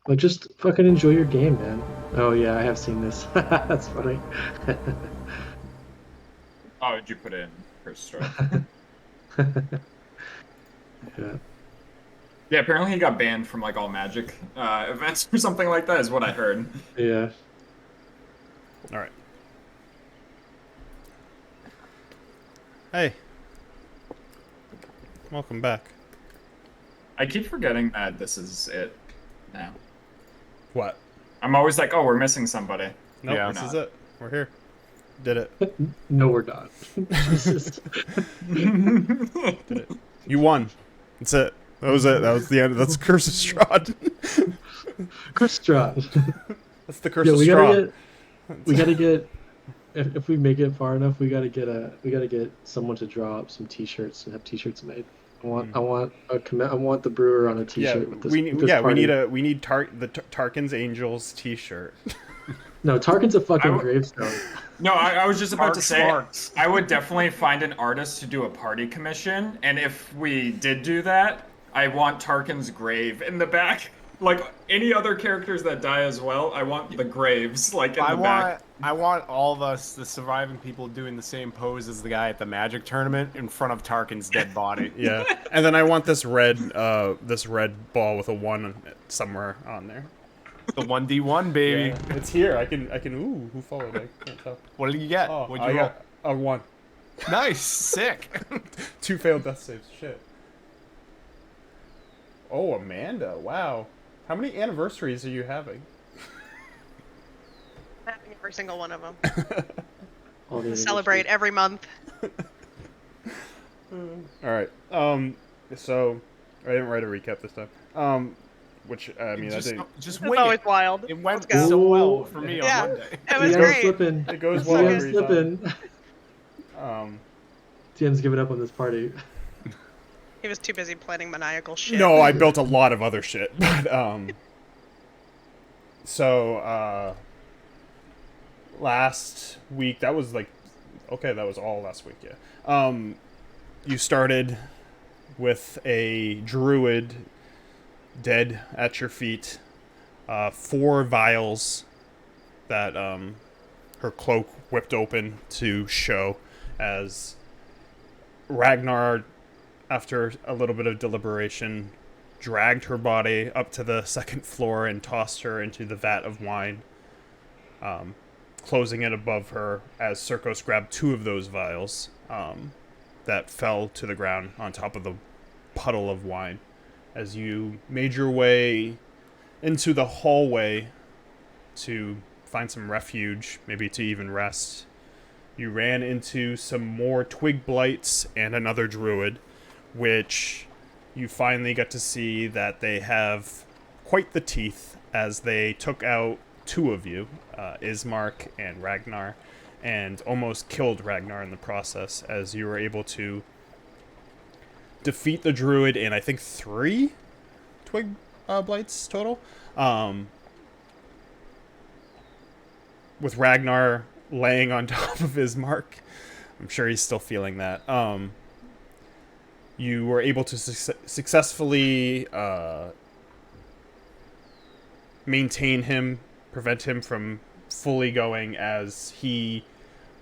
Like, just fucking enjoy your game, man. Oh yeah, I have seen this. That's funny. Oh, did you put in Chris Strahd? Yeah. Yeah, apparently he got banned from like all Magic events or something like that, is what I heard. Yeah. All right. Hey, welcome back. I keep forgetting that this is it now. What? I'm always like, oh, we're missing somebody. Nope, We're this is not. it. We're here. Did it. No, we're not. Jesus. Did it. You won. That's it. That was it. That was the end. That's Curse of Strahd. Chris Strahd. That's the Curse Yeah, of we gotta Straw. get. We gotta get. If we make it far enough, we gotta get a. We gotta get someone to draw up some T-shirts and have T-shirts made. I want. I want a commit. I want the brewer on a Yeah, T-shirt with this. we With this yeah we need party. a we need Tarkin's Angels T-shirt. No, Tarkin's a I fucking w gravestone. No, I was just about Mark to say, Smarts. I would definitely find an artist to do a party commission, and if we did do that, I want Tarkin's grave in the back. Like any other characters that die as well, I want the graves like in the back. I want all of us, the surviving people, doing the same pose as the guy at the Magic tournament in front of Tarkin's dead body. Yeah, and then I want this red ball with a 1 somewhere on there. The 1D1, baby. Yeah, it's here. I can. Ooh, who followed? I can't tell. What did you get? Oh, What'd I you roll? got a 1. Nice, sick. 2 failed death saves. Shit. Oh, Amanda. Wow. How many anniversaries are you having? Having every single one of them. All the Celebrate every month. All right. So I didn't write a recap this time. Which I mean, just that didn't. just It's wing always it. wild. It went Let's go. so well for me Yeah. on Monday. It was TM's great. slipping. It goes So well good. TM's every time. slipping. Um, TM's giving up on this party. He was too busy planning maniacal shit. no, I built a lot of other shit, but last week that was like, okay, that was all last week. Yeah. You started with a druid dead at your feet, 4 vials that her cloak whipped open to show as Ragnar, after a little bit of deliberation, dragged her body up to the second floor and tossed her into the vat of wine, closing it above her as Circos grabbed 2 of those vials that fell to the ground on top of the puddle of wine. As you made your way into the hallway to find some refuge, maybe to even rest, you ran into some more twig blights and another druid, which you finally got to see that they have quite the teeth as they took out 2 of you, Ismark and Ragnar, and almost killed Ragnar in the process, as you were able to defeat the druid in, I think, 3 twig blights total. With Ragnar laying on top of Ismark. I'm sure he's still feeling that. You were able to successfully maintain him, prevent him from fully going, as he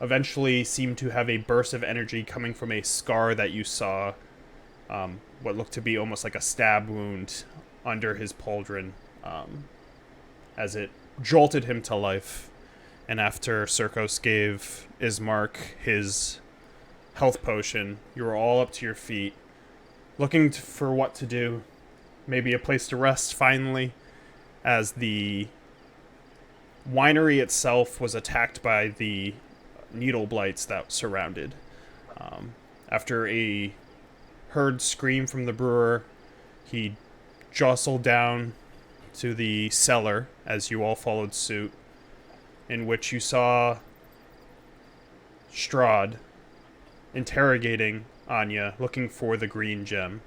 eventually seemed to have a burst of energy coming from a scar that you saw, what looked to be almost like a stab wound under his pauldron, as it jolted him to life. And after Circos gave Ismark his health potion, you were all up to your feet, looking for what to do. Maybe a place to rest, finally, as the winery itself was attacked by the needle blights that surrounded. After a heard scream from the brewer, he jostled down to the cellar as you all followed suit, in which you saw Strahd interrogating Anya, looking for the green gem.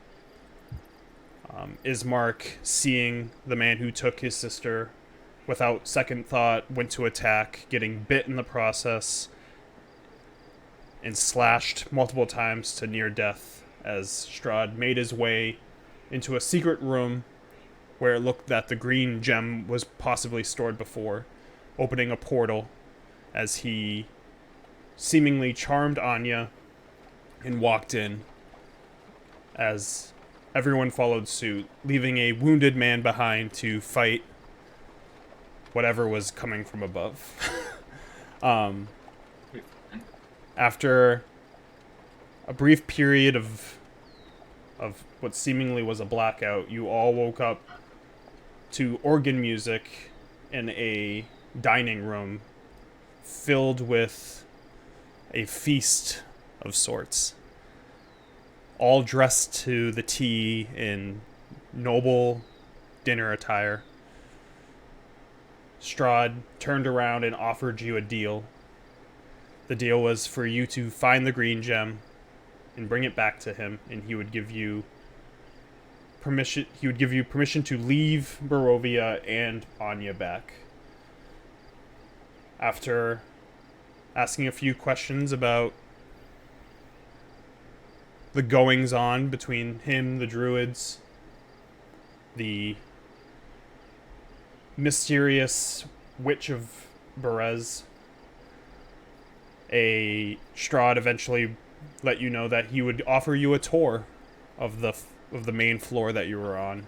Ismark, seeing the man who took his sister, without second thought, went to attack, getting bit in the process, and slashed multiple times to near death as Strahd made his way into a secret room where it looked that the green gem was possibly stored before, opening a portal as he seemingly charmed Anya and walked in as everyone followed suit, leaving a wounded man behind to fight whatever was coming from above. After a brief period of what seemingly was a blackout, you all woke up to organ music in a dining room filled with a feast of sorts. All dressed to the T in noble dinner attire. Strahd turned around and offered you a deal. The deal was for you to find the green gem and bring it back to him, and he would give you permission. He would give you permission to leave Barovia and Anya back. After asking a few questions about the goings on between him, the druids, the mysterious witch of Berez, a Strahd eventually let you know that he would offer you a tour of the main floor that you were on,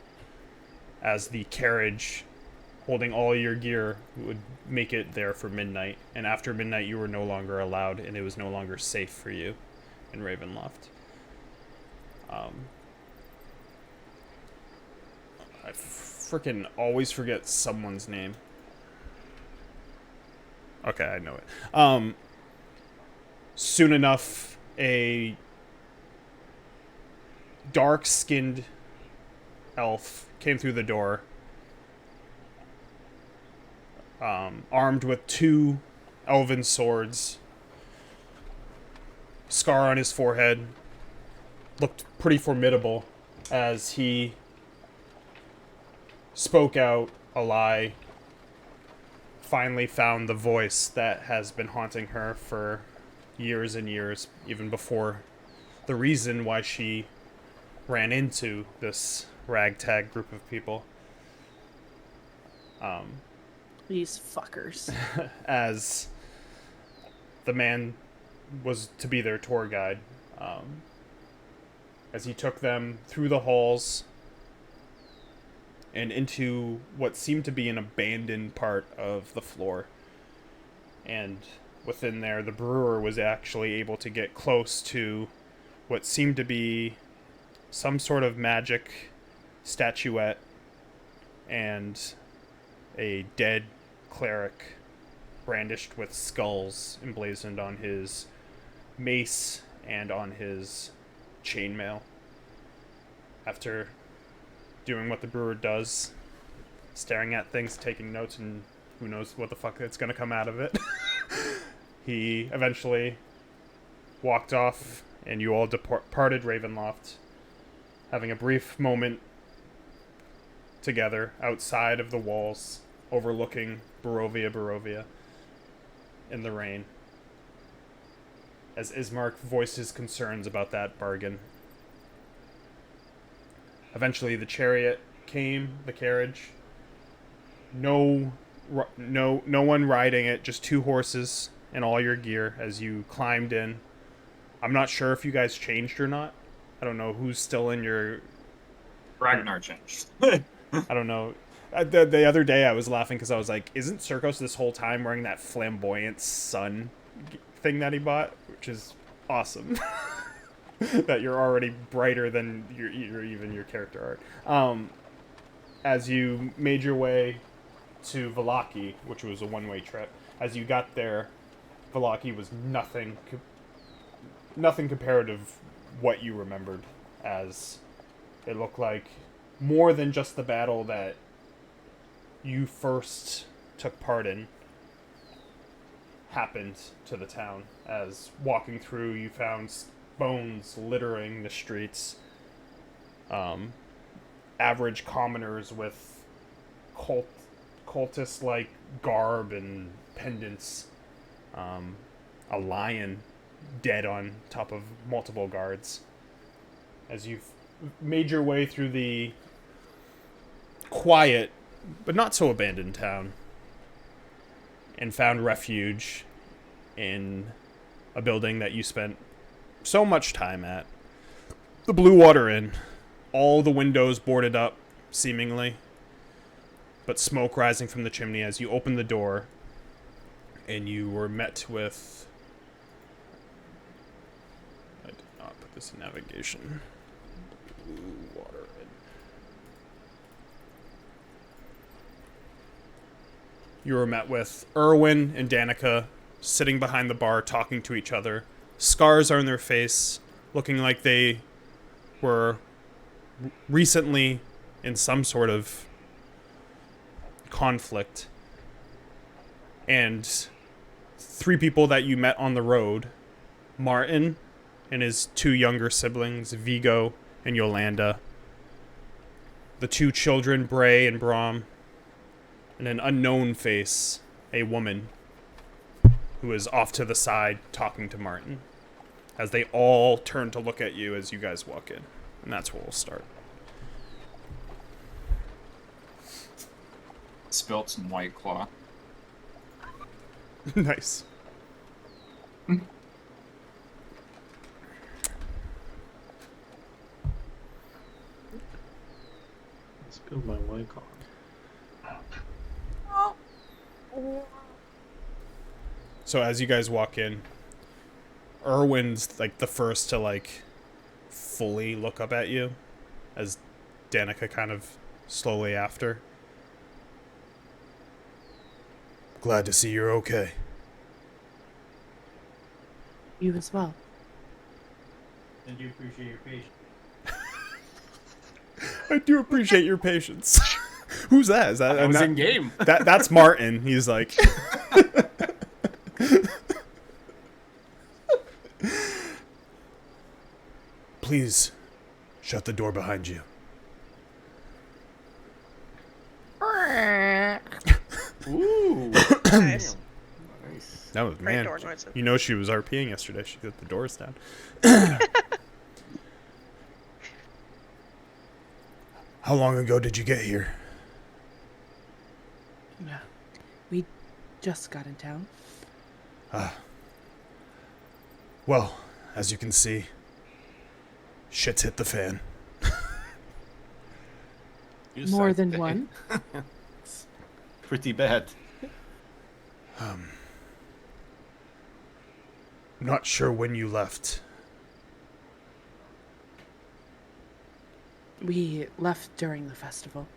as the carriage holding all your gear would make it there for midnight, and after midnight you were no longer allowed, and it was no longer safe for you in Ravenloft. I freaking always forget someone's name. Okay, I know it. Soon enough, a dark-skinned elf came through the door, armed with 2 elven swords, scar on his forehead, looked pretty formidable as he spoke out a lie, finally found the voice that has been haunting her for years and years, even before the reason why she ran into this ragtag group of people. These fuckers. As the man was to be their tour guide, as he took them through the halls and into what seemed to be an abandoned part of the floor. And within there, the brewer was actually able to get close to what seemed to be some sort of magic statuette and a dead cleric brandished with skulls emblazoned on his mace and on his chainmail. After doing what the brewer does, staring at things, taking notes, and who knows what the fuck that's gonna come out of it, he eventually walked off, and you all departed Ravenloft, having a brief moment together outside of the walls, overlooking Barovia in the rain, as Ismark voiced his concerns about that bargain. Eventually the chariot came, the carriage. No one riding it, just 2 horses and all your gear as you climbed in. I'm not sure if you guys changed or not. I don't know who's still in your... Ragnar changed. I don't know. The other day I was laughing because I was like, isn't Circos this whole time wearing that flamboyant sun thing that he bought? Which is awesome. That you're already brighter than even your character art. As you made your way to Vallaki, which was a one-way trip, as you got there, Vallaki was nothing compared to what you remembered, as it looked like more than just the battle that you first took part in happened to the town. As walking through, you found bones littering the streets, average commoners with cultist-like garb and pendants, a lion dead on top of multiple guards. As you've made your way through the quiet, but not so abandoned town, and found refuge in a building that you spent so much time at. The Blue Water Inn. All the windows boarded up, seemingly, but smoke rising from the chimney as you open the door, and you were met with... I did not put this in navigation. Blue Water Inn. You were met with Erwin and Danica sitting behind the bar talking to each other. Scars are on their face, looking like they were recently in some sort of conflict. And 3 people that you met on the road, Martin and his 2 younger siblings, Vigo and Yolanda, the 2 children, Bray and Brom, and an unknown face, a woman who is off to the side talking to Martin, as they all turn to look at you as you guys walk in. And that's where we'll start. Spilt some White Claw. Nice. I spilled my wine card. So as you guys walk in, Erwin's like the first to like fully look up at you, as Danica kind of slowly after. Glad to see you're okay. You as well. I do appreciate your patience. I do appreciate your patience. Who's that? Is that? I was in game. That's Martin. He's like. Please, shut the door behind you. Ooh. Nice. Nice. That was Great man. door noises. You know she was RPing yesterday. She got the doors down. How long ago did you get here? Yeah. We just got in town. Well, as you can see, shit's hit the fan. More than one. Pretty bad. Not sure when you left. We left during the festival.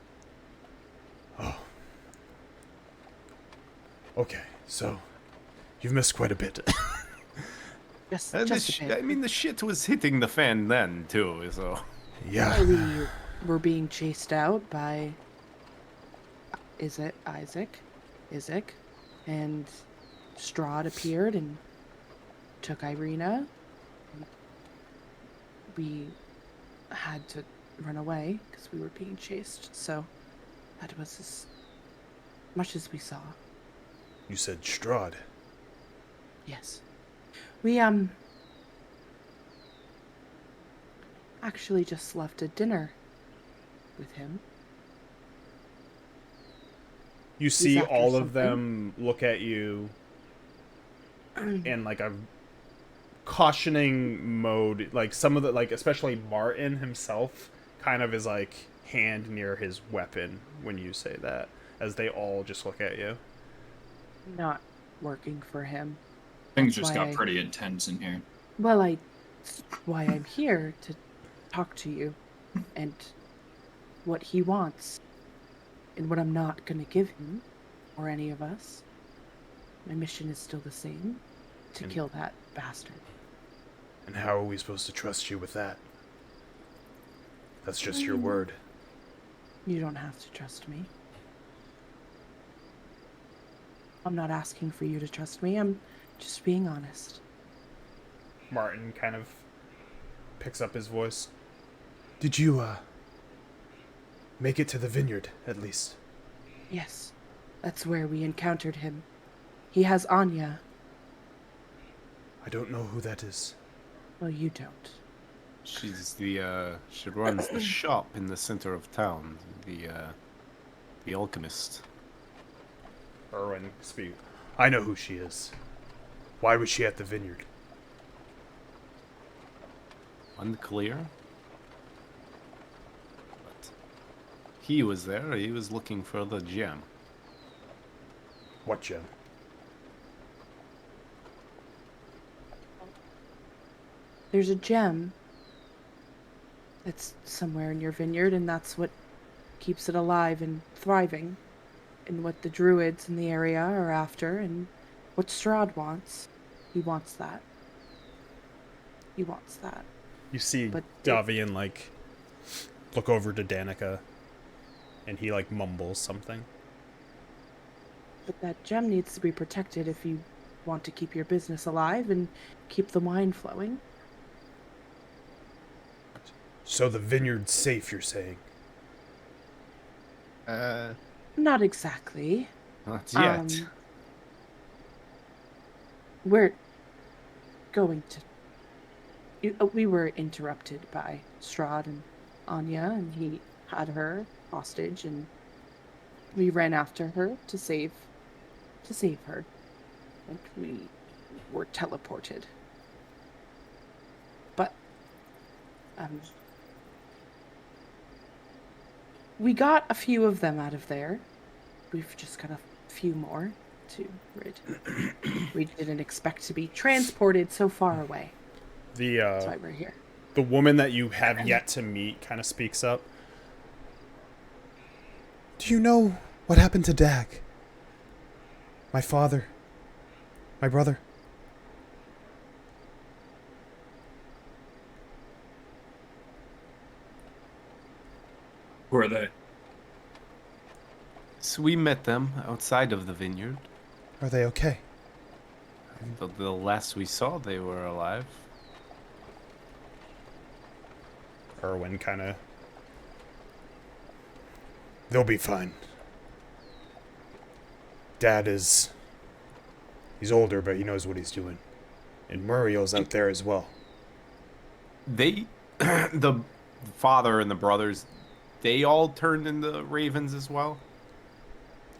Okay, so you've missed quite a bit. Just And a bit. I mean, the shit was hitting the fan then, too, so... Yeah. We were being chased out by... Is it Isaac? And Strahd appeared and took Irina. We had to run away because we were being chased, so that was as much as we saw. You said Strahd. Yes. We, actually just left a dinner with him. You see after all of something. them look at you in like a cautioning mode. Like some of the, like especially Martin himself kind of is like hand near his weapon when you say that, as they all just look at you. Not working for him. Things That's just why got pretty intense in here. Well, that's why I'm here, to talk to you and what he wants and what I'm not going to give him or any of us. My mission is still the same, to kill that bastard. And how are we supposed to trust you with that? That's just your word. You don't have to trust me. I'm not asking for you to trust me. I'm just being honest. Martin kind of picks up his voice. Did you, make it to the vineyard, at least? Yes, that's where we encountered him. He has Anya. I don't know who that is. Well, you don't. She's the, she runs the shop in the center of town. The, The alchemist. Erwin speak. I know who she is. Why was she at the vineyard? Unclear. But he was there. He was looking for the gem. What gem? There's a gem that's somewhere in your vineyard, and that's what keeps it alive and thriving, and what the druids in the area are after, and what Strahd wants. He wants that. He wants that. You see But Davian, look over to Danica, and he, mumbles something. But that gem needs to be protected if you want to keep your business alive and keep the wine flowing. So the vineyard's safe, you're saying? Not exactly. Not yet. We're going to... We were interrupted by Strahd and Anya, and he had her hostage, and we ran after her to save her. And we were teleported. But, we got a few of them out of there. We've just got a few more to rid. We didn't expect to be transported so far away. That's why we're here. The woman that you have yet to meet kind of speaks up. Do you know what happened to Dag? My father? My brother? Who are they? So we met them outside of the vineyard. Are they okay? The last we saw, they were alive. Erwin kind of... They'll be fine. Dad is... He's older, but he knows what he's doing. And Muriel's out there as well. They, the father and the brothers, they all turned into ravens as well?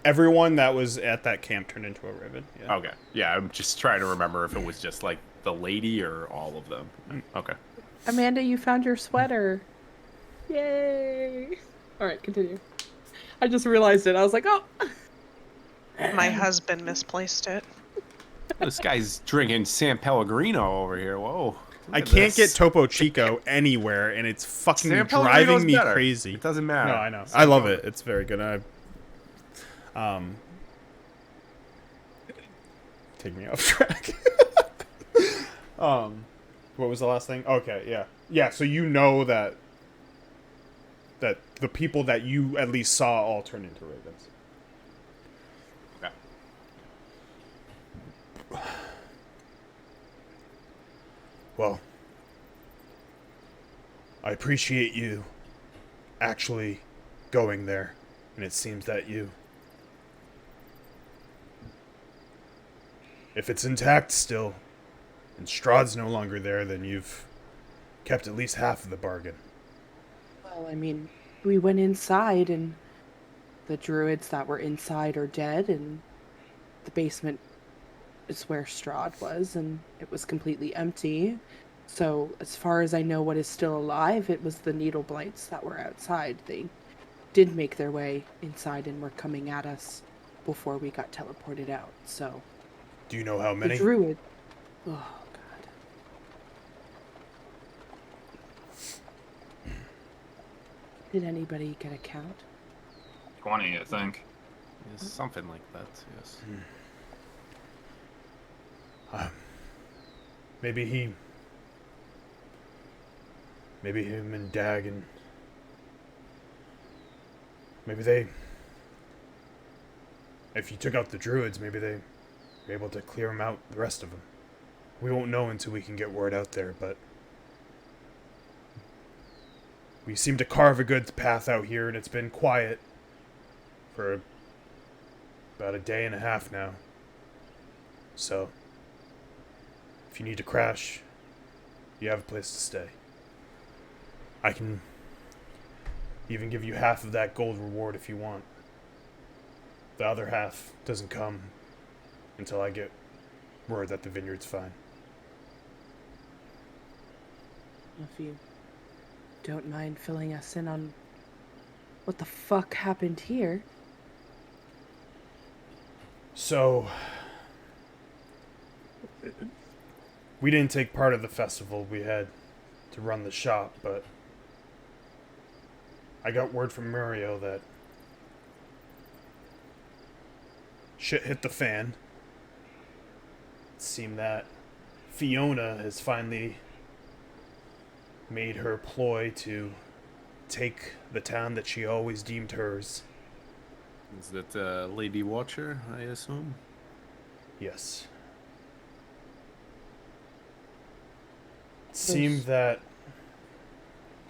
Everyone that was at that camp turned into a raven. Yeah. Okay. Yeah, I'm just trying to remember if it was just the lady or all of them. Okay. Amanda, you found your sweater. Yay! Alright, continue. I just realized it. I was like, oh! My husband misplaced it. This guy's drinking San Pellegrino over here. Whoa. I can't get Topo Chico anywhere, and it's fucking San driving Pellegrino's me better. crazy. It doesn't matter. No, I know. I love it. It's very good. Take me off track. What was the last thing? Okay, yeah. Yeah, so you know that the people that you at least saw all turn into ravens. Okay. Well, I appreciate you actually going there, and it seems that if it's intact still, and Strahd's no longer there, then you've kept at least half of the bargain. Well, I mean, we went inside, and the druids that were inside are dead, and the basement is where Strahd was, and it was completely empty. So, as far as I know, what is still alive, it was the needle blights that were outside. They did make their way inside and were coming at us before we got teleported out, so... Do you know how many? The druid... Oh, God. Did anybody get a count? 20, I think. Yes, something like that, yes. Maybe him and Dag and... Maybe they... If you took out the druids, maybe they were able to clear them out, the rest of them. We won't know until we can get word out there, but... We seem to carve a good path out here, and it's been quiet for about a day and a half now. So, if you need to crash, you have a place to stay. I can even give you half of that gold reward if you want. the other half doesn't come until I get word that the vineyard's fine. If you don't mind filling us in on what the fuck happened here. So, we didn't take part of the festival. We had to run the shop, but I got word from Muriel that shit hit the fan. It seemed that Fiona has finally made her ploy to take the town that she always deemed hers. Is that Lady Watcher, I assume? Yes. It seemed that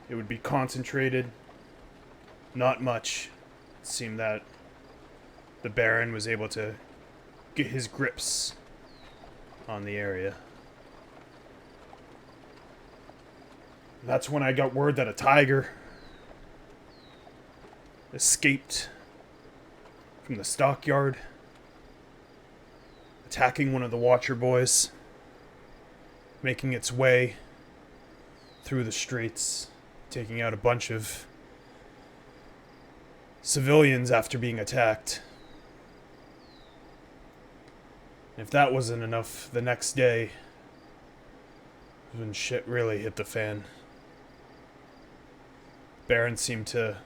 it would be concentrated, not much. It seemed that the Baron was able to get his grips on the area. That's when I got word that a tiger escaped from the stockyard, attacking one of the Watcher boys, making its way through the streets, taking out a bunch of civilians after being attacked. If that wasn't enough, the next day, when shit really hit the fan, Baron seemed to,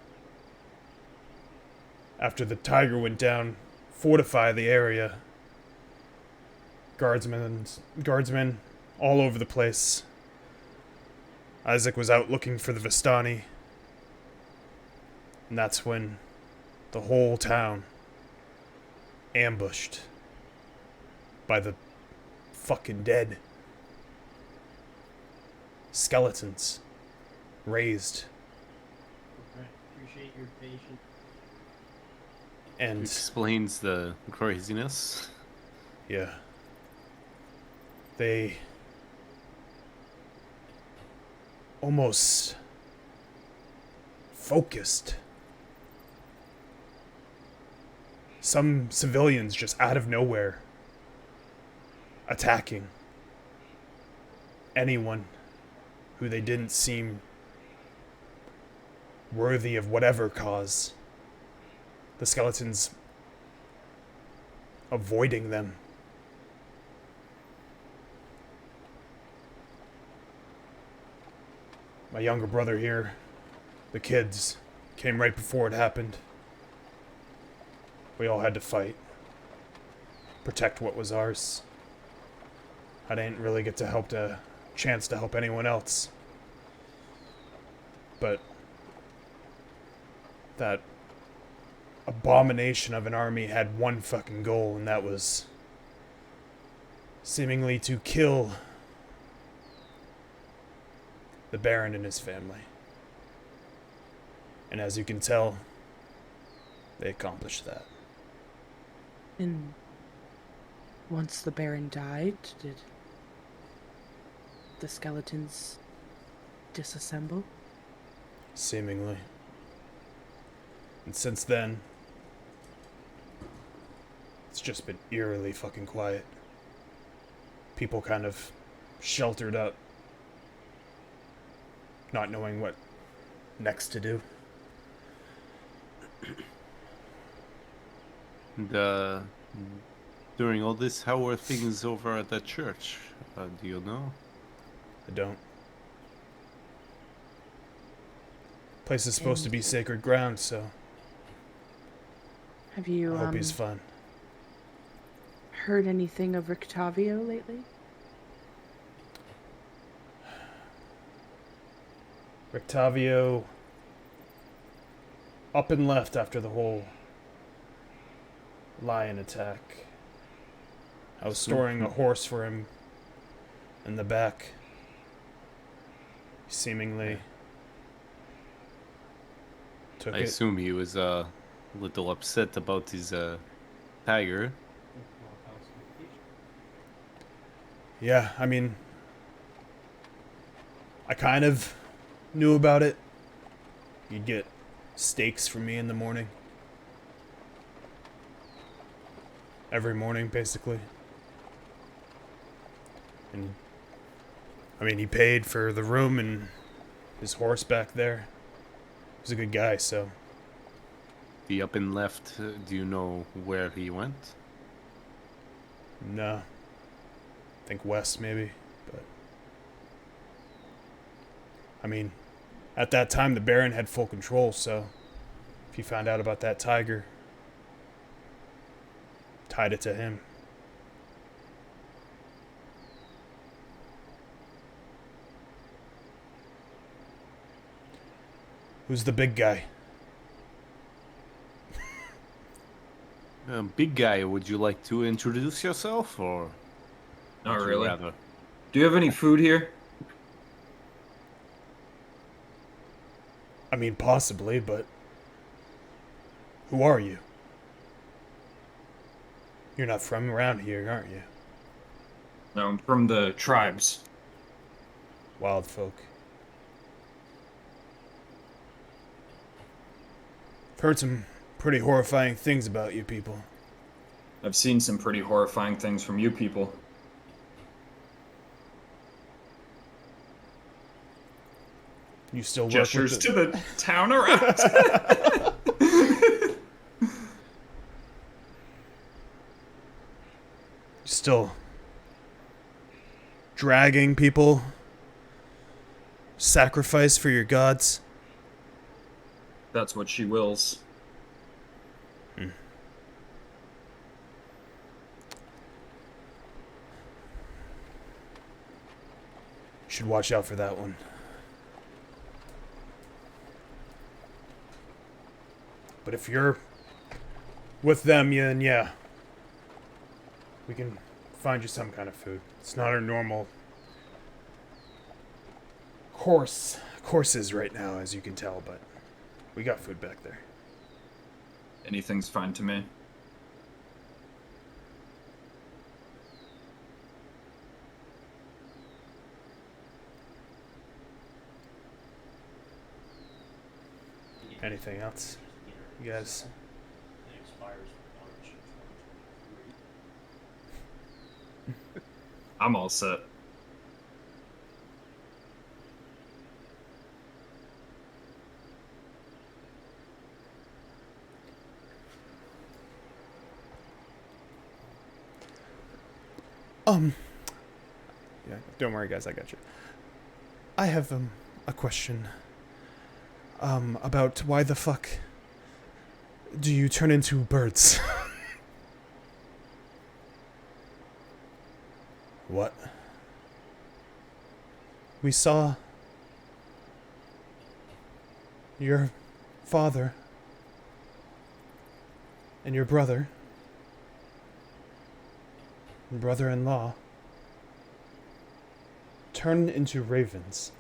after the tiger went down, fortify the area. Guardsmen all over the place. Isaac was out looking for the Vistani. And that's when the whole town ambushed by the fucking dead. Skeletons raised. Okay. Appreciate your patience. And Explains the craziness. yeah. They almost focused some civilians just out of nowhere, attacking anyone who they didn't seem worthy of whatever cause. The skeletons avoiding them. My younger brother here, the kids, came right before it happened. We all had to fight. Protect what was ours. I didn't really get to help a chance to help anyone else. But that abomination of an army had one fucking goal, and that was seemingly to kill the Baron and his family. And as you can tell, they accomplished that. And once the Baron died, did the skeletons disassemble? Seemingly. And since then, it's just been eerily fucking quiet. People kind of sheltered up, not knowing what next to do. And during all this, how were things over at the church? Do you know? I don't. Place is supposed to be sacred ground, so Have you I hope he's fine. heard anything of Rictavio lately? Rictavio up and left after the whole lion attack. I was storing a horse for him in the back. He seemingly took I it. assume he was a little upset about his tiger. Yeah, I mean, I kind of knew about it. You'd get steaks from me in the morning. every morning, basically. And I mean, he paid for the room and his horse back there. He's a good guy, so. The up and left, do you know where he went? No. Think west, maybe. But. I mean, at that time, the Baron had full control, so. If he found out about that tiger, tied it to him. Who's the big guy? Big guy, would you like to introduce yourself, or Not would you really. rather? Do you have any food here? I mean, possibly, but. Who are you? You're not from around here, aren't you? No, I'm from the tribes. Wild folk. I've heard some pretty horrifying things about you people. I've seen some pretty horrifying things from you people. You still work Gestures with to the town around. Still dragging people? Sacrifice for your gods? That's what she wills. Should watch out for that one. But if you're with them, then yeah. We can find you some kind of food. It's not our normal courses right now, as you can tell, but we got food back there. Anything's fine to me. Anything else? You guys? It expires March 2023. I'm all set. Yeah, don't worry, guys. I got you. I have a question. About why the fuck do you turn into birds? What? We saw your father and your brother and brother-in-law turn into ravens.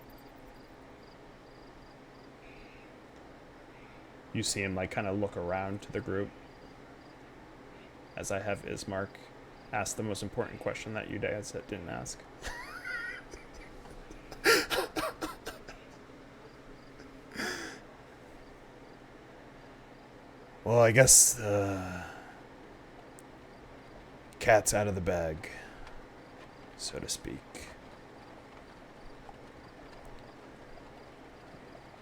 You see him like kind of look around to the group as I have Ismark ask the most important question that you guys didn't ask. Well, I guess the cat's out of the bag, so to speak.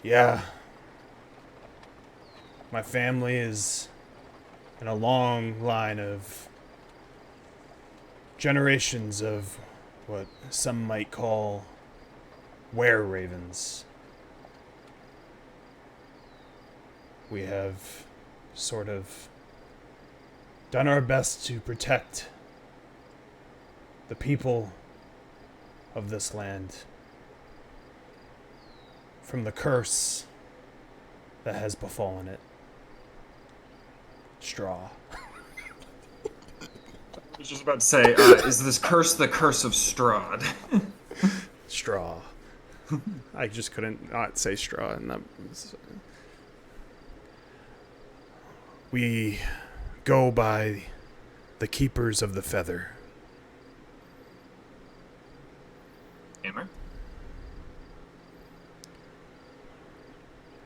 Yeah. My family is in a long line of generations of what some might call were-ravens. We have sort of done our best to protect the people of this land from the curse that has befallen it. Straw. I was just about to say, is this curse the curse of Strahd? Straw. I just couldn't not say straw, and that was... We go by the keepers of the feather. Hammer?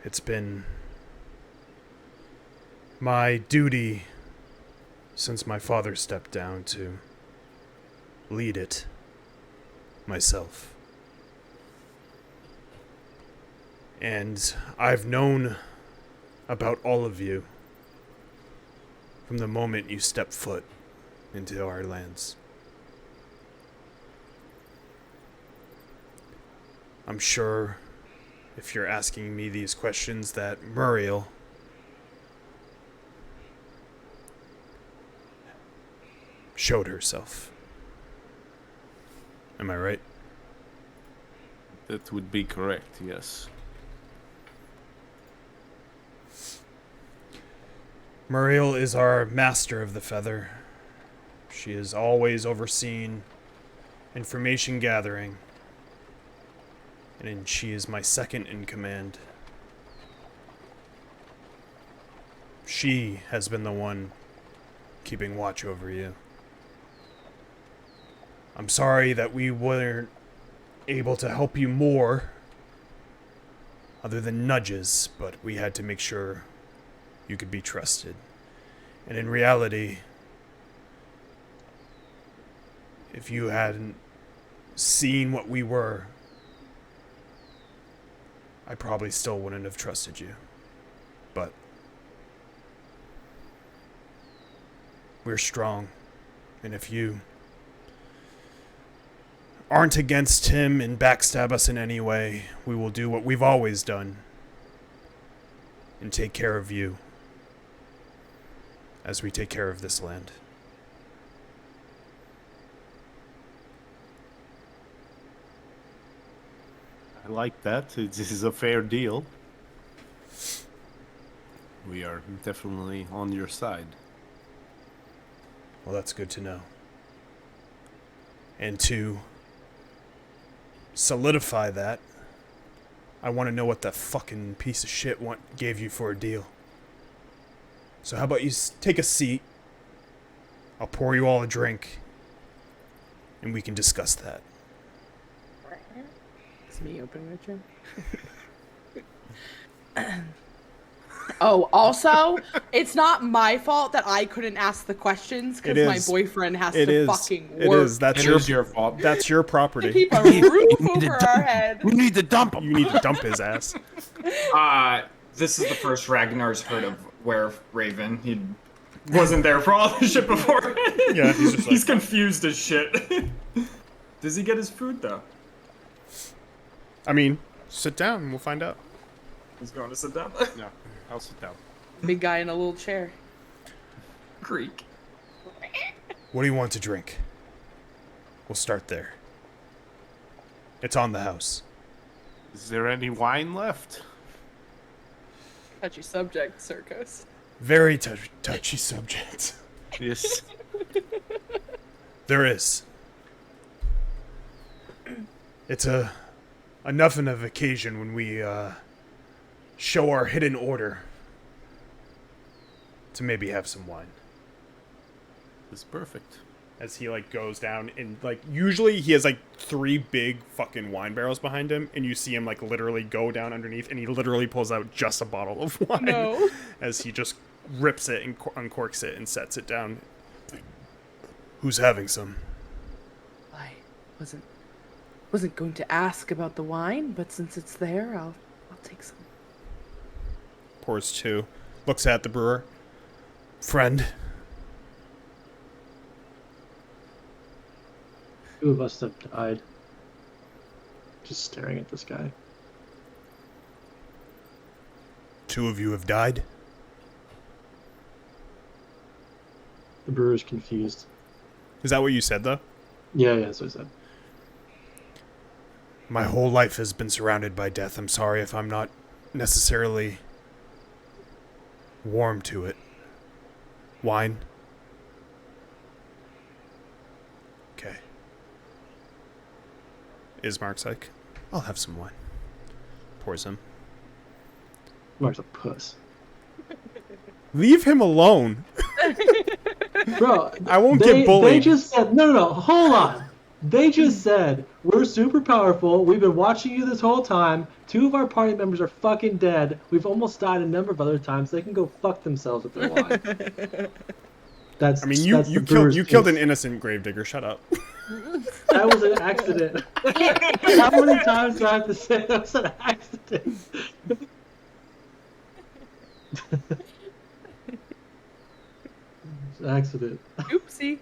It's been my duty since my father stepped down to lead it myself. And I've known about all of you from the moment you stepped foot into our lands. I'm sure if you're asking me these questions that Muriel showed herself. Am I right? That would be correct, yes. Muriel is our master of the feather. She has always overseen information gathering, and she is my second in command. She has been the one keeping watch over you. I'm sorry that we weren't able to help you more, other than nudges, but we had to make sure you could be trusted. And in reality, if you hadn't seen what we were, I probably still wouldn't have trusted you. But we're strong, and if you aren't against him and backstab us in any way, we will do what we've always done and take care of you as we take care of this land. I like that. This is a fair deal. We are definitely on your side. Well, that's good to know. And to solidify that, I want to know what that fucking piece of shit gave you for a deal. So how about you take a seat? I'll pour you all a drink, and we can discuss that. It's me opening the drink. Oh, also, it's not my fault that I couldn't ask the questions because my boyfriend has to fucking work. It is. That's your fault. That's your property. To keep a roof over our head. We need to dump him. You need to dump his ass. This is the first Ragnar's heard of Raven. He wasn't there for all this shit before. Yeah, he's just like... He's confused as shit. Does he get his food, though? I mean, sit down and we'll find out. He's going to sit down. No, I'll sit down. Big guy in a little chair. Creek. What do you want to drink? We'll start there. It's on the house. Is there any wine left? Touchy subject, Circus. Very touchy subject. Yes. There is. It's enough of an occasion when we show our hidden order to maybe have some wine. It's perfect. As he goes down and usually he has 3 big fucking wine barrels behind him, and you see him literally go down underneath, and he literally pulls out just a bottle of wine. No. As he just rips it and uncorks it and sets it down. Who's having some? I wasn't going to ask about the wine, but since it's there, I'll take some. Pours 2. Looks at the brewer. Friend. 2 of us have died. Just staring at this guy. 2 of you have died? The brewer's confused. Is that what you said, though? Yeah, that's what I said. My whole life has been surrounded by death. I'm sorry if I'm not necessarily warm to it. Wine? Okay. Ismark's like, I'll have some wine. Pours him. Mark's a puss. Leave him alone. Bro, I won't get bullied. They just said, no, hold on. They just said, we're super powerful. We've been watching you this whole time. 2 of our party members are fucking dead. We've almost died a number of other times. They can go fuck themselves if they want. That's I mean, that's you the killed brewer's an taste. innocent gravedigger. Shut up. That was an accident. How many times do I have to say that was an accident? It's an accident. Oopsie.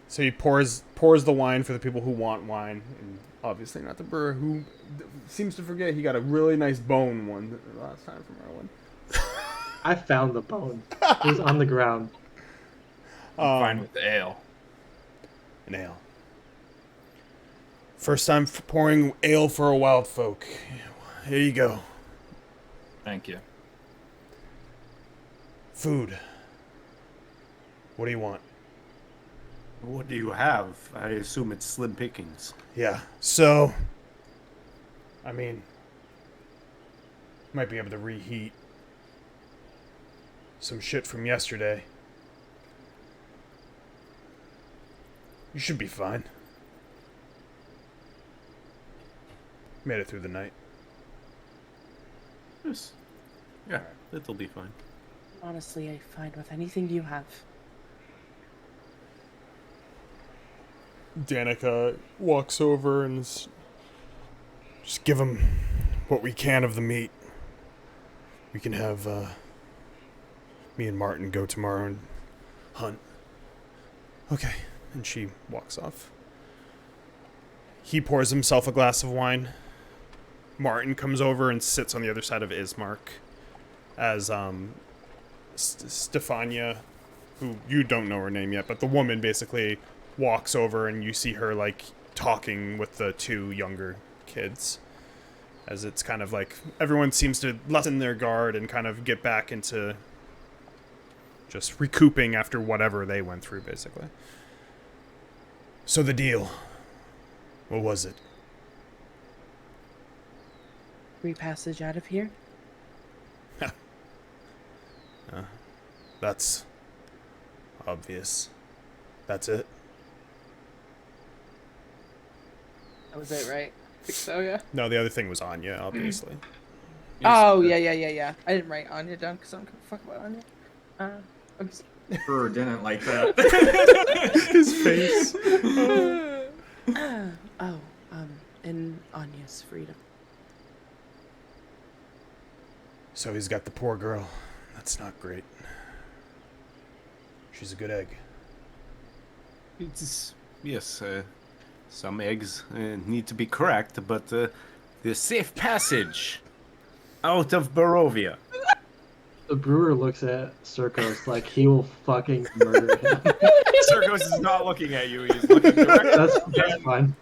So he pours the wine for the people who want wine, and obviously not the brewer who seems to forget he got a really nice bone one last time from Erwin. I found the bone. It was on the ground. I'm fine with the ale. An ale. First time pouring ale for a wild folk. Here you go. Thank you. Food. What do you want? What do you have? I assume it's slim pickings. Yeah. So, I mean, might be able to reheat some shit from yesterday. You should be fine. Made it through the night. Yes. Yeah, it'll be fine. Honestly, I find with anything you have. Danica walks over and just give him what we can of the meat. We can have me and Martin go tomorrow and hunt. Okay. And she walks off. He pours himself a glass of wine. Martin comes over and sits on the other side of Ismark as Stefania, who you don't know her name yet, but the woman basically walks over and you see her like talking with the two younger kids, as it's kind of like everyone seems to lessen their guard and kind of get back into just recouping after whatever they went through, basically. So the deal, what was it? Free passage out of here? That's obvious. That's it. That was it, right? I think so, yeah. No, the other thing was Anya, obviously. Oh, yeah. I didn't write Anya down because I don't give a fuck about Anya. I'm just... Brewer didn't like that. His face. In Anya's freedom. So he's got the poor girl. That's not great. She's a good egg. It's, yes, some eggs need to be cracked, but the safe passage out of Barovia. The brewer looks at Circos like he will fucking murder him. Circos is not looking at you. He's looking directly That's fine.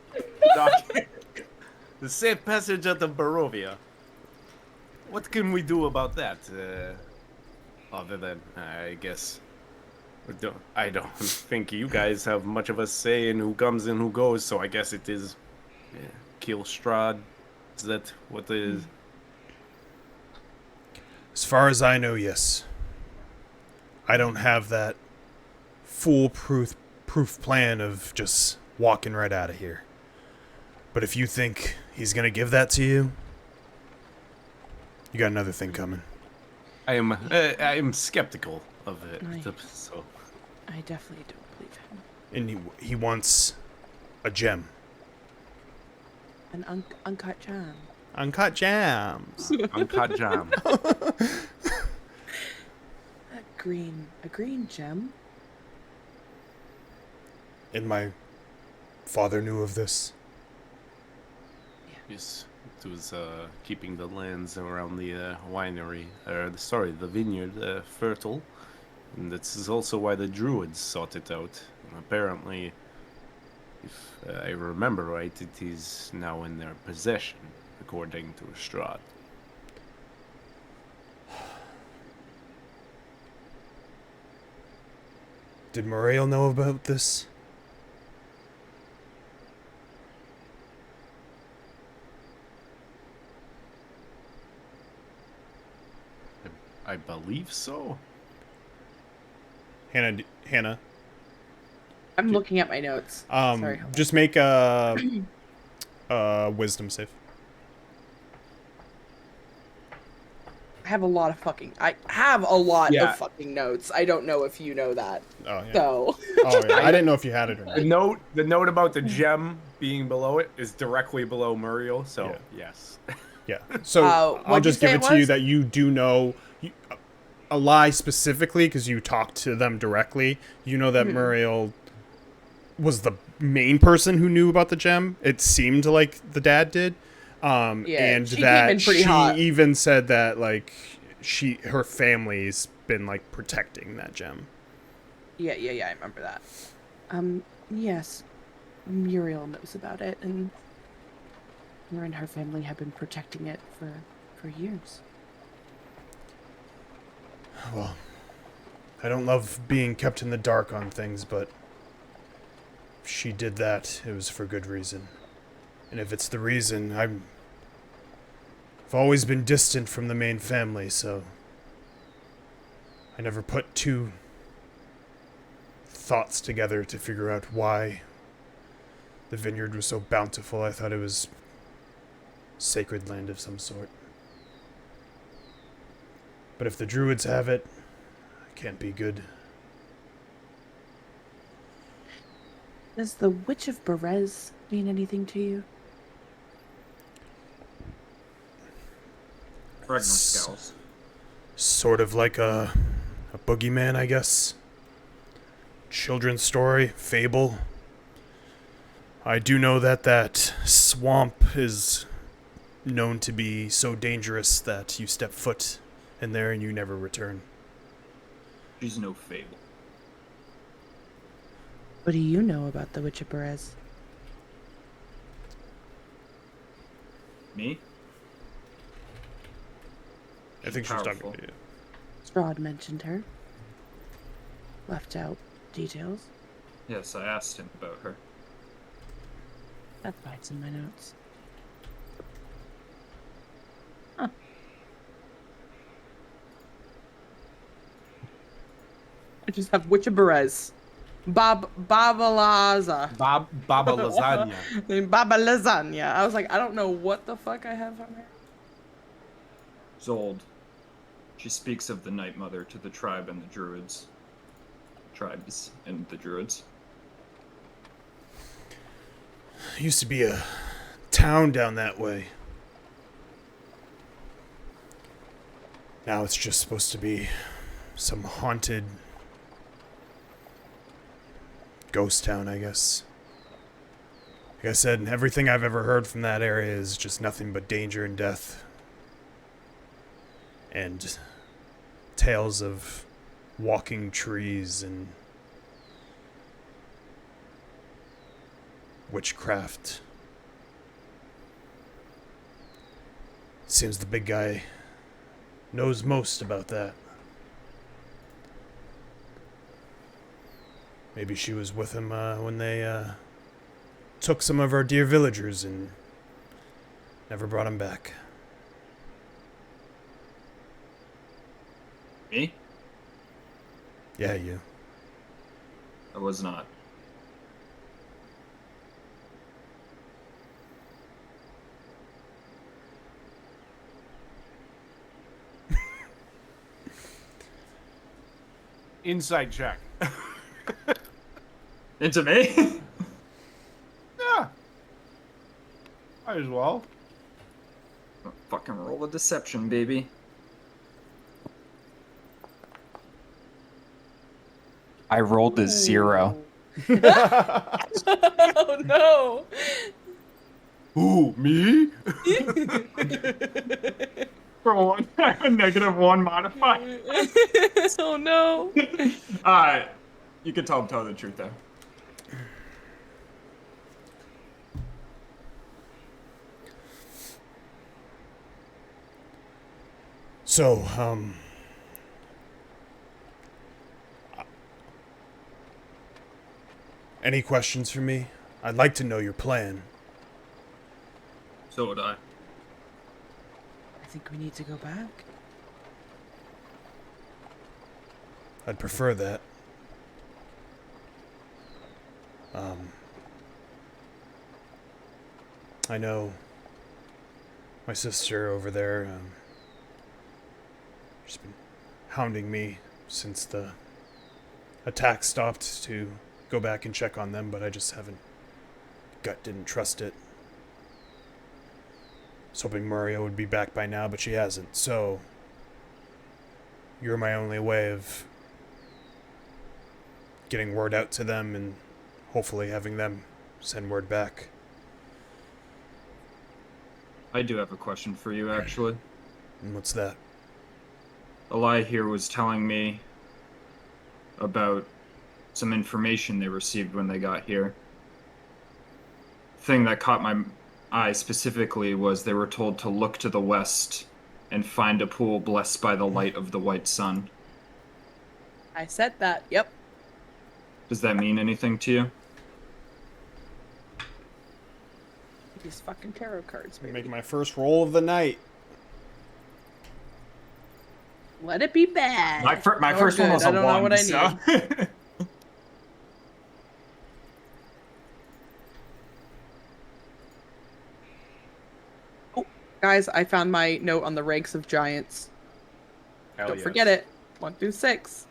The safe passage out of Barovia. What can we do about that? Other than, I guess, I don't think you guys have much of a say in who comes and who goes. So I guess it is kill Strahd. Is that what it is? As far as I know, yes. I don't have that foolproof plan of just walking right out of here. But if you think he's gonna give that to you, you got another thing coming. I am skeptical of it. Right. So I definitely don't believe him. And he wants a gem. An uncut jam. Uncut jams. uncut jam. A green gem? And my father knew of this. Yes, it was keeping the lands around the winery, the vineyard, fertile. And this is also why the druids sought it out. And apparently, if I remember right, it is now in their possession, according to Strahd. Did Moreo know about this? I believe so. Hannah. I'm looking at my notes. Sorry. hold on. Just make a wisdom save. I have a lot of Yeah. fucking notes. I don't know if you know that. Oh yeah. So Oh yeah. I didn't know if you had it or The not. note about the gem being below it is directly below Muriel, so Yeah. yes. Yeah. So I'll what'd you just say give it it to you was? that you do know a lie specifically because you talked to them directly. You know that Muriel was the main person who knew about the gem. It seemed like the dad did. Yeah, And she came that in pretty she hot. even said that like her family's been like protecting that gem. Yeah, I remember that. Yes, Muriel knows about it, and her family have been protecting it for years. Well, I don't love being kept in the dark on things, but if she did that, it was for good reason. And if it's the reason, I've always been distant from the main family, so I never put two thoughts together to figure out why the vineyard was so bountiful. I thought it was sacred land of some sort. But if the druids have it, it can't be good. Does the Witch of Berez mean anything to you? Ragnar scowls. Sort of like a boogeyman, I guess. Children's story, fable. I do know that swamp is known to be so dangerous that you step foot in there and you never return. She's no fable. What do you know about the Witch of Berez? Me? I think she's talking to you. Strahd mentioned her. Left out details. Yes, I asked him about her. That's why it's in my notes. Huh. I just have Witch of Berez. Babalaza. Baba lasagna. Baba Lasagna. I was like, I don't know what the fuck I have on here. Zold. She speaks of the Night Mother to the tribe and the druids. Tribes and the druids. Used to be a town down that way. Now it's just supposed to be some haunted ghost town, I guess. Like I said, everything I've ever heard from that area is just nothing but danger and death. And tales of walking trees and witchcraft. Seems the big guy knows most about that. Maybe she was with him when they took some of our dear villagers and never brought him back. Me? Yeah, you. I was not. Insight check. Into me? Yeah. Might as well. Fucking roll a deception, baby. I rolled a 0. Oh no! Who, me? For one, I have a -1 modifier. Oh no! You can tell the truth though. So, any questions for me? I'd like to know your plan. So would I. I think we need to go back. I'd prefer that. I know my sister over there She's been hounding me since the attack stopped to go back and check on them, but I just haven't. Gut didn't trust it. I was hoping Maria would be back by now, but she hasn't, so you're my only way of getting word out to them and hopefully having them send word back. I do have a question for you, actually. And what's that? Eli here was telling me about some information they received when they got here. Thing that caught my eye specifically was they were told to look to the west and find a pool blessed by the light of the white sun. I said that. Yep. Does that mean anything to you? These fucking tarot cards, baby. Make my first roll of the night. Let it be bad. My Or first one good. was a I don't know one, what I so. need. Oh, guys, I found my note on the ranks of giants. Hell Don't yes. forget it. 1 through 6.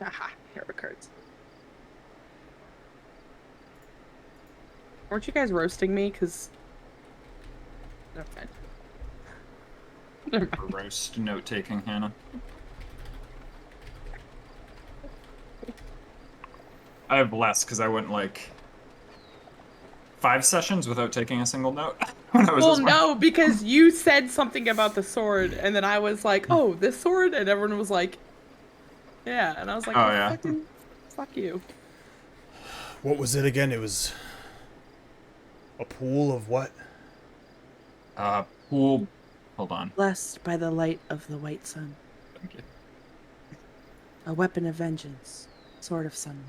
Haha, tarot cards. Weren't you guys roasting me? Because. Okay. Never mind. Roast note taking, Hannah. I have less because I went like 5 sessions without taking a single note when I was Well, this far. no, because you said something about the sword, and then I was like, "Oh, this sword," and everyone was like, "Yeah," and I was like, Oh, "Well, yeah. fucking, fuck you." What was it again? It was a pool of what? Pool. Hold on. Blessed by the light of the white sun, Thank you. a weapon of vengeance, sword of sunlight.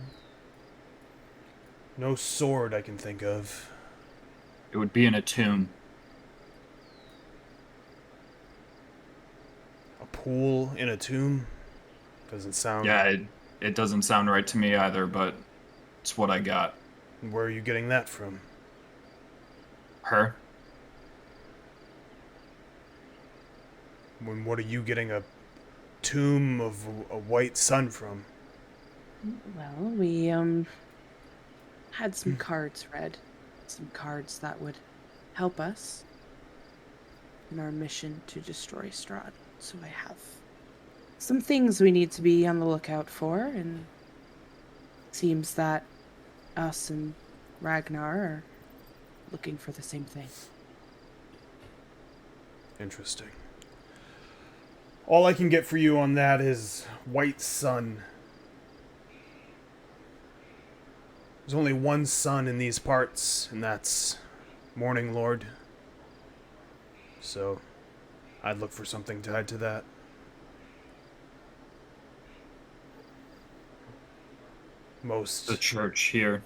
No sword I can think of. It would be in a tomb. A pool in a tomb? Doesn't sound... Yeah, it doesn't sound right to me either, but it's what I got. Where are you getting that from? Her? What are you getting a tomb of a white sun from? Well, we had some cards read, some cards that would help us in our mission to destroy Strahd. So I have some things we need to be on the lookout for, and it seems that us and Ragnar are looking for the same thing. Interesting. All I can get for you on that is white sun. There's only one sun in these parts, and that's Morning Lord. So, I'd look for something tied to that. Most... The church here.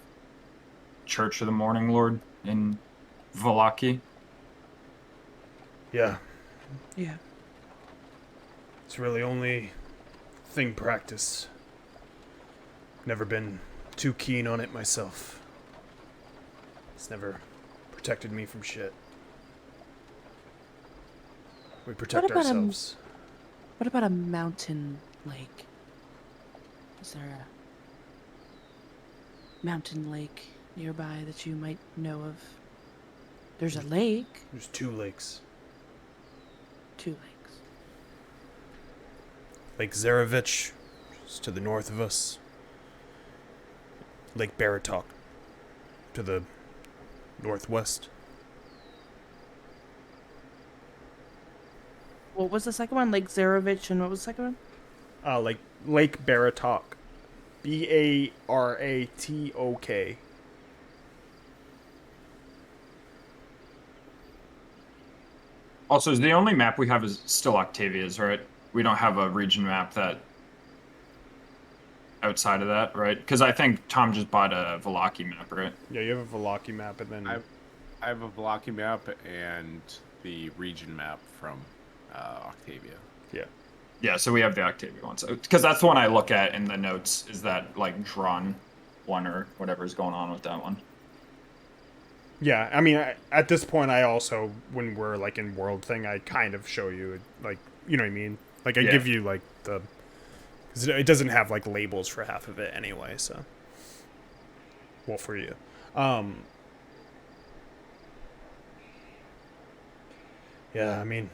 Church of the Morning Lord in Vallaki. Yeah, Yeah. it's really only thing practice. Never been too keen on it myself. It's never protected me from shit. We protect about, ourselves. What about a mountain lake? Is there a mountain lake nearby that you might know of? There's a lake. There's 2 lakes. 2 lakes. Lake Zarevich, is to the north of us. Lake Baratok, to the northwest. What was the second one? Lake Zarevich, and what was the second one? Lake Baratok. Baratok. Also, the only map we have is still Octavia's, right? We don't have a region map that outside of that, right? Because I think Tom just bought a Vallaki map, right? Yeah, you have a Vallaki map, and then... I have a Vallaki map and the region map from Octavia. Yeah. Yeah, so we have the Octavia one. Because that's the one I look at in the notes, is that, like, drawn one or whatever's going on with that one. Yeah, I mean, at this point, I also, when we're like in world thing, I kind of show you, like, you know what I mean? Like, I Yeah. give you like because it doesn't have like labels for half of it anyway. So, well, for you, yeah. I mean,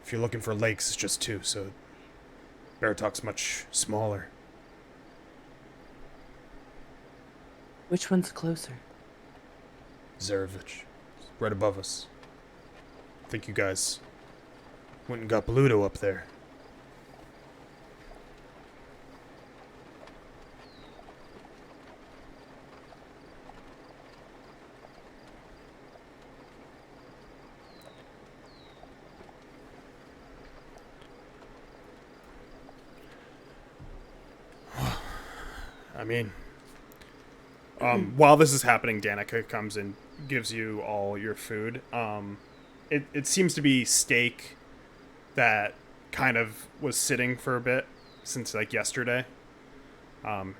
if you're looking for lakes, it's just two. So, Baratalk's much smaller. Which one's closer? Zarevich, right above us. I think you guys went and got Bluto up there. I mean, while this is happening, Danica comes and gives you all your food. It seems to be steak that kind of was sitting for a bit since like yesterday.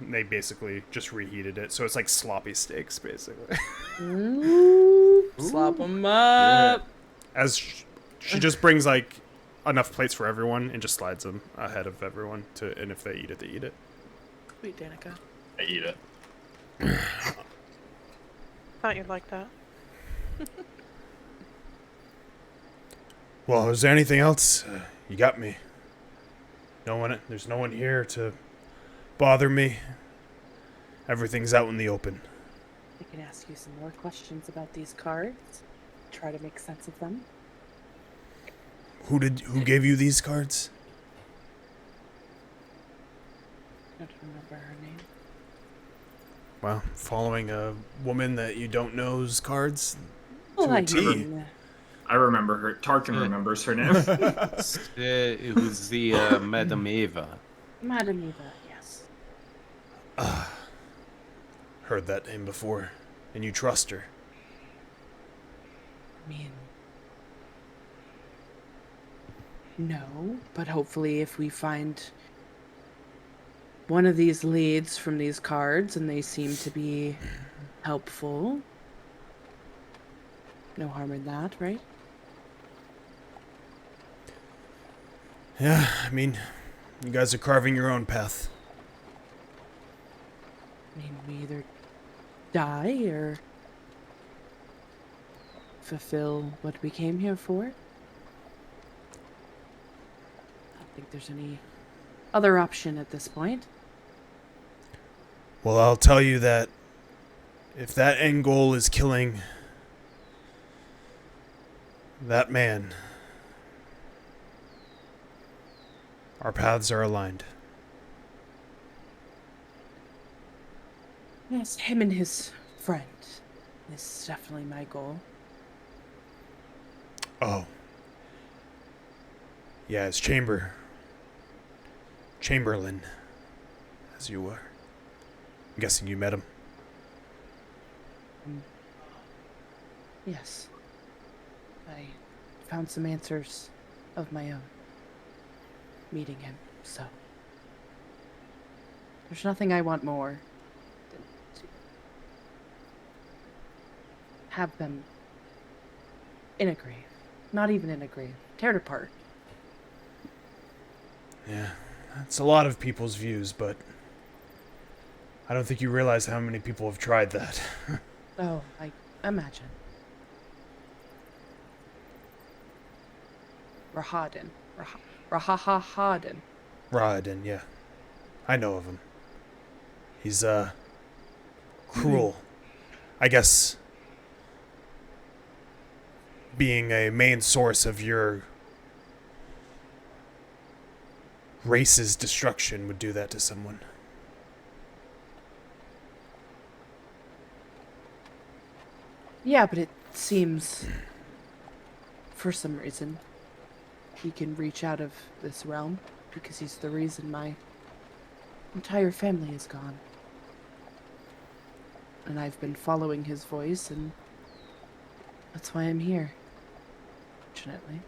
They basically just reheated it, so it's like sloppy steaks basically. Ooh, slop them up. As she just brings like enough plates for everyone and just slides them ahead of everyone to, and if they eat it, they eat it. Sweet Danica. I eat it. Thought you'd like that. Well, is there anything else? You got me. There's no one here to bother me. Everything's out in the open. I can ask you some more questions about these cards. Try to make sense of them. Who gave you these cards? I don't remember her name. Well, following a woman that you don't know's cards. Well, To a I T. mean, I remember her. Tarkin remembers her name. It was the Madame Eva. Madame Eva, yes. Heard that name before. And you trust her. I mean, no, but hopefully if we find one of these leads from these cards and they seem to be helpful, no harm in that, right? Yeah, I mean, you guys are carving your own path. I mean, we either die or fulfill what we came here for. I don't think there's any other option at this point. Well, I'll tell you that if that end goal is killing that man, our paths are aligned. Yes, him and his friend. This is definitely my goal. Oh. Yeah, it's Chamberlain, as you were. I'm guessing you met him. Yes. I found some answers of my own. Meeting him, so. There's nothing I want more than to have them in a grave. Not even in a grave. Teared apart. Yeah, that's a lot of people's views, but I don't think you realize how many people have tried that. Oh, I imagine. Rahadin. Rahahahadin. Raiden, yeah. I know of him. He's, cruel. I guess being a main source of your race's destruction would do that to someone. Yeah, but it seems, for some reason, he can reach out of this realm because he's the reason my entire family is gone. And I've been following his voice, and that's why I'm here. Fortunately.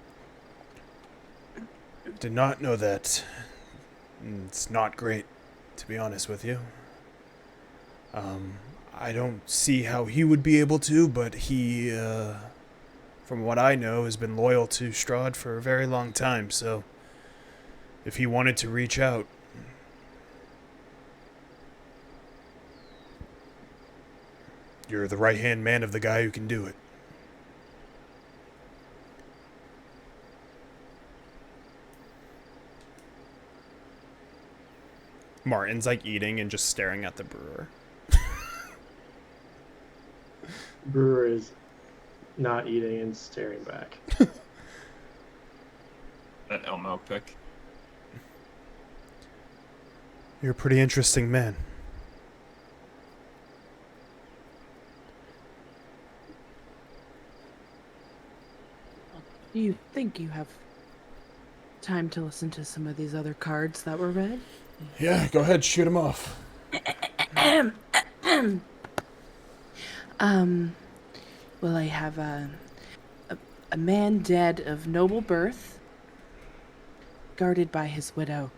Did not know that. It's not great, to be honest with you. I don't see how he would be able to, but he, from what I know, has been loyal to Strahd for a very long time, so if he wanted to reach out, you're the right-hand man of the guy who can do it. Martin's like eating and just staring at the brewer. Brewer is not eating and staring back. That Elmo pick. You're a pretty interesting man. Do you think you have time to listen to some of these other cards that were read? Yeah, go ahead, shoot him off. Well, I have a man dead of noble birth, guarded by his widow.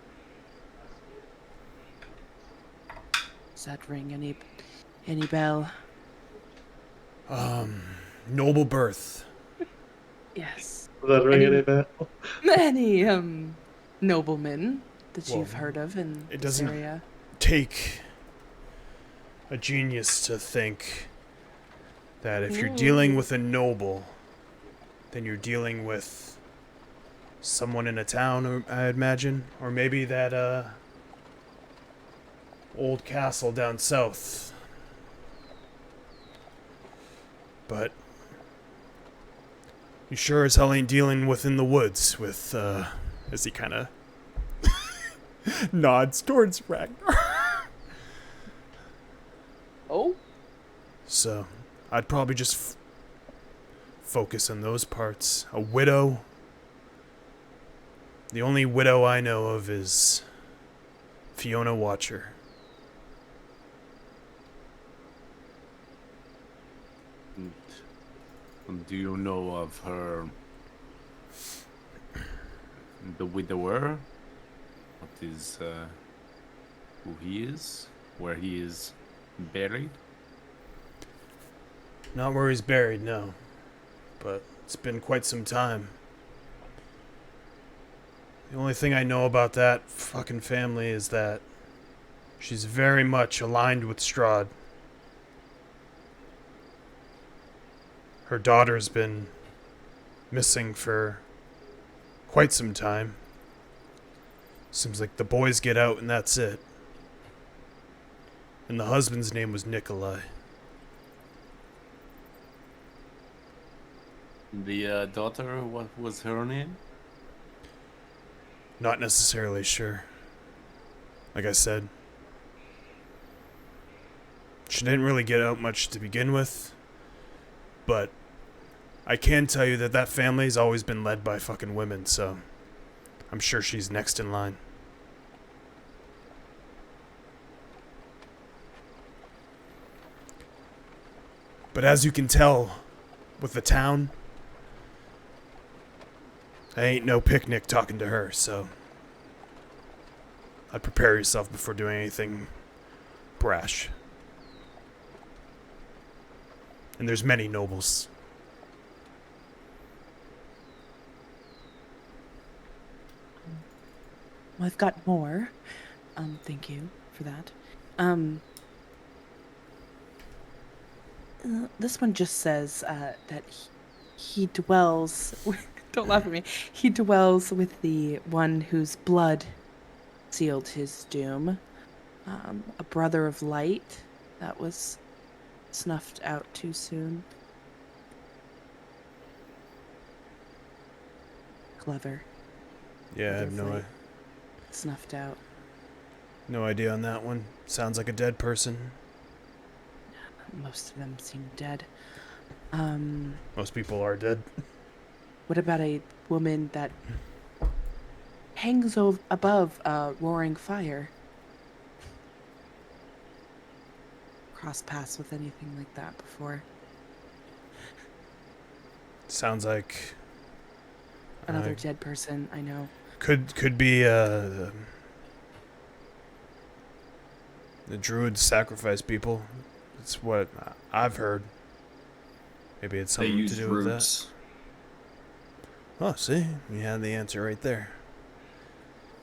Does that ring any bell? Noble birth. Yes. Does that ring any bell? Any noblemen that Well, you've heard of in it this doesn't- area? Take a genius to think that if you're dealing with a noble, then you're dealing with someone in a town, I imagine, or maybe that old castle down south. But you sure as hell ain't dealing with in the woods with as he kind of nods towards Ragnar. Oh? So, I'd probably just focus on those parts. A widow. The only widow I know of is Fiona Watcher. And do you know of her, the widower? What is, who he is? Where he is buried? Not where he's buried, no. But it's been quite some time. The only thing I know about that fucking family is that she's very much aligned with Strahd. Her daughter's been missing for quite some time. Seems like the boys get out and that's it. And the husband's name was Nikolai. The daughter, what was her name? Not necessarily sure. Like I said, she didn't really get out much to begin with, but I can tell you that that family's always been led by fucking women, so I'm sure she's next in line. But as you can tell, with the town, I ain't no picnic talking to her, so I'd prepare yourself before doing anything brash. And there's many nobles. Well, I've got more. Thank you for that. This one just says that he dwells. Don't laugh at me. He dwells with the one whose blood sealed his doom. A brother of light that was snuffed out too soon. Clever. Yeah, I have Definitely. Snuffed out. no idea on that one. Sounds like a dead person. Most of them seem dead. Most people are dead. What about a woman that hangs above a roaring fire? Cross paths with anything like that before? Sounds like Another dead person, I know. could be the druids sacrifice people. It's what I've heard. Maybe it's They something to use do with that. roots. Oh, see? You had the answer right there.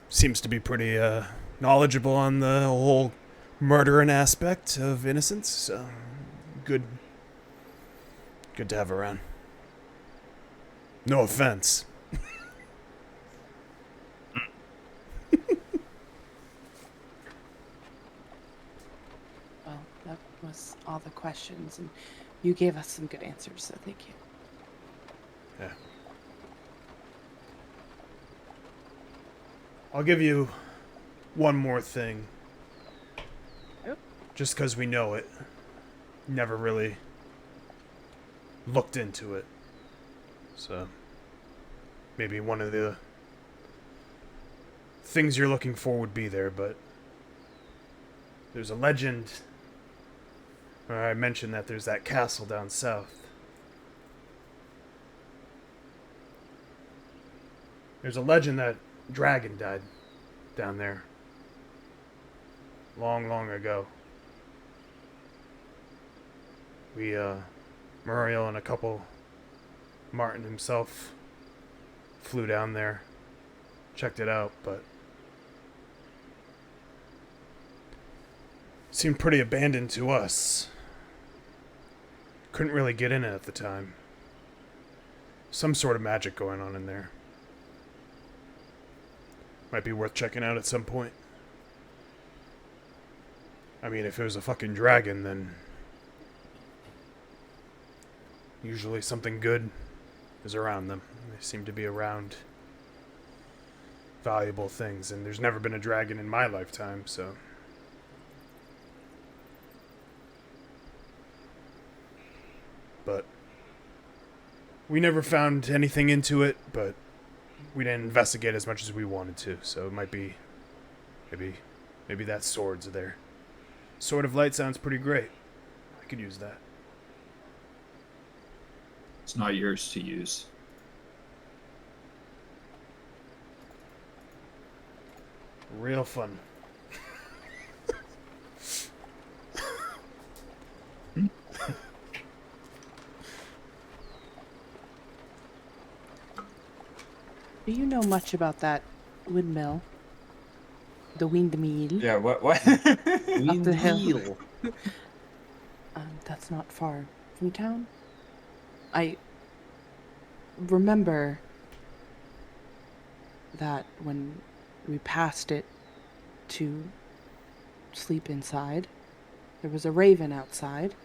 Seems to be pretty knowledgeable on the whole murdering aspect of innocence, so good to have around. No offense. Well, that was all the questions, and you gave us some good answers, so thank you. Yeah. I'll give you one more thing. Yep. Just because we know it. Never really looked into it. So, maybe one of the things you're looking for would be there, but there's a legend. Or I mentioned that there's that castle down south. There's a legend that dragon died down there. Long, long ago. We, Muriel and a couple, Martin himself, flew down there, checked it out, but seemed pretty abandoned to us. Couldn't really get in it at the time. Some sort of magic going on in there. Might be worth checking out at some point. I mean, if it was a fucking dragon, then usually something good is around them. They seem to be around valuable things, and there's never been a dragon in my lifetime, so. But we never found anything into it, but we didn't investigate as much as we wanted to, so it might be maybe that sword's there. Sword of Light sounds pretty great. I could use that. It's not yours to use. Real fun. Do you know much about that windmill? The windmill Yeah, what? up the hill. That's not far from town. I remember that when we passed it to sleep inside, there was a raven outside,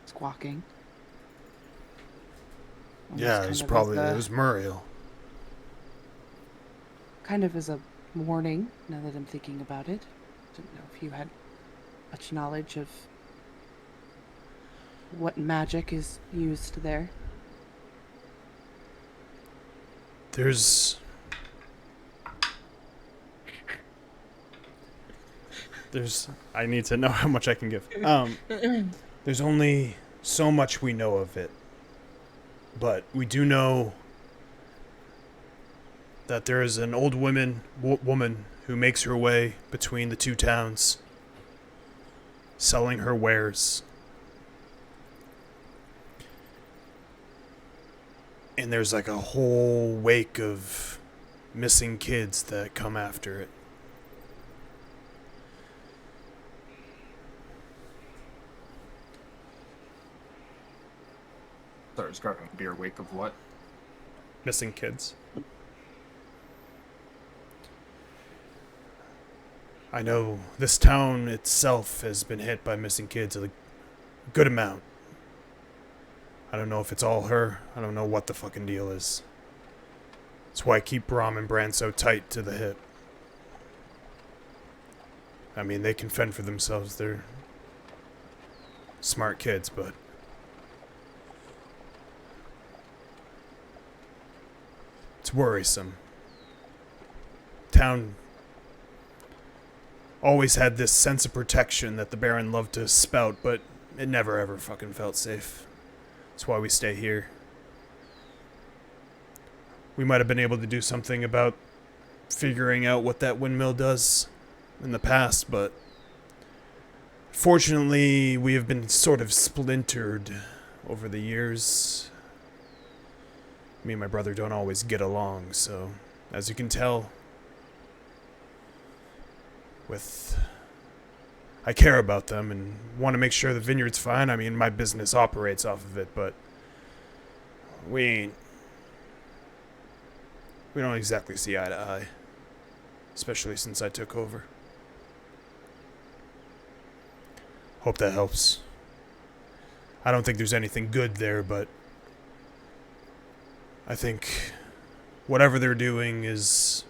squawking. Yeah, it Almost was kind of probably, as it was Muriel. kind of as a warning, now that I'm thinking about it. Didn't know if you had much knowledge of what magic is used there. There's I need to know how much I can give. There's only so much we know of it. But we do know that there is an old woman who makes her way between the two towns, selling her wares. And there's like a whole wake of missing kids that come after it. Sorry, it's got to be a wake of what? Missing kids. I know this town itself has been hit by missing kids a good amount. I don't know if it's all her. I don't know what the fucking deal is. That's why I keep Brom and Bran so tight to the hip. I mean, they can fend for themselves. They're smart kids, but it's worrisome. Town always had this sense of protection that the Baron loved to spout, but it never ever fucking felt safe. That's why we stay here. We might have been able to do something about figuring out what that windmill does in the past, but Fortunately, we have been sort of splintered over the years. Me and my brother don't always get along, so as you can tell, I care about them and want to make sure the vineyard's fine. I mean, my business operates off of it, but we don't exactly see eye to eye, especially since I took over. Hope that helps. I don't think there's anything good there, but I think whatever they're doing is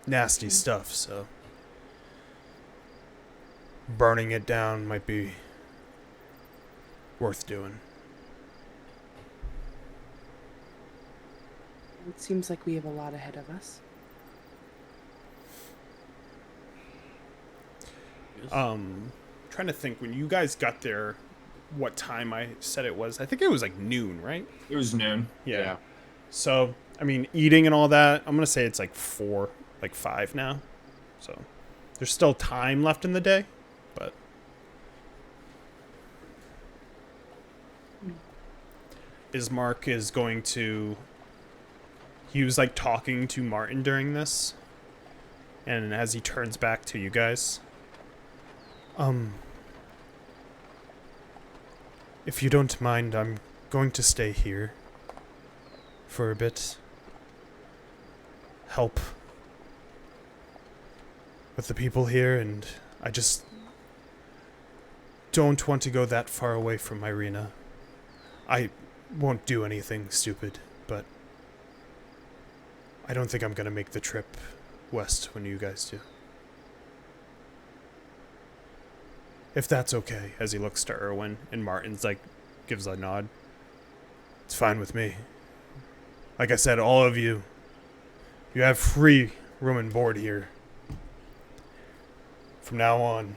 nasty stuff, so burning it down might be worth doing. It seems like we have a lot ahead of us. Trying to think, when you guys got there, what time I said it was. I think it was like noon, right? It was noon. Yeah. So, I mean, eating and all that, I'm going to say it's like 5 now. So, there's still time left in the day, but Ismark is going to... He was like talking to Martin during this, and as he turns back to you guys, if you don't mind, I'm going to stay here for a bit. Help with the people here, and I just don't want to go that far away from Irina. I won't do anything stupid, but I don't think I'm going to make the trip west when you guys do. If that's okay, as he looks to Erwin, and Martin's like, gives a nod. It's fine with me. Like I said, all of you, you have free room and board here from now on.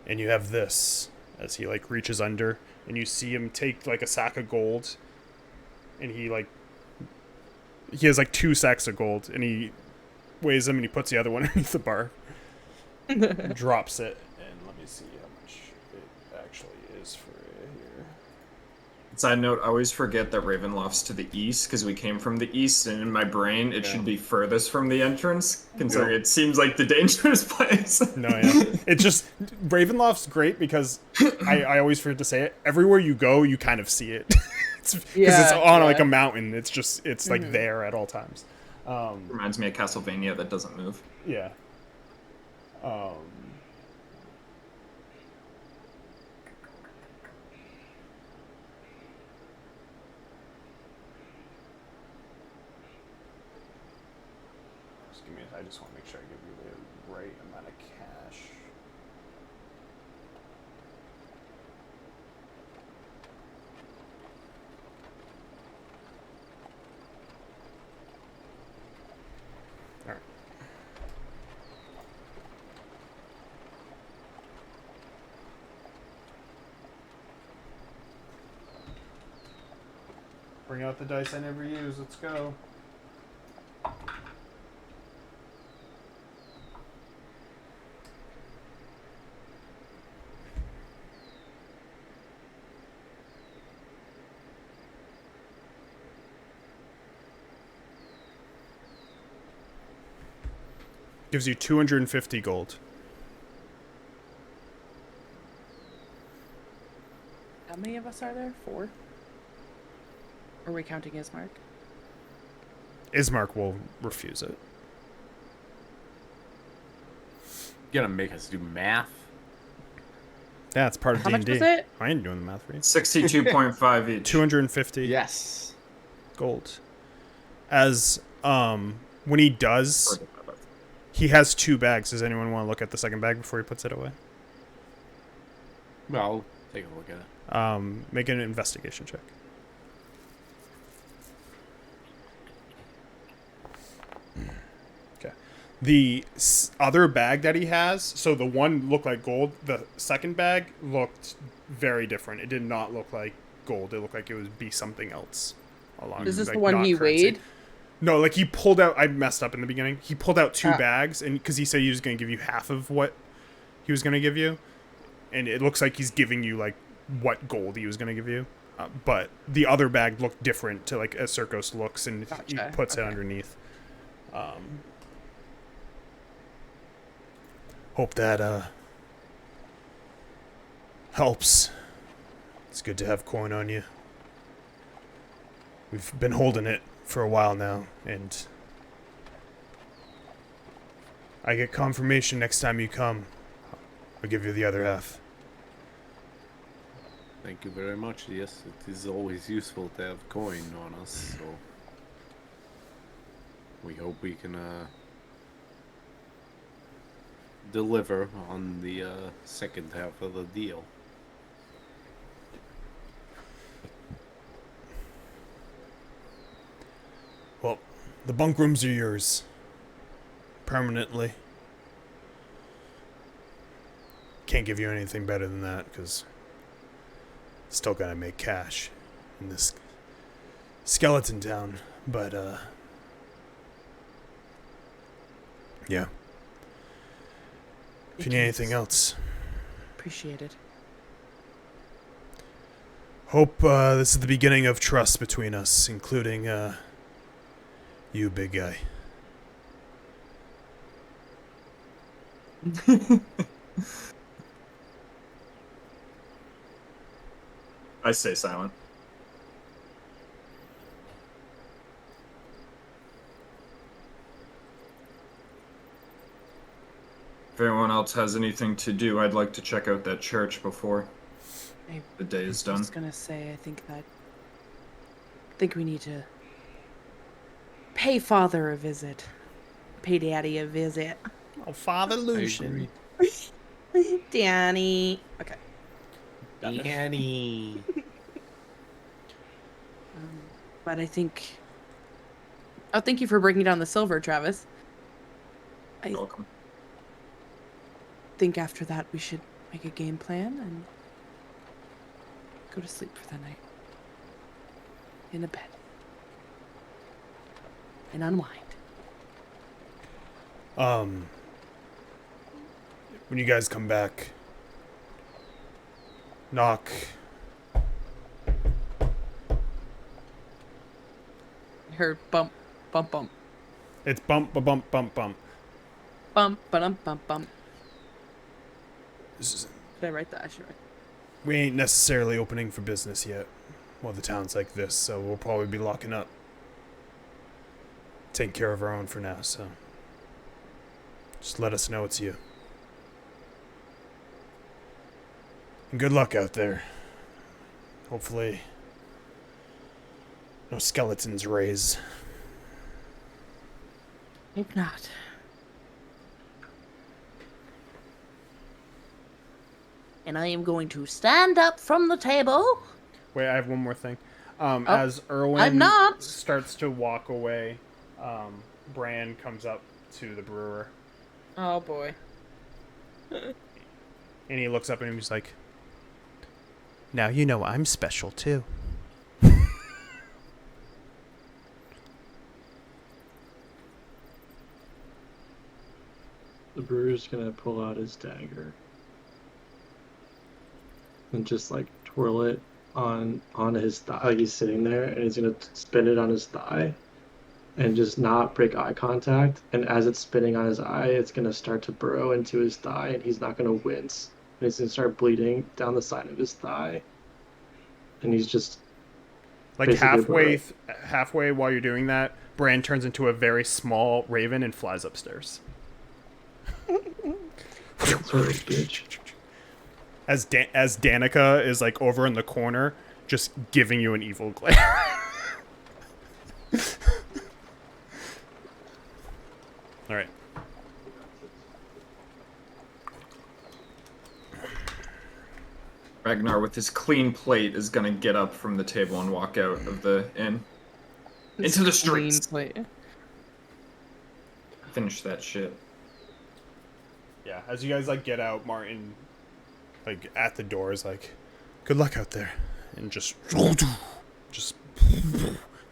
And you have this, as he like reaches under, and you see him take like a sack of gold, and he has like 2 sacks of gold, and he weighs them, and he puts the other one underneath the bar. Drops it, and let me see how much it actually is for here. Side note, I always forget that Ravenloft's to the east because we came from the east, and in my brain it should be furthest from the entrance, considering it seems like the dangerous place. No, yeah. It's just, Ravenloft's great because I always forget to say it. Everywhere you go, you kind of see it. Because it's on like a mountain. It's just, it's like there at all times. Reminds me of Castlevania that doesn't move. Yeah. Just give me I just want to make sure I give you the right amount of cash. All right. Bring out the dice I never use. Let's go. Gives you 250 gold. How many of us are there? 4? Are we counting Ismark? Ismark will refuse it. You gonna make us do math? Yeah, it's part of How D&D. much was it? I ain't doing the math for you. 62.5 each. 250 Yes. gold. As when he does, he has 2 bags. Does anyone want to look at the second bag before he puts it away? Well, I'll take a look at it. Make an investigation check. Okay. The other bag that he has, so the one looked like gold. The second bag looked very different. It did not look like gold. It looked like it would be something else. Along, Is this like, the one not he currency. weighed? No, like he pulled out. I messed up in the beginning. He pulled out 2 bags, and because he said he was going to give you half of what he was going to give you, and it looks like he's giving you like what gold he was going to give you. But the other bag looked different to like as Circos looks, and he Gotcha. puts it Okay. underneath. Hope that helps. It's good to have coin on you. We've been holding it for a while now, and I get confirmation next time you come. I'll give you the other half. Thank you very much. Yes, it is always useful to have coin on us, so we hope we can deliver on the second half of the deal. Well, the bunk rooms are yours. Permanently. Can't give you anything better than that, because still gotta make cash in this skeleton town. But, yeah. If you need anything else, Appreciate it. hope this is the beginning of trust between us, including you, big guy. I stay silent. If anyone else has anything to do, I'd like to check out that church before I the day is was done. just gonna say, I think we need to pay Father a visit. Pay Daddy a visit. Oh, Father Lucian. Danny. Okay. Danny. But I think. Oh, thank you for breaking down the silver, Travis. I You're welcome. think after that we should make a game plan and go to sleep for the night. In a bed. And unwind. When you guys come back, knock. I heard bump, bump, bump. It's bump, ba bump, bump, bump. Bump, ba-dum, bump, bump. This is- Should I write that? I should write. We ain't necessarily opening for business yet. Well, the town's like this, so we'll probably be locking up. Taking care of our own for now, so just let us know it's you. And good luck out there. Hopefully, no skeletons raise. If not. And I am going to stand up from the table. Wait, I have one more thing. As Erwin I'm not. starts to walk away, Bran comes up to the brewer, Oh boy. and he looks up at him and he's like, "Now you know I'm special too." The brewer's gonna pull out his dagger and just like twirl it on his thigh. Like he's sitting there, and he's gonna spin it on his thigh, and just not break eye contact. And as it's spinning on his eye, it's gonna start to burrow into his thigh, and he's not gonna wince. And it's gonna start bleeding down the side of his thigh. And he's just Like basically halfway while you're doing that, Bran turns into a very small raven and flies upstairs. sort of bitch. As Danica is like over in the corner, just giving you an evil glare. All right. Ragnar, with his clean plate, is gonna get up from the table and walk out of the inn. Into the streets. Finish that shit. Yeah, as you guys like get out, Martin, like at the door, is like, "Good luck out there," and just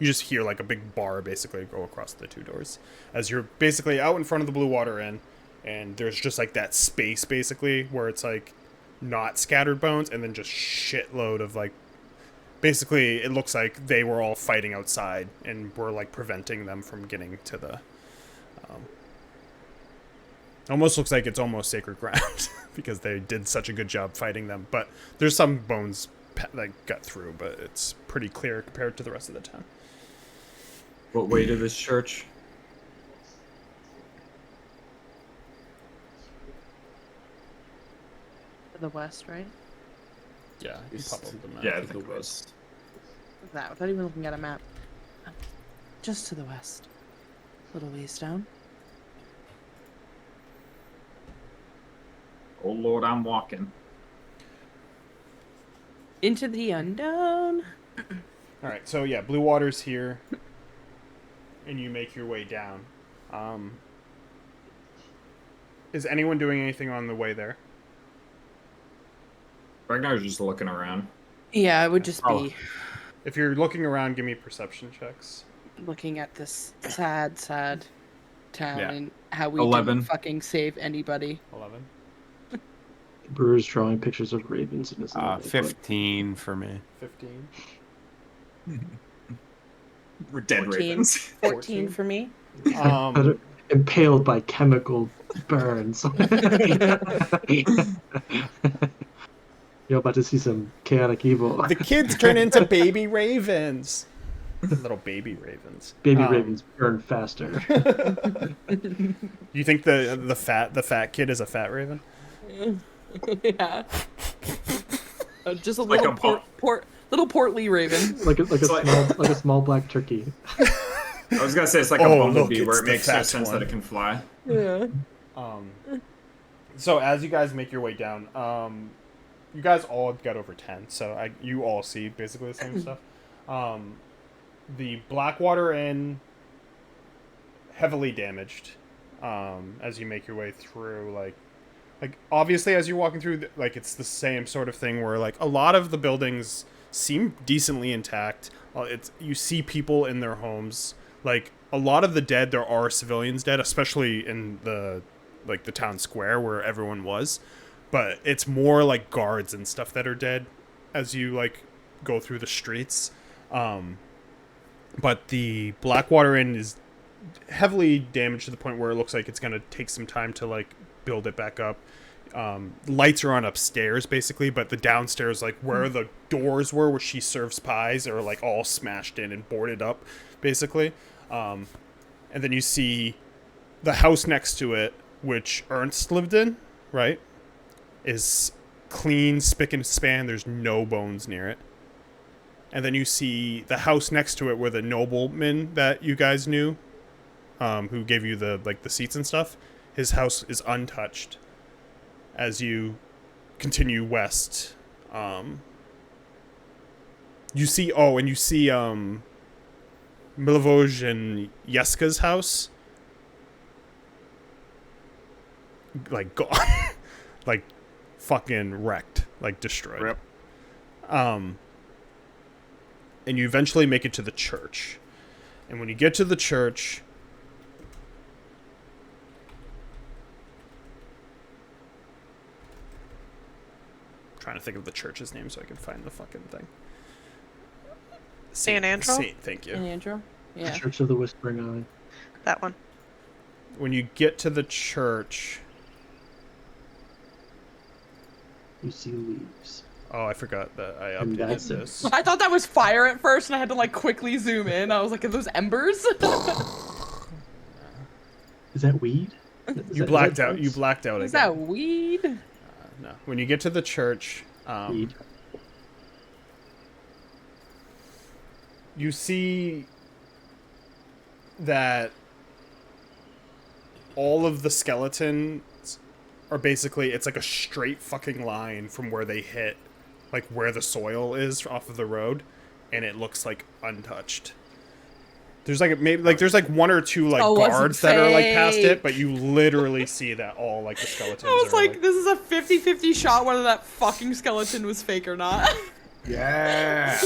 you just hear like a big bar basically go across the two doors as you're basically out in front of the Blue Water Inn, and there's just like that space basically where it's like not scattered bones, and then just shitload of like, basically it looks like they were all fighting outside and were like preventing them from getting to the almost looks like it's almost sacred ground because they did such a good job fighting them. But there's some bones that got through, but it's pretty clear compared to the rest of the town. What way to this church? To the west, right? Yeah, you pop up the map. Yeah, I to think the it was. That, without even looking at a map. Just to the west. Little ways down. Oh Lord, I'm walking. Into the unknown. All right, so yeah, Blue Water's here, and you make your way down. Is anyone doing anything on the way there? Ragnar's just looking around. Yeah, it would just Oh. be If you're looking around, give me perception checks. looking at this sad, sad town Yeah. and how we 11. didn't fucking save anybody. 11. Brewer's drawing pictures of ravens in his notebook. 15 for me. 15. We're dead 14. ravens. 14 for me. Impaled by chemical burns. You're about to see some chaotic evil. The kids turn into baby ravens. Little baby ravens. Baby ravens burn faster. You think the fat kid is a fat raven? Yeah. Just a Like little a little portly raven. like a small black turkey. I was gonna say it's like Oh, a look, bumblebee it's where it the makes no fat sense one. that it can fly. Yeah. So as you guys make your way down, you guys all got over 10, so you all see basically the same stuff. The Blackwater Inn, heavily damaged. As you make your way through, like obviously as you're walking through, like it's the same sort of thing where like a lot of the buildings seem decently intact. You see people in their homes. Like a lot of the dead, there are civilians dead, especially in the town square where everyone was. But it's more like guards and stuff that are dead as you like go through the streets. But the Blackwater Inn is heavily damaged to the point where it looks like it's gonna take some time to like build it back up. Lights are on upstairs basically, but the downstairs, like where the doors were where she serves pies, are like all smashed in and boarded up basically. And then you see the house next to it, which Ernst lived in, right, is clean, spick and span. There's no bones near it. And then you see the house next to it where the nobleman that you guys knew, who gave you the seats and stuff, his house is untouched. As you continue west, you see Milivoj and Yeska's house, like gone, like fucking wrecked, like destroyed. Rip. And you eventually make it to the church. And when you get to the church, I'm trying to think of the church's name so I can find the fucking thing. San Andrew? Thank you. In Andrew? Yeah. Church of the Whispering Eye. That one. When you get to the church, You see leaves. oh, I forgot that I And updated that's it. this. I thought that was fire at first, and I had to like quickly zoom in. I was like, "Are those embers?" Is that weed? You blacked out. You blacked out Is again. that weed? No. When you get to the church, weed? you see that all of the skeletons are basically, it's like a straight fucking line from where they hit, like where the soil is off of the road, and it looks like untouched. There's like maybe like there's like one or two like Oh, was it guards that are like past fake? it, but you literally see that all like the skeletons. I was are, like, "This is a 50-50 shot whether that fucking skeleton was fake or not." Yeah.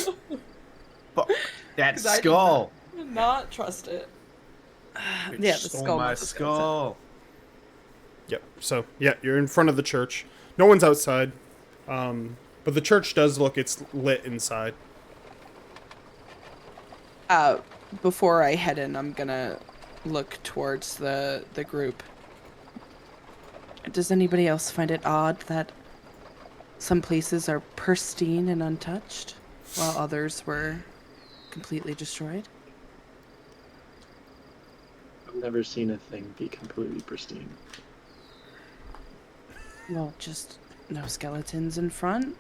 Fuck that 'Cause I did skull. Not trust it. It Yeah, the stole skull. my was the skeleton. skull. Yep. So yeah, you're in front of the church. No one's outside, but the church does look. It's lit inside. Before I head in, I'm gonna look towards the group. Does anybody else find it odd that some places are pristine and untouched, while others were completely destroyed? I've never seen a thing be completely pristine. Well, just no skeletons in front,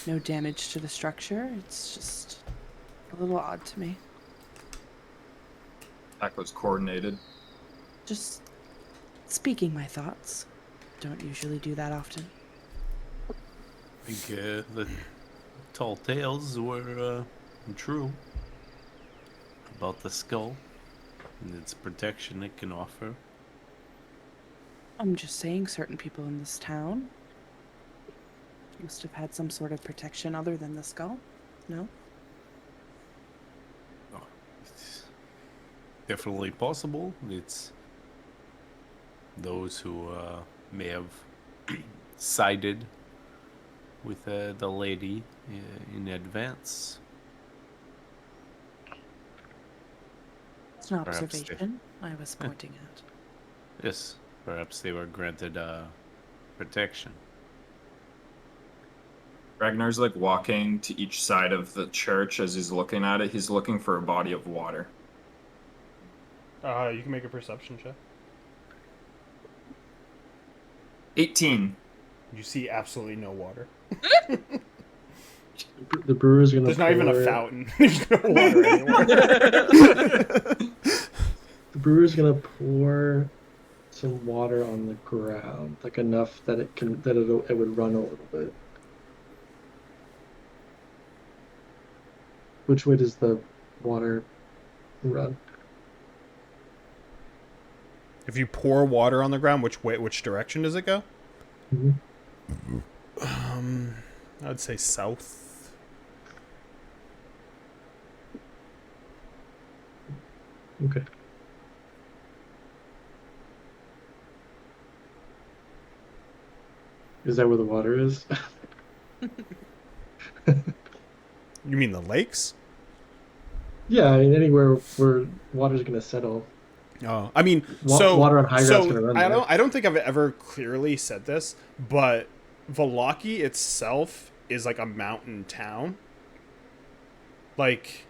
no damage to the structure. It's just a little odd to me. That was coordinated. Just speaking my thoughts. Don't usually do that often. I think the tall tales were true about the skull and its protection it can offer. I'm just saying certain people in this town must have had some sort of protection other than the skull. No? Oh, it's definitely possible. It's those who may have sided with the lady in advance. It's an Perhaps they- observation I was pointing at. Yes, perhaps they were granted protection. Ragnar's like walking to each side of the church as he's looking at it. He's looking for a body of water. You can make a perception check. 18. You see absolutely no water. The brewer's gonna. There's not even a pour- fountain. There's no water anywhere. The brewer's gonna pour some water on the ground, like enough that it would run a little bit. Which way does the water run? If you pour water on the ground, which direction does it go? Mhm. I'd say south. Okay. Is that where the water is? You mean the lakes? Yeah, I mean anywhere where water's gonna settle. Oh, I mean, Water on high ground's gonna run I there. don't think I've ever clearly said this, but Vallaki itself is like a mountain town. Like,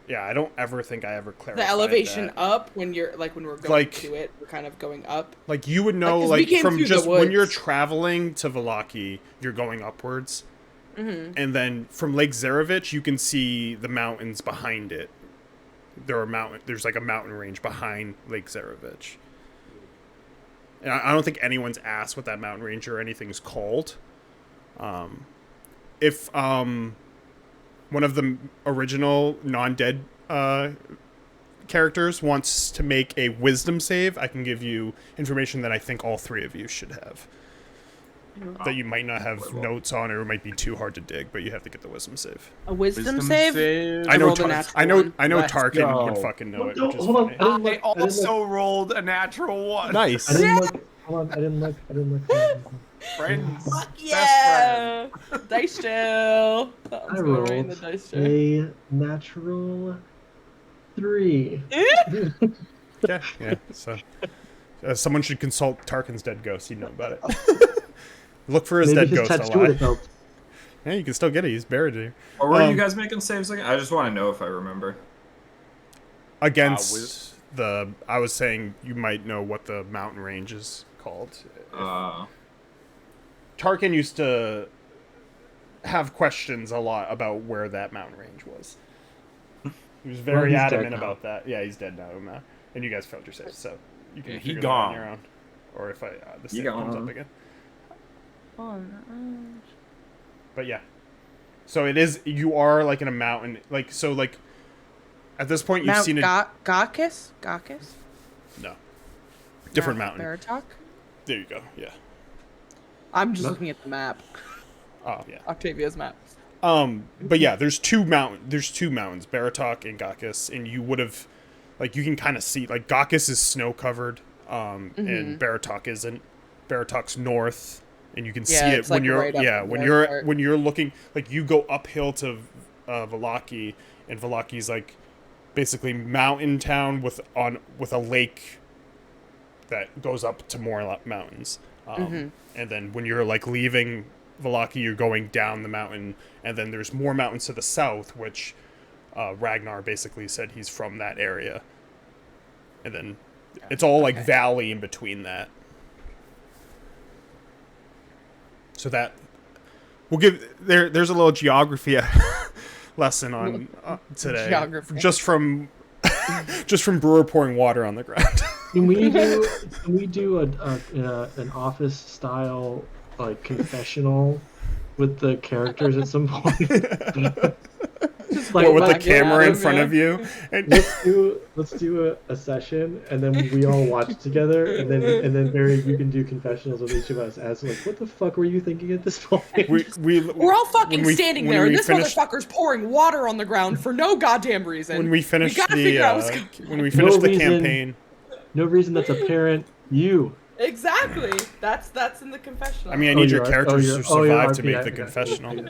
yeah, I don't ever think I ever clarified The elevation that. up when you're like when we're going Like- to it, we're kind of going up. Like you would know, 'cause we like came from through the just when you're woods. traveling to Vallaki, you're going upwards, Mm-hmm. and then from Lake Zarevich, you can see the mountains behind it. There's like a mountain range behind Lake Zarevich. And I don't think anyone's asked what that mountain range or anything's called. If one of the original non-dead characters wants to make a wisdom save, I can give you information that I think all three of you should have. That you might not have notes on, or it might be too hard to dig, but you have to get the wisdom save. A wisdom save? I know. rolled a natural I know. one. I know. Let's Tarkin would go. fucking know it. No, Which is hold on. funny. I didn't I look. I didn't look. also rolled a natural one. Nice. I didn't look. Hold on. I didn't look. Friends. Fuck Best yeah! Dice jail. That I one's going right in the rolled dice jail. a natural 3. Yeah. Yeah. So, someone should consult Tarkin's dead ghost. He'd know about it. Look for his Maybe dead his ghost tattoo would have alive. helped. Yeah, you can still get it. He's buried here. Or were Um, you guys making saves again? I just want to know if I remember. Against I was saying you might know what the mountain range is called. Tarkin used to have questions a lot about where that mountain range was. He was very Well, he's dead adamant now. about that. Yeah, he's dead now, Matt. And you guys failed your save, so you can Yeah, he figure that out on gone. your own. Or if the He save comes gone. up again. But yeah. So it is, you are like in a mountain, like, so like, at this point you've Mount seen it. Gakis? No. Different mountain. Baratok? There you go, yeah. I'm just looking at the map. Oh, yeah. Octavia's map. But yeah, there's two mountains, Baratok and Gakis, and you would have, like, you can kind of see, like, Gakis is snow covered. and Baratok isn't. Baratok's north, and you can see Yeah, it it's, when like, you're right up the when north you're part. when you're looking, like, you go uphill to Vallaki, and Vallaki's like basically mountain town with a lake that goes up to more mountains. And then when you're like leaving Vallaki, you're going down the mountain, and then there's more mountains to the south, which Ragnar basically said he's from that area. And then it's all like valley in between that. So that we'll give there's a little geography lesson on today. Geography. Just from Brewer pouring water on the ground. Can we do an office style like confessional with the characters at some point? Just What, with the laughing camera at in him, front yeah. of you? And Let's do a session, and then we all watch together, and then Barry, you can do confessionals with each of us as like, what the fuck were you thinking at this point? We're all fucking standing there, and this finish, motherfucker's pouring water on the ground for no goddamn reason. when we finish gotta figure out what's the campaign. No reason that's apparent. You. Exactly. That's in the confessional. I mean, I need your you're- characters you're- to survive you're to make RP, the okay. confessional.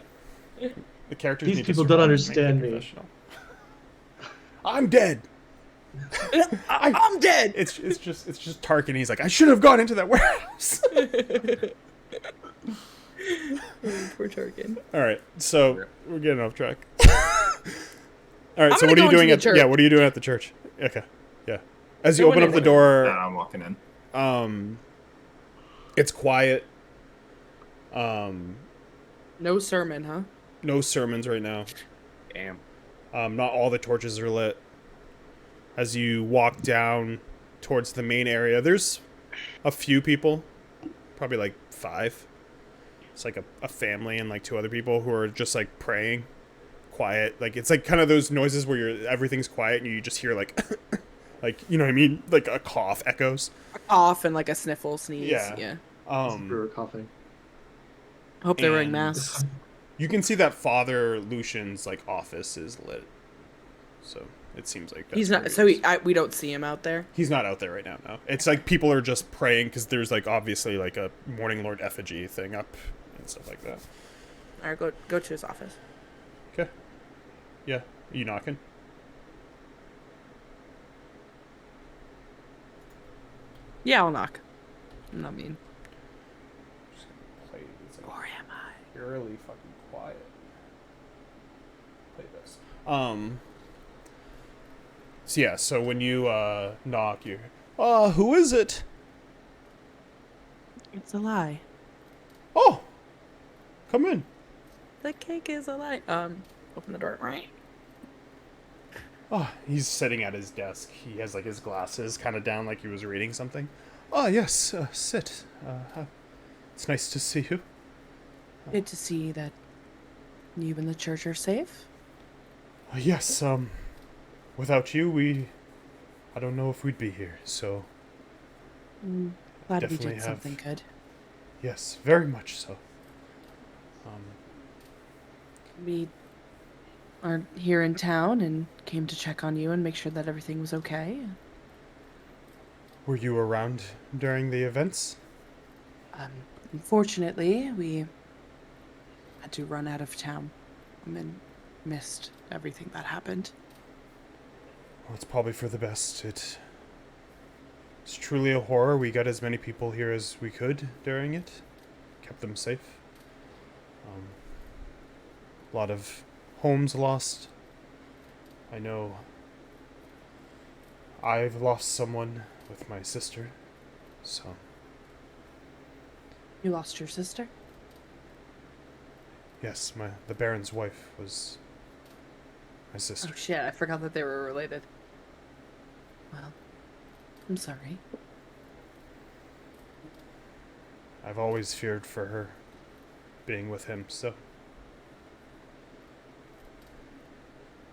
The characters These need people to don't survive to make the understand me. confessional. I'm dead. I'm dead. It's just Tarkin. He's like, I should have gone into that warehouse. Poor Tarkin. All right, so we're getting off track. All right, I'm so gonna what are you go doing into at the church. yeah? What are you doing at the church? Okay, yeah. As you No open one up the is. door, I'm walking in. it's quiet. No sermon, huh? No sermons right now. Damn. Not all the torches are lit. As you walk down towards the main area, there's a few people, probably like 5. It's like a family and like 2 other people who are just like praying, quiet. Like it's like kind of those noises where everything's quiet and you just hear like, like, you know what I mean, like a cough echoes. A cough and like a sniffle, sneeze. Yeah. We were coughing. Hope they're wearing And- masks. You can see that Father Lucian's like office is lit, so it seems like that's He's where not. he So is. we don't see him out there. He's not out there right now. No, it's like people are just praying because there's like obviously like a Morning Lord effigy thing up and stuff like that. All right, go to his office. Okay. Yeah. Are you knocking? Yeah, I'll knock. I'm not mean. Play. It's like Or am I? eerily fucking quiet. Play this. So yeah. So when you knock, you. Who is it? It's a lie. Oh. Come in. The cake is a lie. Open the door. Right. Oh, he's sitting at his desk. He has like his glasses kind of down, like he was reading something. Oh yes, sit. It's nice to see you. Good to see that you and the church are safe. Yes. Without you, I don't know if we'd be here. So Glad we Definitely did have- something good. yes, very much so. We are here in town and came to check on you and make sure that everything was okay. Were you around during the events? Unfortunately, we had to run out of town and missed everything that happened. Well, it's probably for the best. It's truly a horror. We got as many people here as we could during it. Kept them safe. A lot of homes lost. I know I've lost someone with my sister. So, You lost your sister? yes, the Baron's wife was my sister. Oh shit, I forgot that they were related. Well, I'm sorry. I've always feared for her being with him, so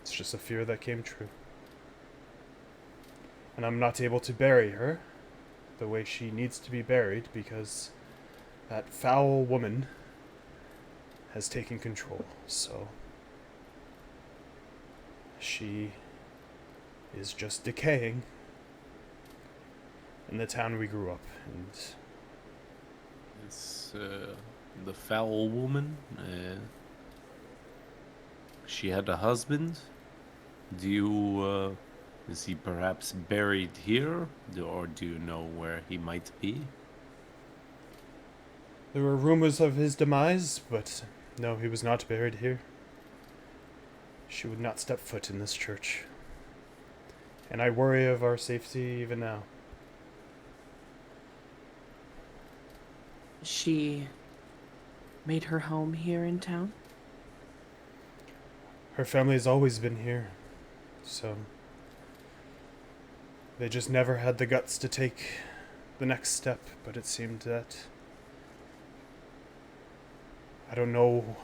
it's just a fear that came true. And I'm not able to bury her the way she needs to be buried because that foul woman has taken control. So she is just decaying. in the town we grew up. And It's the foul woman. She had a husband. Do you, is he perhaps buried here? Or do you know where he might be? there were rumors of his demise, but no, he was not buried here. She would not step foot in this church. And I worry of our safety even now. She made her home here in town? Her family's always been here, so they just never had the guts to take the next step, but it seemed that I don't know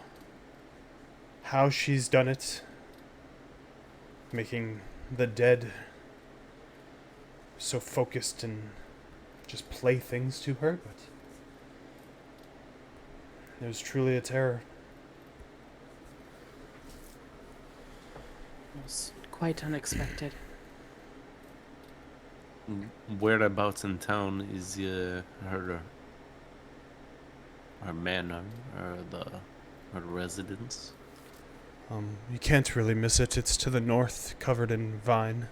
how she's done it, making the dead so focused and just playthings to her, but it was truly a terror. It was quite unexpected. Whereabouts in town is her manor or her residence? You can't really miss it. It's to the north, covered in vine.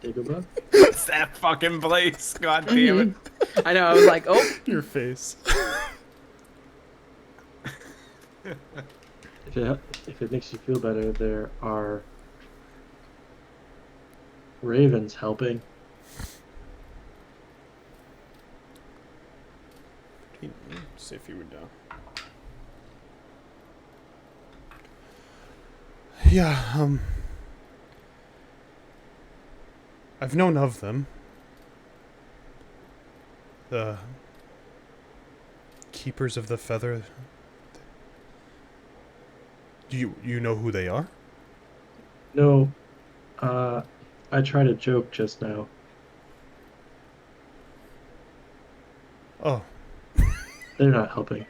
Dagobah? It's that fucking place. God damn it. I know, I was like, oh. Your face. If it makes you feel better, there are ravens helping. See if you would know. Yeah, I've known of them. The Keepers of the Feather. Do you know who they are? No, I tried a joke just now. Oh, They're not helping.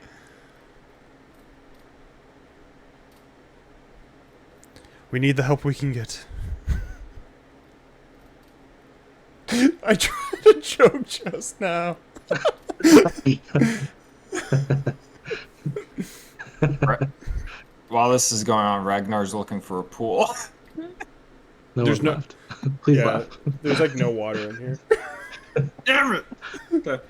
we need the help we can get. I tried a joke just now. While this is going on, Ragnar's looking for a pool. No There's one no- left. Please Yeah, laugh. there's like no water in here. Damn it! Okay.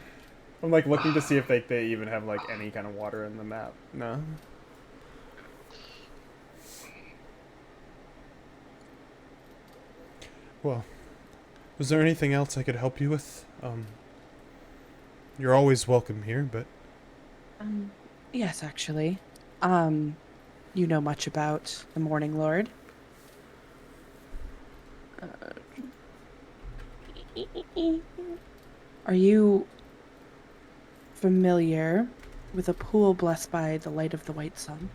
I'm like looking to see if they even have like any kind of water in the map. No. Well, was there anything else I could help you with? You're always welcome here, but Yes, actually. You know much about the Morning Lord? Are you familiar with a pool blessed by the light of the white sun?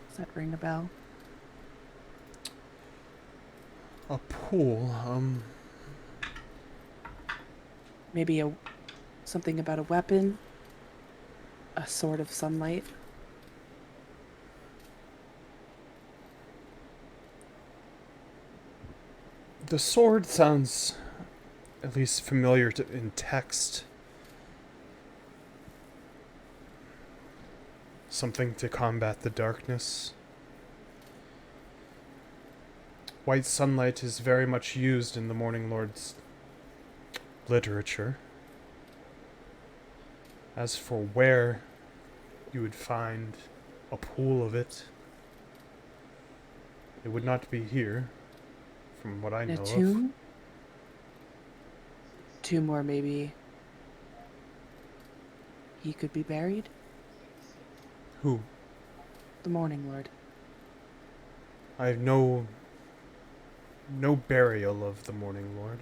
Does that ring a bell? a pool. Maybe something about a weapon? A sword of sunlight? The sword sounds at least familiar in text. Something to combat the darkness. White sunlight is very much used in the Morning Lord's literature. As for where you would find a pool of it, it would not be here, from what I In know a of. tomb? Tomb where maybe he could be buried? Who? The Morning Lord. I have no burial of the Morning Lord.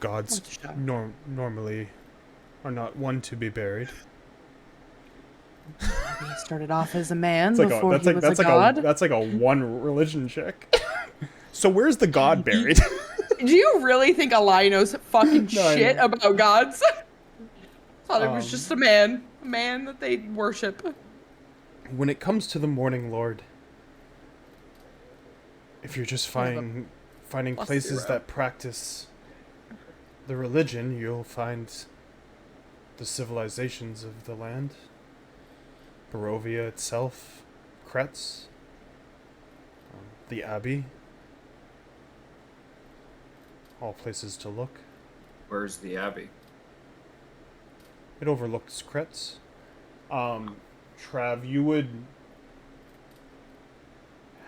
Gods That's a shock. normally are not one to be buried. Maybe he started off as a man It's like before he was that's a like god. that's like a one religion check. So where's the god buried? Do you really think Eli knows fucking No, I shit know. about gods? Thought it was just a man that they worship. When it comes to the Morning Lord, if you're just I have a finding plus places 0. that practice the religion, you'll find the civilizations of the land. Barovia itself, Kretz, the Abbey. All places to look. Where's the Abbey? It overlooks Kretz. Trav, you would,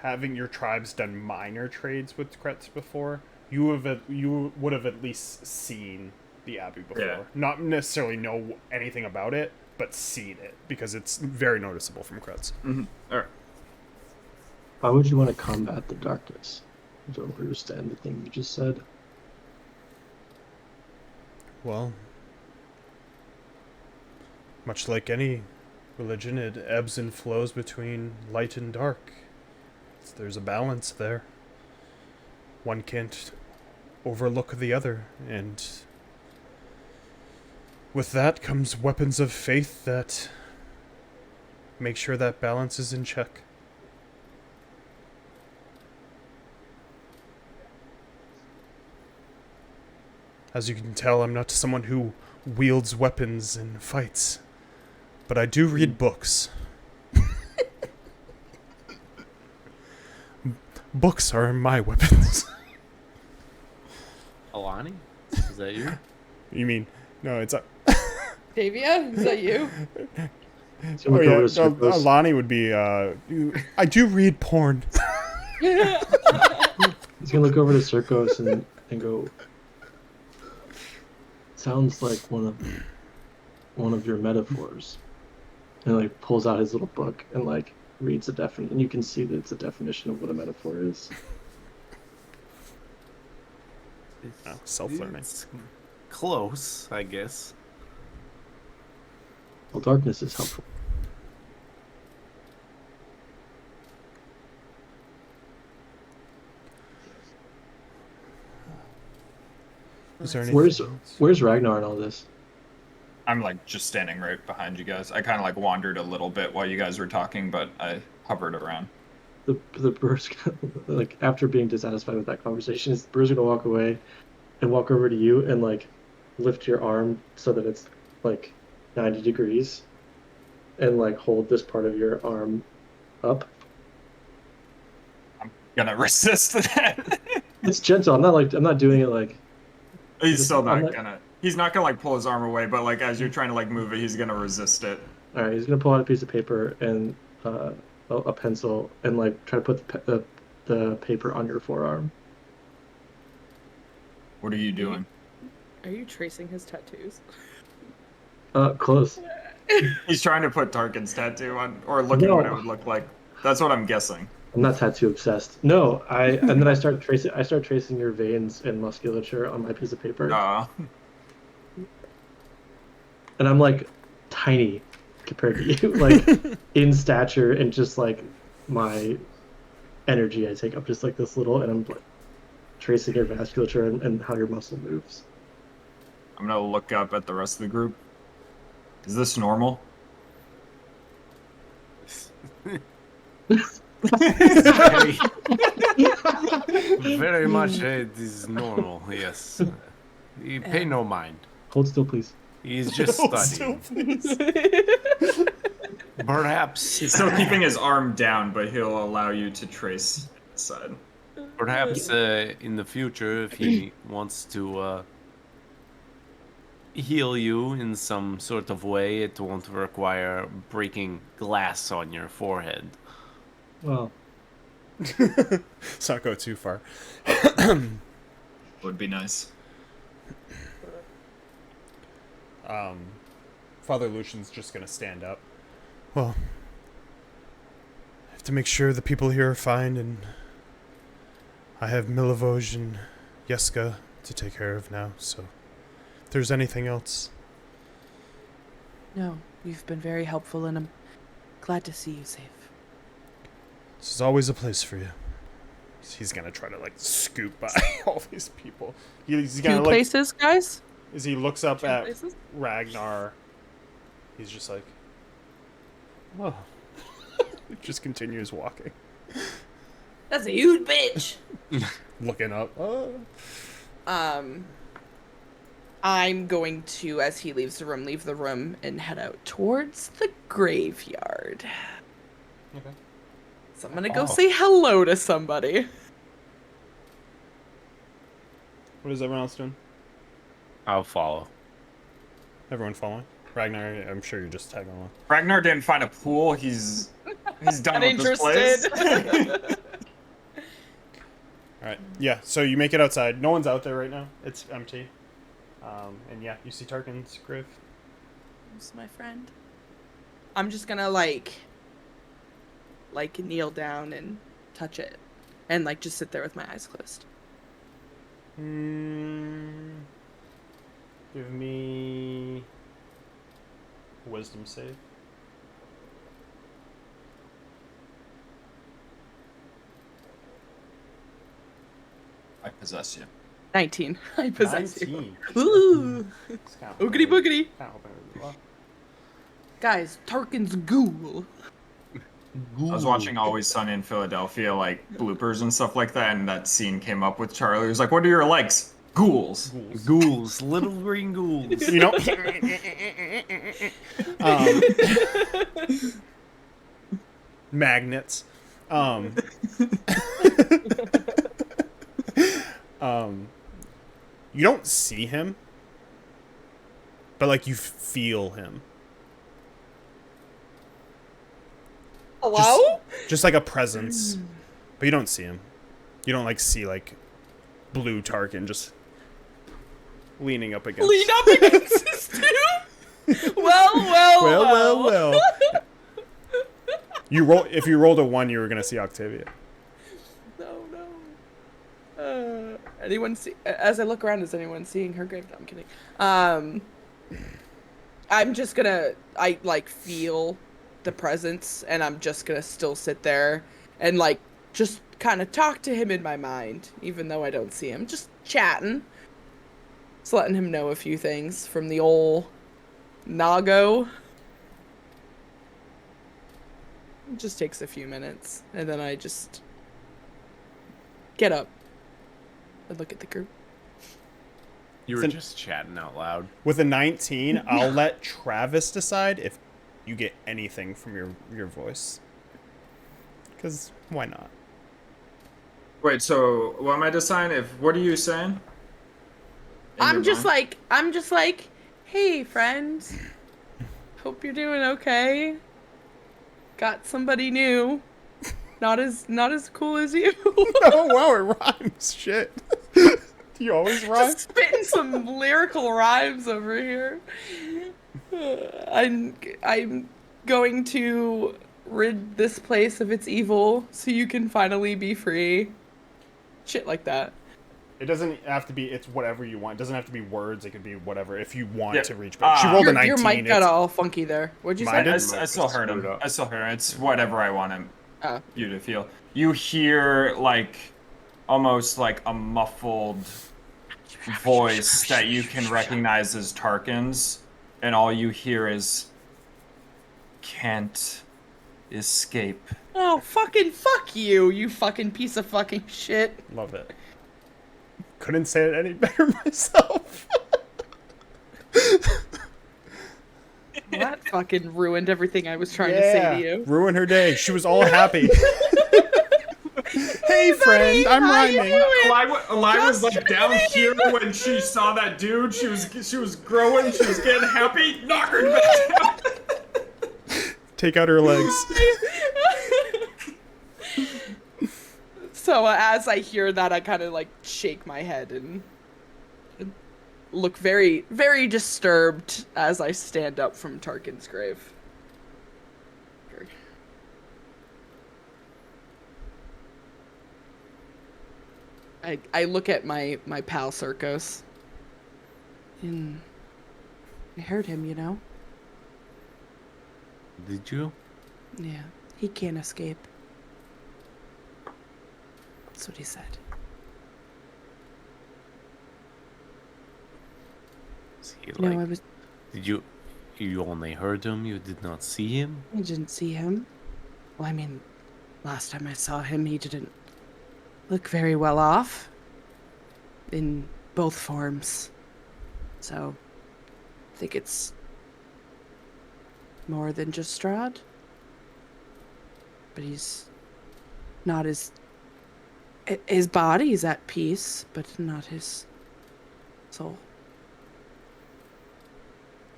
having your tribes done minor trades with Kretz before, you would have at least seen the Abbey before. Yeah. Not necessarily know anything about it, but seen it, because it's very noticeable from Kretz. Mm-hmm. All right. Why would you want to combat the darkness? I don't understand the thing you just said. Well, much like any religion, it ebbs and flows between light and dark. There's a balance there. One can't overlook the other, and with that comes weapons of faith that make sure that balance is in check. As you can tell, I'm not someone who wields weapons and fights, but I do read books. Books are my weapons. Alani? Is that you? You mean, no, it's a... Davia, is that you? So look over to Circos. Alani would be, I do read porn. He's gonna look over to Circos and go, sounds like one of your metaphors. And like pulls out his little book and like reads the definition, and you can see that it's a definition of what a metaphor is. Oh, self-learning. It's close, I guess. Well, darkness is helpful. Is there anything Where's Ragnar in all this? I'm like just standing right behind you guys. I kind of like wandered a little bit while you guys were talking, but I hovered around. The bird's gonna, like after being dissatisfied with that conversation, the bird's gonna walk away and walk over to you and like lift your arm so that it's like 90 degrees and like hold this part of your arm up. I'm gonna resist that. It's gentle. I'm not doing it like He's still I'm not gonna. He's not gonna like pull his arm away, but like as you're trying to like move it, he's gonna resist it. all right, he's gonna pull out a piece of paper and a pencil and like try to put the paper on your forearm. What are you doing? Are you tracing his tattoos? Close. He's trying to put Tarkin's tattoo on, or looking at what it No. would look like. That's what I'm guessing. I'm not tattoo obsessed. No, and then I start tracing your veins and musculature on my piece of paper. And I'm like tiny compared to you, like in stature and just like my energy I take up just like this little, and I'm like tracing your vasculature and how your muscle moves. I'm gonna look up at the rest of the group. Is this normal? very, very much it is normal, yes. You pay no mind. Hold still, please. He's just studying. Perhaps He's still keeping his arm down, but he'll allow you to trace inside. Perhaps in the future, if he wants to heal you in some sort of way, it won't require breaking glass on your forehead. Well, Let's not go too far. Would be nice. Father Lucian's just gonna stand up. Well, I have to make sure the people here are fine, and I have Milivoj and Yeska to take care of now, so if there's anything else. No, you've been very helpful, and I'm glad to see you safe. This is always a place for you. He's gonna try to, like, scoop by all these people. He's gonna, Two like, places, guys? as he looks up at places? Ragnar, he's just like, oh. Just continues walking. That's a huge bitch. Looking up. I'm going to, as he leaves the room, leave the room and head out towards the graveyard. Okay. So I'm gonna go say hello to somebody. What is everyone else doing? I'll follow. Everyone following? Ragnar, I'm sure you're just tagging along. Ragnar didn't find a pool. He's done with this Uninterested. place. All right. Yeah. So you make it outside. No one's out there right now. It's empty. And yeah, you see Tarkin's grave. Who's my friend? I'm just gonna like kneel down and touch it, and like just sit there with my eyes closed. Give me a wisdom save. I possess you. 19. I possess 19. you. Ooh. It's kind of Oogity boogity. Kind of hoping it was well. Guys, Tarkin's ghoul. I was watching Always Sunny in Philadelphia, like bloopers and stuff like that, and that scene came up with Charlie. He was like, "What are your legs? Ghouls." Ghouls, little green ghouls. You know. Magnets. You don't see him, but like you feel him. Hello? Just like a presence, but you don't see him. You don't like see like blue Tarkin just leaning up against. Lean up against this dude? Well. You roll. If you rolled a 1, you were gonna see Octavia. No. Anyone see? As I look around, is anyone seeing her grave? No, I'm kidding. I'm just gonna. I like feel the presence, and I'm just gonna still sit there and like just kind of talk to him in my mind, even though I don't see him. Just chatting, just letting him know a few things from the old Nago. It just takes a few minutes, and then I just get up and look at the group. You were just chatting out loud. With a 19, I'll let Travis decide if you get anything from your voice. Because why not? Wait, so what am I deciding? What are you saying? I'm just like, hey, friends. Hope you're doing okay. Got somebody new. Not as cool as you. Oh wow, it rhymes. Shit. You always rhyme? Just spitting some lyrical rhymes over here. I'm going to rid this place of its evil so you can finally be free. Shit like that. It doesn't have to be, it's whatever you want. It doesn't have to be words, it could be whatever. If you want to reach back. She rolled a 19. Your mic got all funky there. What'd you say? I still heard him. It's whatever I want you to feel. You hear like almost like a muffled voice that you can recognize as Tarkin's, and all you hear is "Can't escape." Oh, fuck you, you fucking piece of fucking shit. Love it. Couldn't say it any better myself. That fucking ruined everything I was trying to say to you. Ruined her day. She was all happy. Hey, friend, I'm rhyming. Eli was like down here when she saw that dude. She was growing. She was getting happy. Knock her back down. Take out her legs. So as I hear that, I kind of like shake my head and look very, very disturbed as I stand up from Tarkin's grave. I look at my pal Circos. And I heard him, you know? Did you? Yeah, he can't escape. That's what he said. Is he No, like? I was. Did you? You only heard him. You did not see him. I didn't see him. Well, I mean, last time I saw him, he didn't look very well off in both forms. So, I think it's more than just Strahd. But he's not his body's at peace, but not his soul.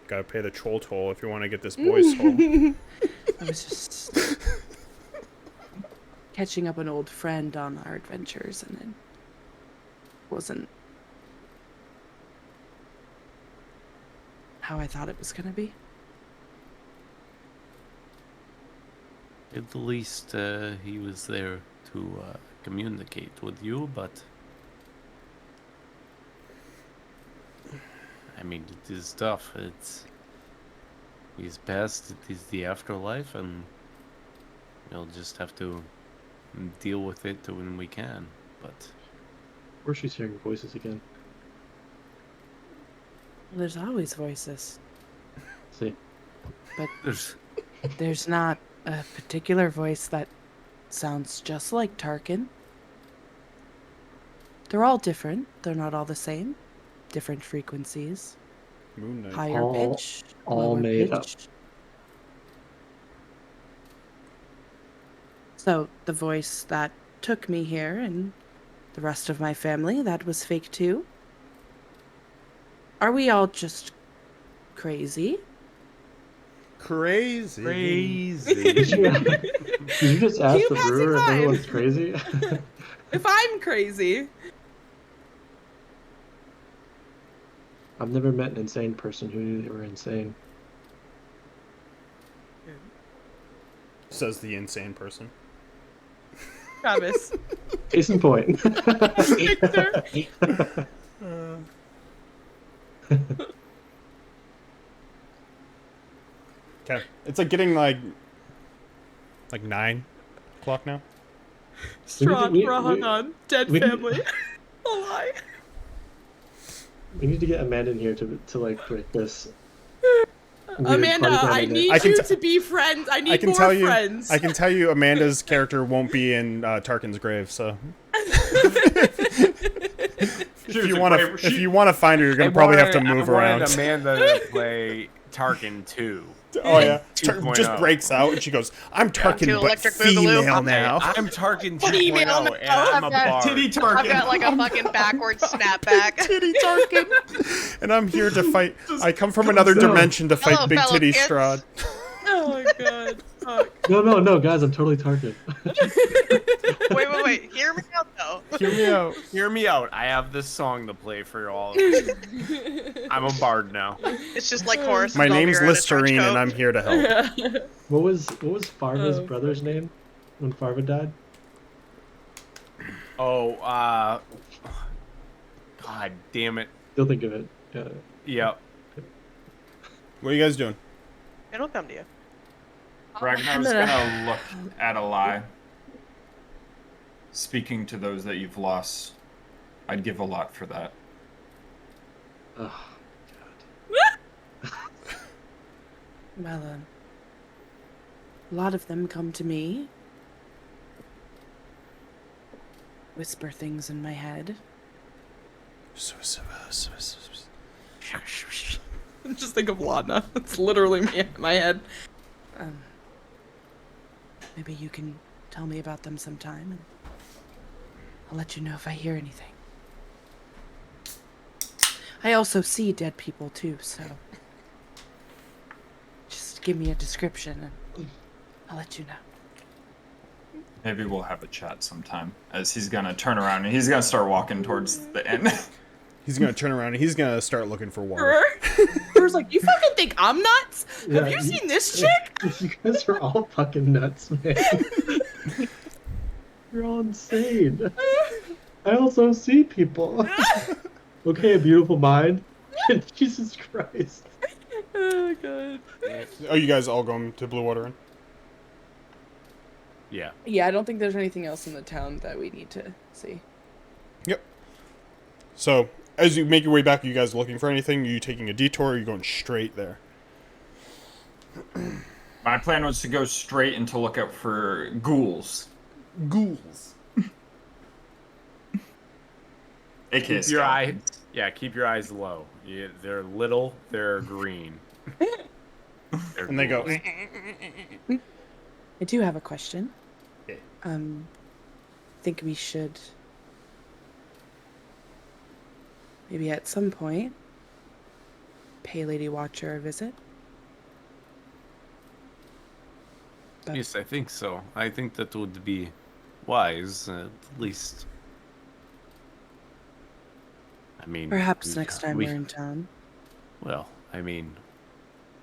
Gotta pay the troll toll if you want to get this boy's soul. I was just catching up an old friend on our adventures, and it wasn't how I thought it was gonna be. At least he was there to communicate with you, but I mean, it is tough. He's past. It is the afterlife, and we'll just have to deal with it when we can. But Or she's hearing voices again. There's always voices, See, but there's there's not a particular voice that sounds just like Tarkin. They're all different. They're not all the same. Different frequencies. Moon Knight. Higher All- pitch, all lower made up. pitch. So the voice that took me here and the rest of my family, that was fake too? Are we all just crazy? Crazy. did you just ask You the pass it brewer if fine. everyone's crazy? If I'm crazy, I've never met an insane person who knew they were insane. Says the insane person. Travis. Case in point. Victor. Okay. It's like getting like 9 o'clock now. Strahd, we- Rahanan, dead we- family. A lie. We need to get Amanda in here to like break this. Amanda, I need I can you t- to be friends. I need I can more tell you. friends. I can tell you, Amanda's character won't be in Tarkin's grave. So if you want to find her, you're gonna probably have to move around. I wanted Amanda to play Tarkin 2. Oh yeah, 2.0. just breaks out and she goes, "I'm Tarkin, To but Electric Boogaloo. female now." I'm Tarkin Female 2.0, now. and I'm a I've got bard. Titty Tarkin. I've got like a fucking backwards snapback. Titty Tarkin, and I'm here to fight. I come from another dimension to fight Hello, Big fellow Titty kids. Strahd. Oh my god. Fuck. No, guys, I'm totally Tarkin. Wait. Hear me out though. Hear me out. Hear me out. I have this song to play for all of you. I'm a bard now. It's just like Horace. My is all name's here in a trench Listerine, coat. and I'm here to help. What was Farva's Oh. brother's name when Farva died? Oh, God damn it. Still think of it. Yeah. Yep. What are you guys doing? It'll come to you. Ragnar's gonna look at a lie. Speaking to those that you've lost, I'd give a lot for that. Oh, Well, a lot of them come to me, whisper things in my head. Just think of Lana. It's literally me in my head. Maybe you can tell me about them sometime, and I'll let you know if I hear anything. I also see dead people too, so just give me a description and I'll let you know. Maybe we'll have a chat sometime. As he's gonna turn around and he's gonna start walking towards the end. He's gonna turn around and he's gonna start looking for water. Burr's like, you fucking think I'm nuts? Yeah, Have you seen this chick? You guys are all fucking nuts, man. You're all insane. I also see people. Okay, a beautiful mind. Jesus Christ. Oh god. Are you guys all going to Blue Water Inn? Yeah. Yeah, I don't think there's anything else in the town that we need to see. Yep. So, as you make your way back, are you guys looking for anything? Are you taking a detour or are you going straight there? My plan was to go straight and to look out for ghouls. Ghouls. aka Keep your eye. skeletons. Yeah, keep your eyes low. They're little. They're green. They're And they go. ghouls. I do have a question. Okay. Think we should maybe at some point pay Lady Watcher a visit. But Yes, I think so. I think that would be wise, at least. I mean, perhaps next time we, we're in town. well, I mean,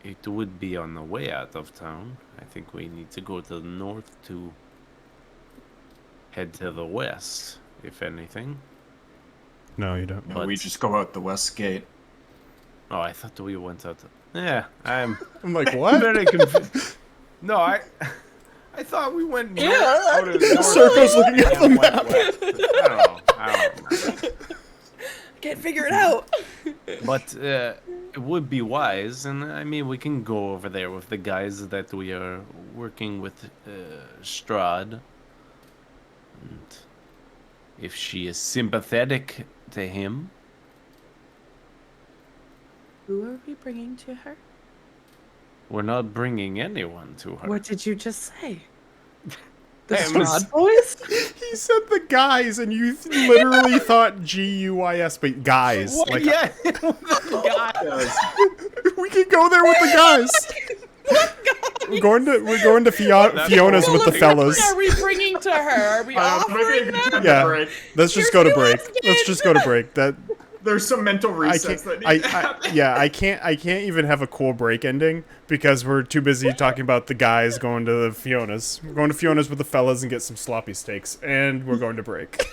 it would be on the way out of town. I think we need to go to the north to head to the west, if anything. No, you don't. No, we just go out the west gate. Oh, I thought we went out. Yeah, I'm I'm like, what? very confused. No, I thought we went north, out of north. Circle's looking at the and map. went west. I don't know. I don't know. Can't figure it out. But it would be wise, and I mean, we can go over there with the guys that we are working with, Strahd. And if she is sympathetic to him, Who are we bringing to her? we're not bringing anyone to her. What did you just say? The Hey, it was- Strahd boys? He said the guys, and you literally thought Guys, but guys. What? Like, Yeah, we could go there with the guys. We're going to Fiona's with the What fellas. are we bringing to her? Are we offering them? Yeah, break. let's just go to break. Let's just go to break. That There's some mental I resets can't. that need to happen. I can't even have a cool break ending because we're too busy talking about the guys going to the Fiona's. We're going to Fiona's with the fellas and get some sloppy steaks, and we're going to break.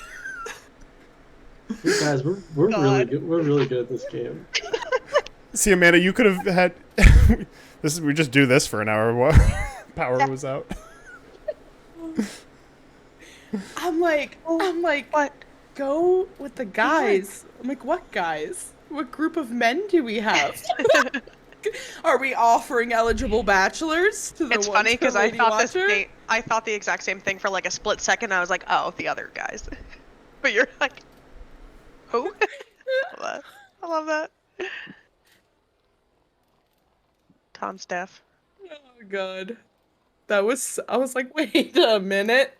You guys, we're really God. good. We're really good at this game. See, Amanda, you could have had this. We just do this for an hour while power was out. I'm like, What? go with the guys. I'm like, what guys? What group of men do we have? Are we offering eligible bachelors to the It's ones funny because for I Lady thought Watcher? I thought the exact same thing for like a split second. I was like, oh, the other guys. But you're like, who? I love that. Tom Steph. Oh god. I was like, wait a minute.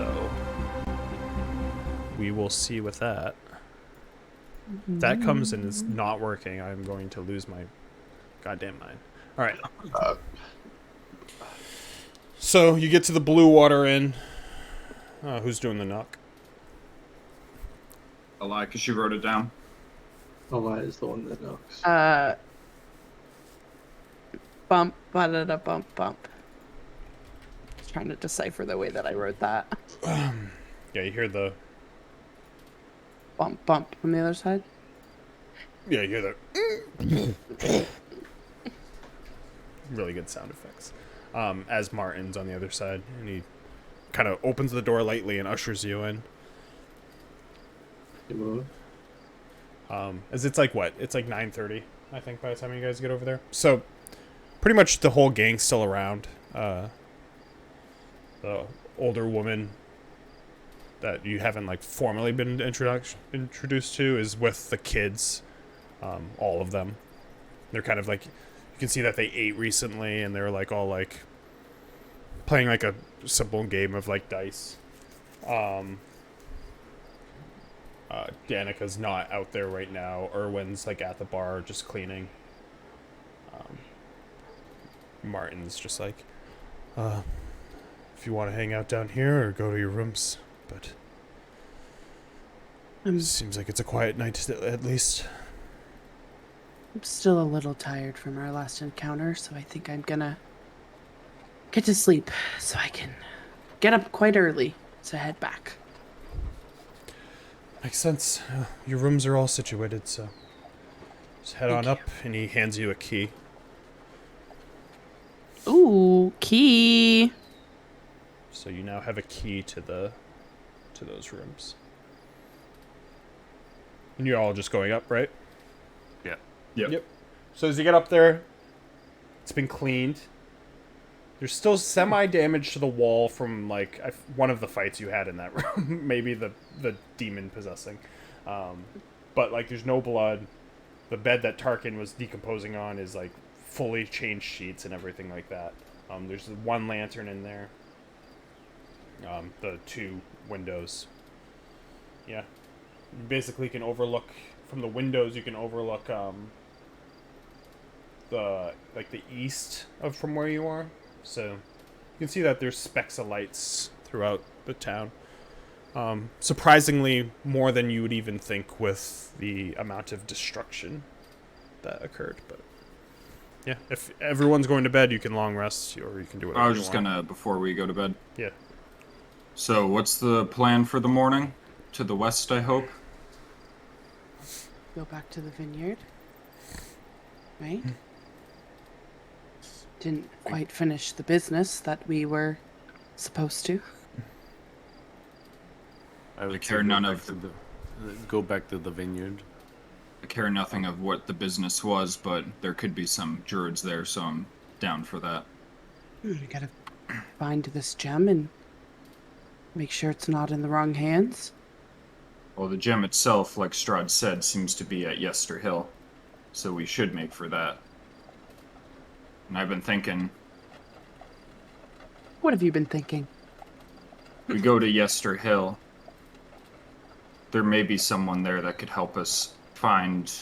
So we will see with that. If that comes and is not working, I'm going to lose my goddamn mind. All right. So you get to the Blue Water Inn. Who's doing the knock? I lie, because she wrote it down. Eli is the one that knocks. Bump, ba-da-da, bump, bump. I was trying to decipher the way that I wrote that. Yeah, you hear the... Bump, bump from the other side. Yeah, you hear the... really good sound effects. As Martin's on the other side, and he kind of opens the door lightly and ushers you in. You move. As it's like what? It's like 9:30, I think, by the time you guys get over there. So, pretty much the whole gang's still around. The older woman that you haven't like formally been introduced to is with the kids. All of them. They're kind of like, you can see that they ate recently, and they're like all like playing like a simple game of like dice. Danica's not out there right now. Erwin's like at the bar just cleaning. Martin's just like, if you want to hang out down here or go to your rooms, but seems like it's a quiet night at least. I'm still a little tired from our last encounter, so I think I'm gonna get to sleep so I can get up quite early to head back. Makes sense. Your rooms are all situated, so just head on up, and he hands you a key. Ooh, key. So you now have a key to those rooms. And you're all just going up, right? Yeah. Yep. So as you get up there, it's been cleaned. There's still semi-damage to the wall from, like, one of the fights you had in that room. Maybe the demon possessing. But, like, there's no blood. The bed that Tarkin was decomposing on is, like, fully changed sheets and everything like that. There's one lantern in there. The two windows. Yeah. You basically can overlook, from the windows, you can overlook, the east of from where you are. So you can see that there's specks of lights throughout the town. Surprisingly, more than you would even think with the amount of destruction that occurred. But yeah, if everyone's going to bed, you can long rest, or you can do whatever I was you just want. gonna, before we go to bed. Yeah. So, what's the plan for the morning? To the west, I hope? Go back to the vineyard. Right? Didn't quite finish the business that we were supposed to. I would care say none of- go back to the vineyard. I care nothing of what the business was, but there could be some druids there, so I'm down for that. We gotta find this gem and make sure it's not in the wrong hands. Well, the gem itself, like Strahd said, seems to be at Yester Hill, so we should make for that. And I've been thinking, What have you been thinking? we go to Yester Hill, there may be someone there that could help us find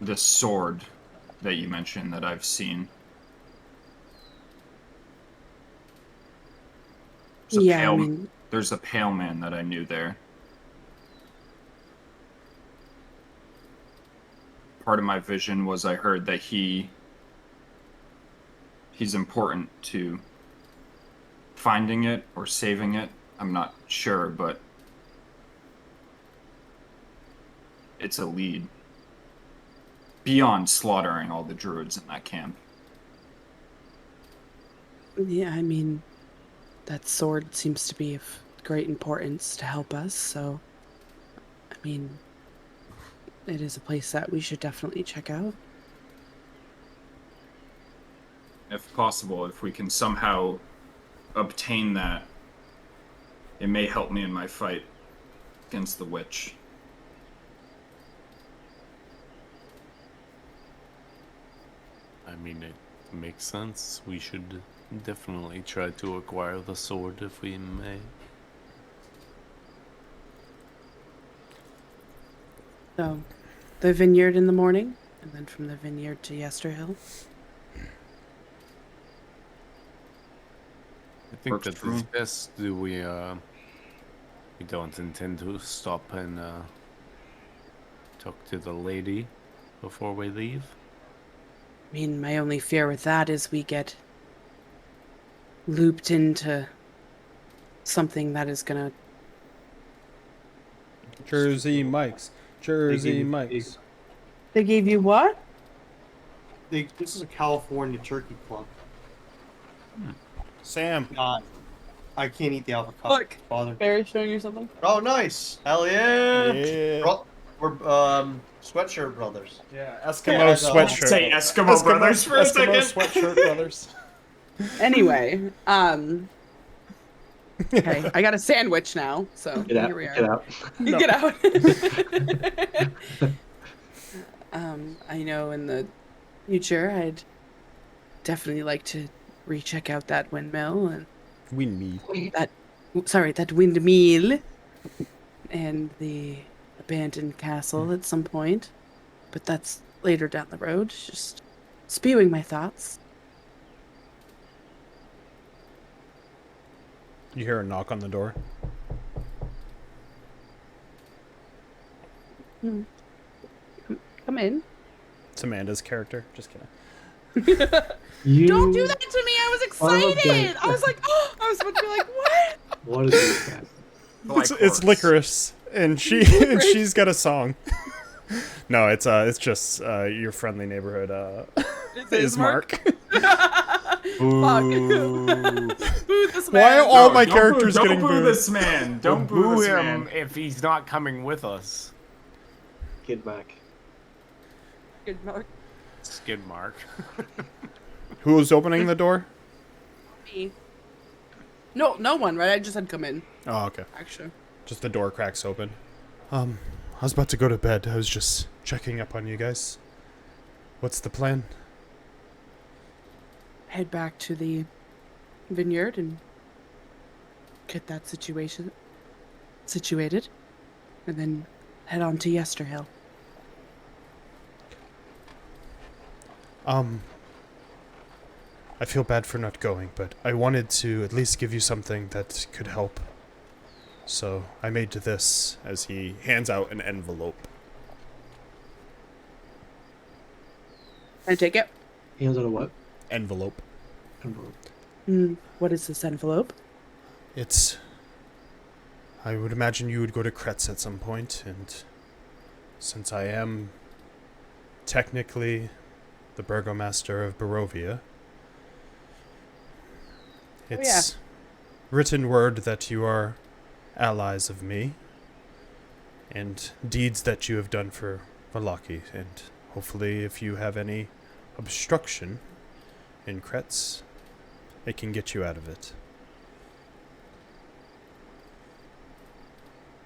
this sword that you mentioned that I've seen. Yeah, I mean, There's a pale man that I knew there. Part of my vision was I heard that he's important to finding it or saving it. I'm not sure, but it's a lead. Beyond slaughtering all the druids in that camp. yeah, I mean, that sword seems to be of great importance to help us, so, I mean, it is a place that we should definitely check out. If possible, if we can somehow obtain that, it may help me in my fight against the witch. I mean, it makes sense. We should definitely try to acquire the sword if we may. So, the vineyard in the morning, and then from the vineyard to Yesterhill. I think Works that for is me. best. Do we don't intend to stop and talk to the lady before we leave? I mean, my only fear with that is we get looped into something that is gonna. Jersey Mike's. Jersey Mike's. They gave you what? This is a California turkey club. Sam. Not. I can't eat the avocado. Look. Father. Barry's showing you something. Oh, nice. Hell yeah. Yeah. We're sweatshirt brothers. Yeah, Yeah, Eskimo I know. sweatshirt. Say Eskimo Brothers for a Eskimo second. sweatshirt brothers. Anyway, okay, I got a sandwich now, so Get out. here we are. Get out. No. Get out. I know in the future I'd definitely like to recheck out that windmill and Windmill. that windmill and the abandoned castle at some point, but that's later down the road. Just spewing my thoughts. You hear a knock on the door. Come in. It's Amanda's character. Just kidding. You, Don't do that to me. I was Son of a excited. bitch. I was like, oh, I was about to be like, what? What is this guy? It's licorice, and she's got a song. No, it's just your friendly neighborhood. Ismark. Fuck. Boo this man. Why are all my Don't characters boo, getting don't boo booed? this man. Don't boo Boo this him man. if he's not coming with us. Kid Mac. Good mark. Skid mark. Who was opening the door? Me. No one, right? I just had come in, Oh, okay. actually. Just the door cracks open. I was about to go to bed. I was just checking up on you guys. What's the plan? Head back to the vineyard and get that situation situated, and then head on to Yesterhill. I feel bad for not going, but I wanted to at least give you something that could help. So I made this as he hands out an envelope. Can I take it? Hands on a what? Envelope. Envelope. What is this envelope? I would imagine you would go to Kretz at some point, and since I am technically the burgomaster of Barovia, it's written word that you are allies of me, and deeds that you have done for Vallaki, and hopefully if you have any obstruction in Kretz, it can get you out of it.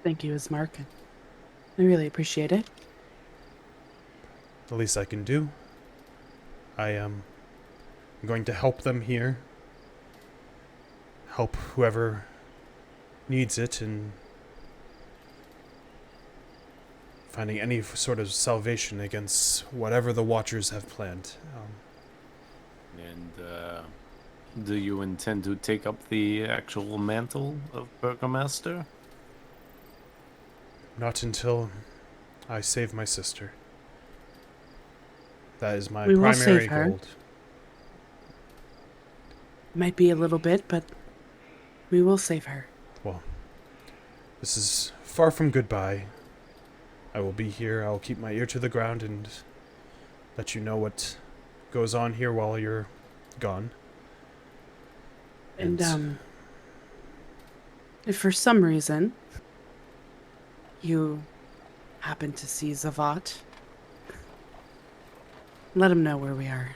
Thank you, Ismark. I really appreciate it. The least I can do. I am going to help them here. Help whoever needs it in finding any sort of salvation against whatever the Watchers have planned. And do you intend to take up the actual mantle of Burgomaster? Not until I save my sister. That is my We will primary save her. goal. Might be a little bit, but we will save her. Well, this is far from goodbye. I will be here. I'll keep my ear to the ground and let you know what goes on here while you're gone. And if for some reason you happen to see Zavat, let him know where we are.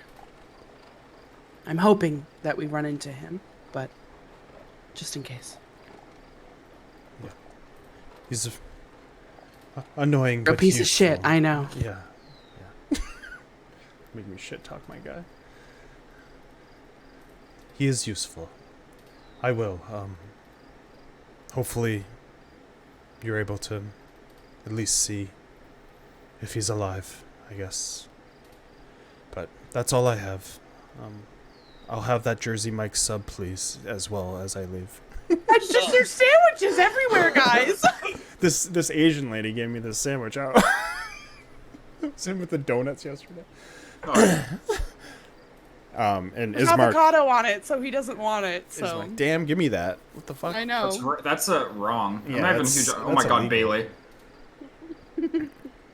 I'm hoping that we run into him, but just in case. He's annoying, You're a but piece of shit, useful. I know. Yeah. Make me shit talk my guy. He is useful. I will. Hopefully, you're able to at least see If he's alive, I guess. But that's all I have. I'll have that Jersey Mike sub, please, as well as I leave. That's just your sandwiches everywhere, guys. This Asian lady gave me this sandwich out. Same with the donuts yesterday. And There's Ismark, avocado on it, so he doesn't want it. So Ismark, damn, give me that. What the fuck? I know. That's wrong. Yeah, I'm having that's- huge. Oh that's my god, illegal. Bailey.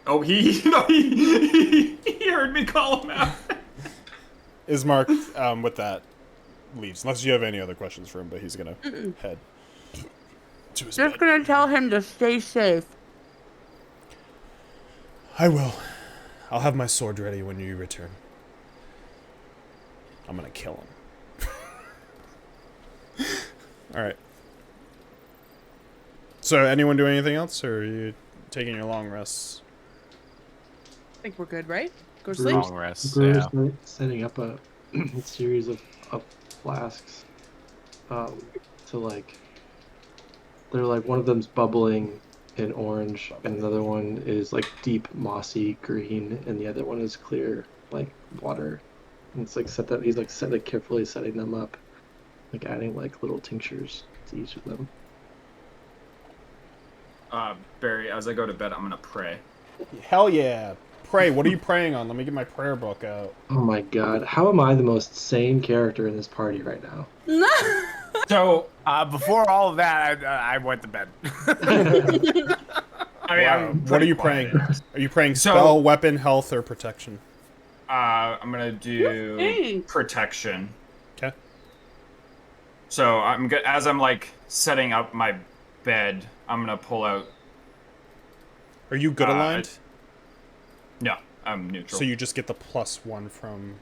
Oh, he heard me call him out. Ismark, with that, leaves. Unless you have any other questions for him, but he's gonna head to his Just bed. gonna tell him to stay safe. I will. I'll have my sword ready when you return. I'm gonna kill him. Alright. So, anyone doing anything else, or are you taking your long rests? I think we're good, right? Go to Brewer's- sleep. Long rest. Brewer's Yeah. setting up a series of flasks to like they're like one of them's bubbling in orange and another one is like deep mossy green and the other one is clear like water. And it's like carefully setting them up, like adding like little tinctures to each of them. Barry, as I go to bed, I'm gonna pray. Hell yeah! Pray. What are you praying on? Let me get my prayer book out. Oh my god, how am I the most sane character in this party right now? So, Before all of that, I went to bed. I mean, I'm What are pretty you quiet. praying? Are you praying So- spell, weapon, health, or protection? I'm gonna do Thanks. protection. Okay. So as I'm like setting up my bed, I'm gonna pull out. Are you good aligned? No, I'm neutral. So you just get the +1 from...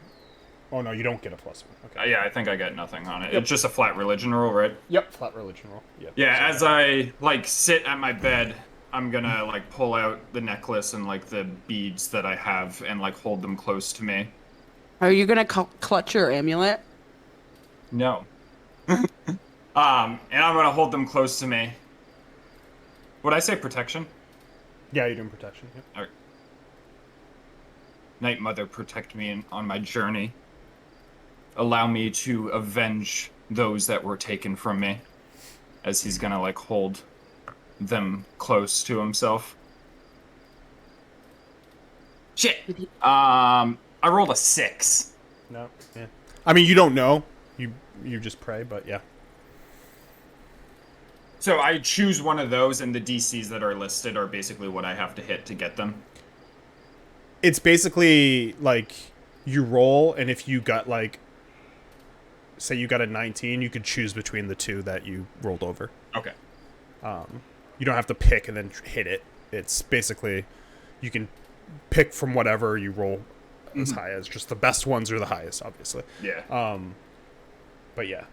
Oh no, you don't get a +1. Okay. Yeah, I think I get nothing on it. Yep. It's just a flat religion roll, right? Yep. Flat religion roll. Yep. Yeah, So- as I like sit at my bed, I'm gonna like pull out the necklace and like the beads that I have and like hold them close to me. Are you gonna clutch your amulet? No. And I'm gonna hold them close to me. Would I say protection? Yeah, you're doing protection. Yep. Night Mother, protect me on my journey. Allow me to avenge those that were taken from me. As he's gonna like hold them close to himself. Shit. I rolled a 6. No. Yeah. I mean, you don't know. You just pray, but yeah. So I choose one of those, and the DCs that are listed are basically what I have to hit to get them. It's basically like you roll, and if you got like, say you got a 19, you could choose between the two that you rolled over. Okay. You don't have to pick and then hit it. It's basically you can pick from whatever you roll as high as. Just the best ones are the highest, obviously. Yeah. But yeah.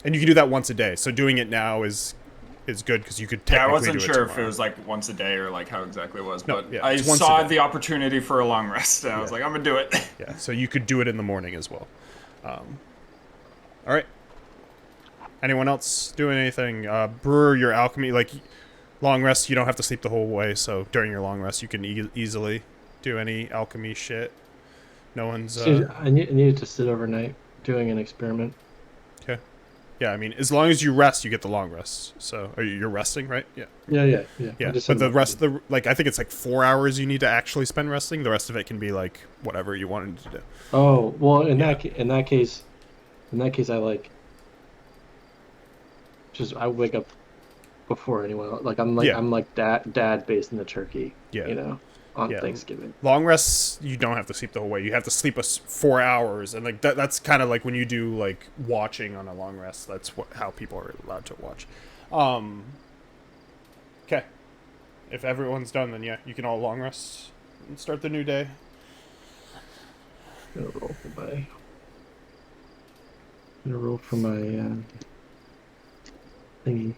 And you can do that once a day. So doing it now is good because you could Yeah, technically I wasn't do sure if it tomorrow. was like once a day or like how exactly it was, No, but yeah, I it's once a saw day. the opportunity for a long rest, and I was like, I'm gonna do it. Yeah, so you could do it in the morning as well. All right. Anyone else doing anything? Brewer, your alchemy, like long rest, you don't have to sleep the whole way. So during your long rest, you can easily do any alchemy shit. No one's. I needed to sit overnight doing an experiment. Okay. Yeah, I mean, as long as you rest, you get the long rest. So you're resting, right? Yeah. Yeah. Yeah, I just but said the rest, I think it's like 4 hours you need to actually spend resting. The rest of it can be like whatever you wanted to do. Oh well, in that case, I like I wake up before anyone else. Like I'm like dad based in the turkey. Yeah. You know, on Yeah. Thanksgiving. Long rests, you don't have to sleep the whole way. You have to sleep 4 hours, and like that's kind of like when you do like watching on a long rest. That's how people are allowed to watch. Okay. If everyone's done, then yeah, you can all long rest and start the new day. Gonna roll for my thingy.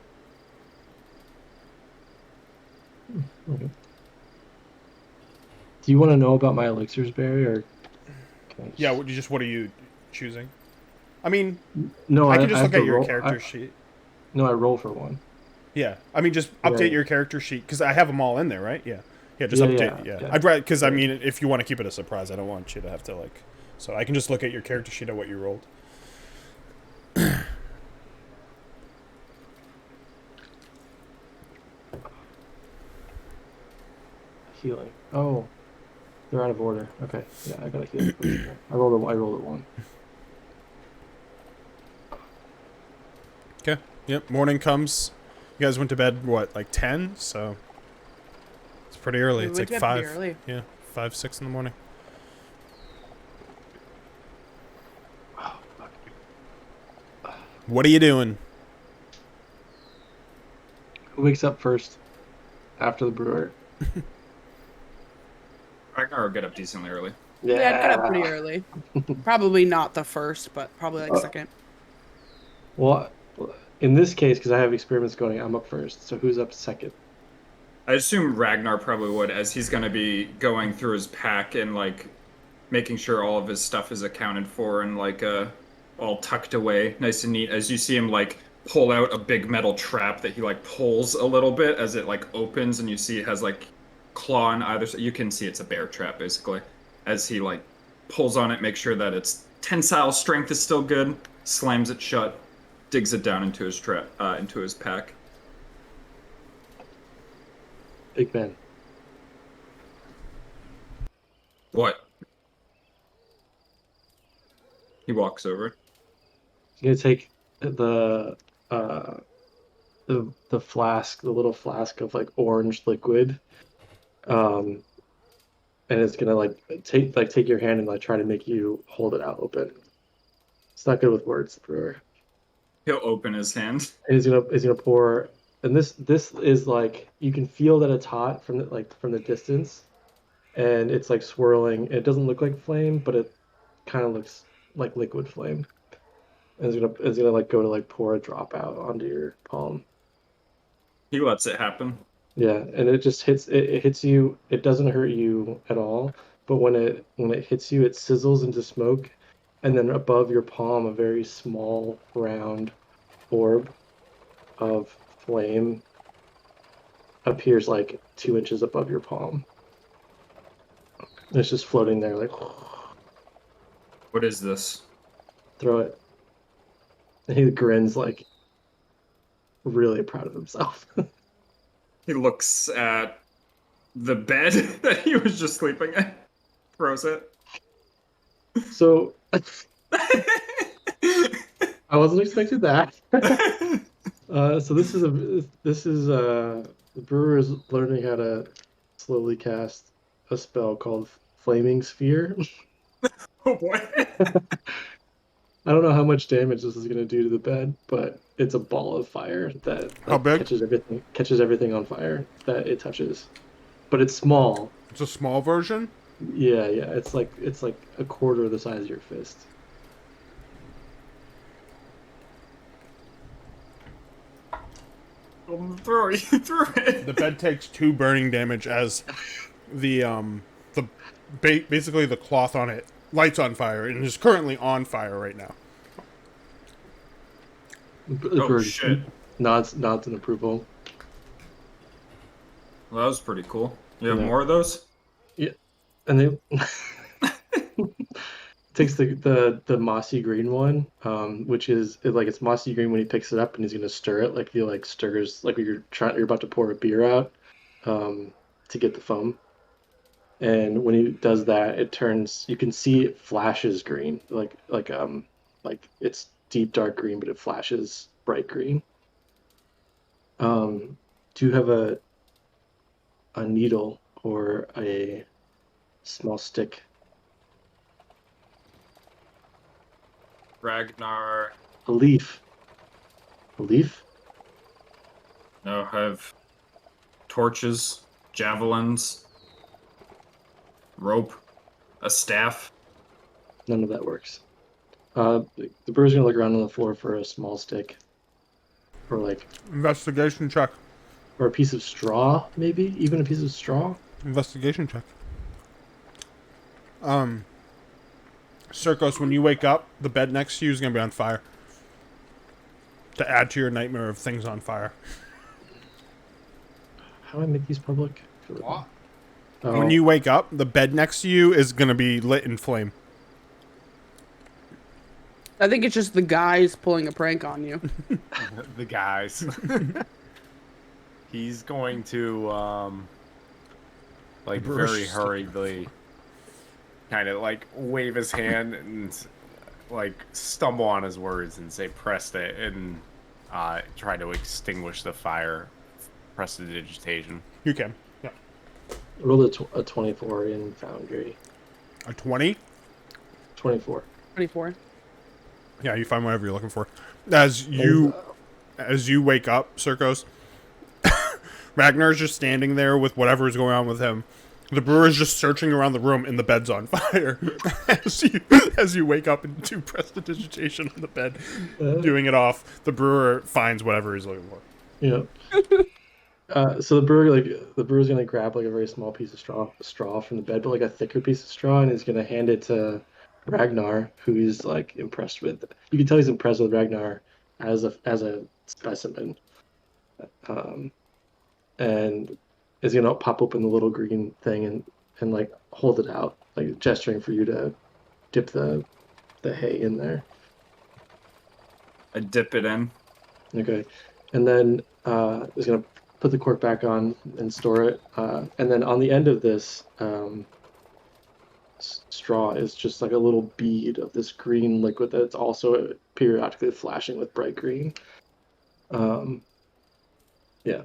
Okay. Do you want to know about my elixirs, Barry, or? Can I just... Yeah, what are you choosing? I mean, No, I can just have look at to your roll- character sheet. No, I roll for one. Yeah, I mean, just update Right. your character sheet because I have them all in there, right? Yeah, yeah, just Yeah, update. yeah, Yeah, yeah. I'd rather because I mean, if you want to keep it a surprise, I don't want you to have to like. So I can just look at your character sheet of what you rolled. Healing. Oh, they're out of order. Okay, yeah, I got a healing potion here. I rolled a 1. Okay. Yep. Morning comes. You guys went to bed what, like 10? So it's pretty early. We It's went like to bed pretty 5. early. Yeah, 5, 6 in the morning. Oh, fuck. What are you doing? Who wakes up first after the brewer? Ragnar will get up decently early. Yeah, I'd get up pretty Yeah. early. Probably not the first, but probably like second. Well, in this case, because I have experiments going, I'm up first. So who's up second? I assume Ragnar probably would, as he's going to be going through his pack and like making sure all of his stuff is accounted for and like all tucked away, nice and neat. As you see him like pull out a big metal trap that he like pulls a little bit as it like opens, and you see it has like claw on either side. You can see it's a bear trap basically. As he like pulls on it, make sure that its tensile strength is still good, slams it shut, digs it down into his trap, into his pack. Big Ben. What? He walks over. He's gonna take uh the flask, the little flask of like orange liquid, and it's gonna like take your hand and like try to make you hold it out open. It's not good with words, the brewer. He'll open his hand. And he's gonna pour, and this is like you can feel that it's hot from the distance, and it's like swirling. It doesn't look like flame, but it kind of looks like liquid flame. And it's gonna like go to like pour a drop out onto your palm. He lets it happen. Yeah, and it just it hits you. It doesn't hurt you at all, but when it hits you, it sizzles into smoke, and then above your palm, a very small round orb of flame appears like 2 inches above your palm. It's just floating there, like What is this? throw it. And he grins like really proud of himself. He looks at the bed that he was just sleeping in, throws it. So I wasn't expecting that. So the brewer is learning how to slowly cast a spell called Flaming Sphere. Oh boy. I don't know how much damage this is going to do to the bed, but it's a ball of fire that How big? catches everything on fire that it touches. But it's small. It's a small version. Yeah, it's like a quarter of the size of your fist. Throw it. The bed takes 2 burning damage as basically the cloth on it lights on fire and is currently on fire right now. The Oh bird shit. nods in approval. Well, that was pretty cool. You have Yeah. more of those? Yeah, and they takes the mossy green one, which is it's mossy green when he picks it up, and he's gonna stir it like he like stirs like when you're about to pour a beer out, to get the foam. And when he does that, it turns. You can see it flashes green, like it's deep dark green, but it flashes bright green. Do you have a needle or a small stick? Ragnar. A leaf. A leaf? No, I have torches, javelins, rope, a staff. None of that works. The brewer's gonna look around on the floor for a small stick, or Investigation check. or a piece of straw, maybe even a piece of straw. Investigation check. Circos, when you wake up, the bed next to you is going to be on fire. To add to your nightmare of things on fire. How do I make these public? What? Oh, When you wake up, the bed next to you is gonna be lit in flame. I think it's just the guys pulling a prank on you. The guys. He's going to like very hurriedly kind of like wave his hand and like stumble on his words and say prestidigitation and try to extinguish the fire. Prestidigitation. You can. Yeah. rolled a 24 in Foundry. A 20? 24. 24. Yeah, you find whatever you're looking for. As you wake up, Circos, Ragnar's just standing there with whatever's going on with him. The brewer's just searching around the room and the bed's on fire. as you wake up and do prestidigitation on the bed, doing it off, the brewer finds whatever he's looking for. Yeah. So the brewer's gonna grab like a very small piece of straw from the bed, but like a thicker piece of straw, and he's gonna hand it to Ragnar, who he's like impressed with. You can tell he's impressed with Ragnar as a specimen. And is gonna pop open the little green thing and like hold it out, like gesturing for you to dip the hay in there. I dip it in. Okay, and then is gonna put the cork back on and store it. And then on the end of this straw is just like a little bead of this green liquid that's also periodically flashing with bright green. Yeah.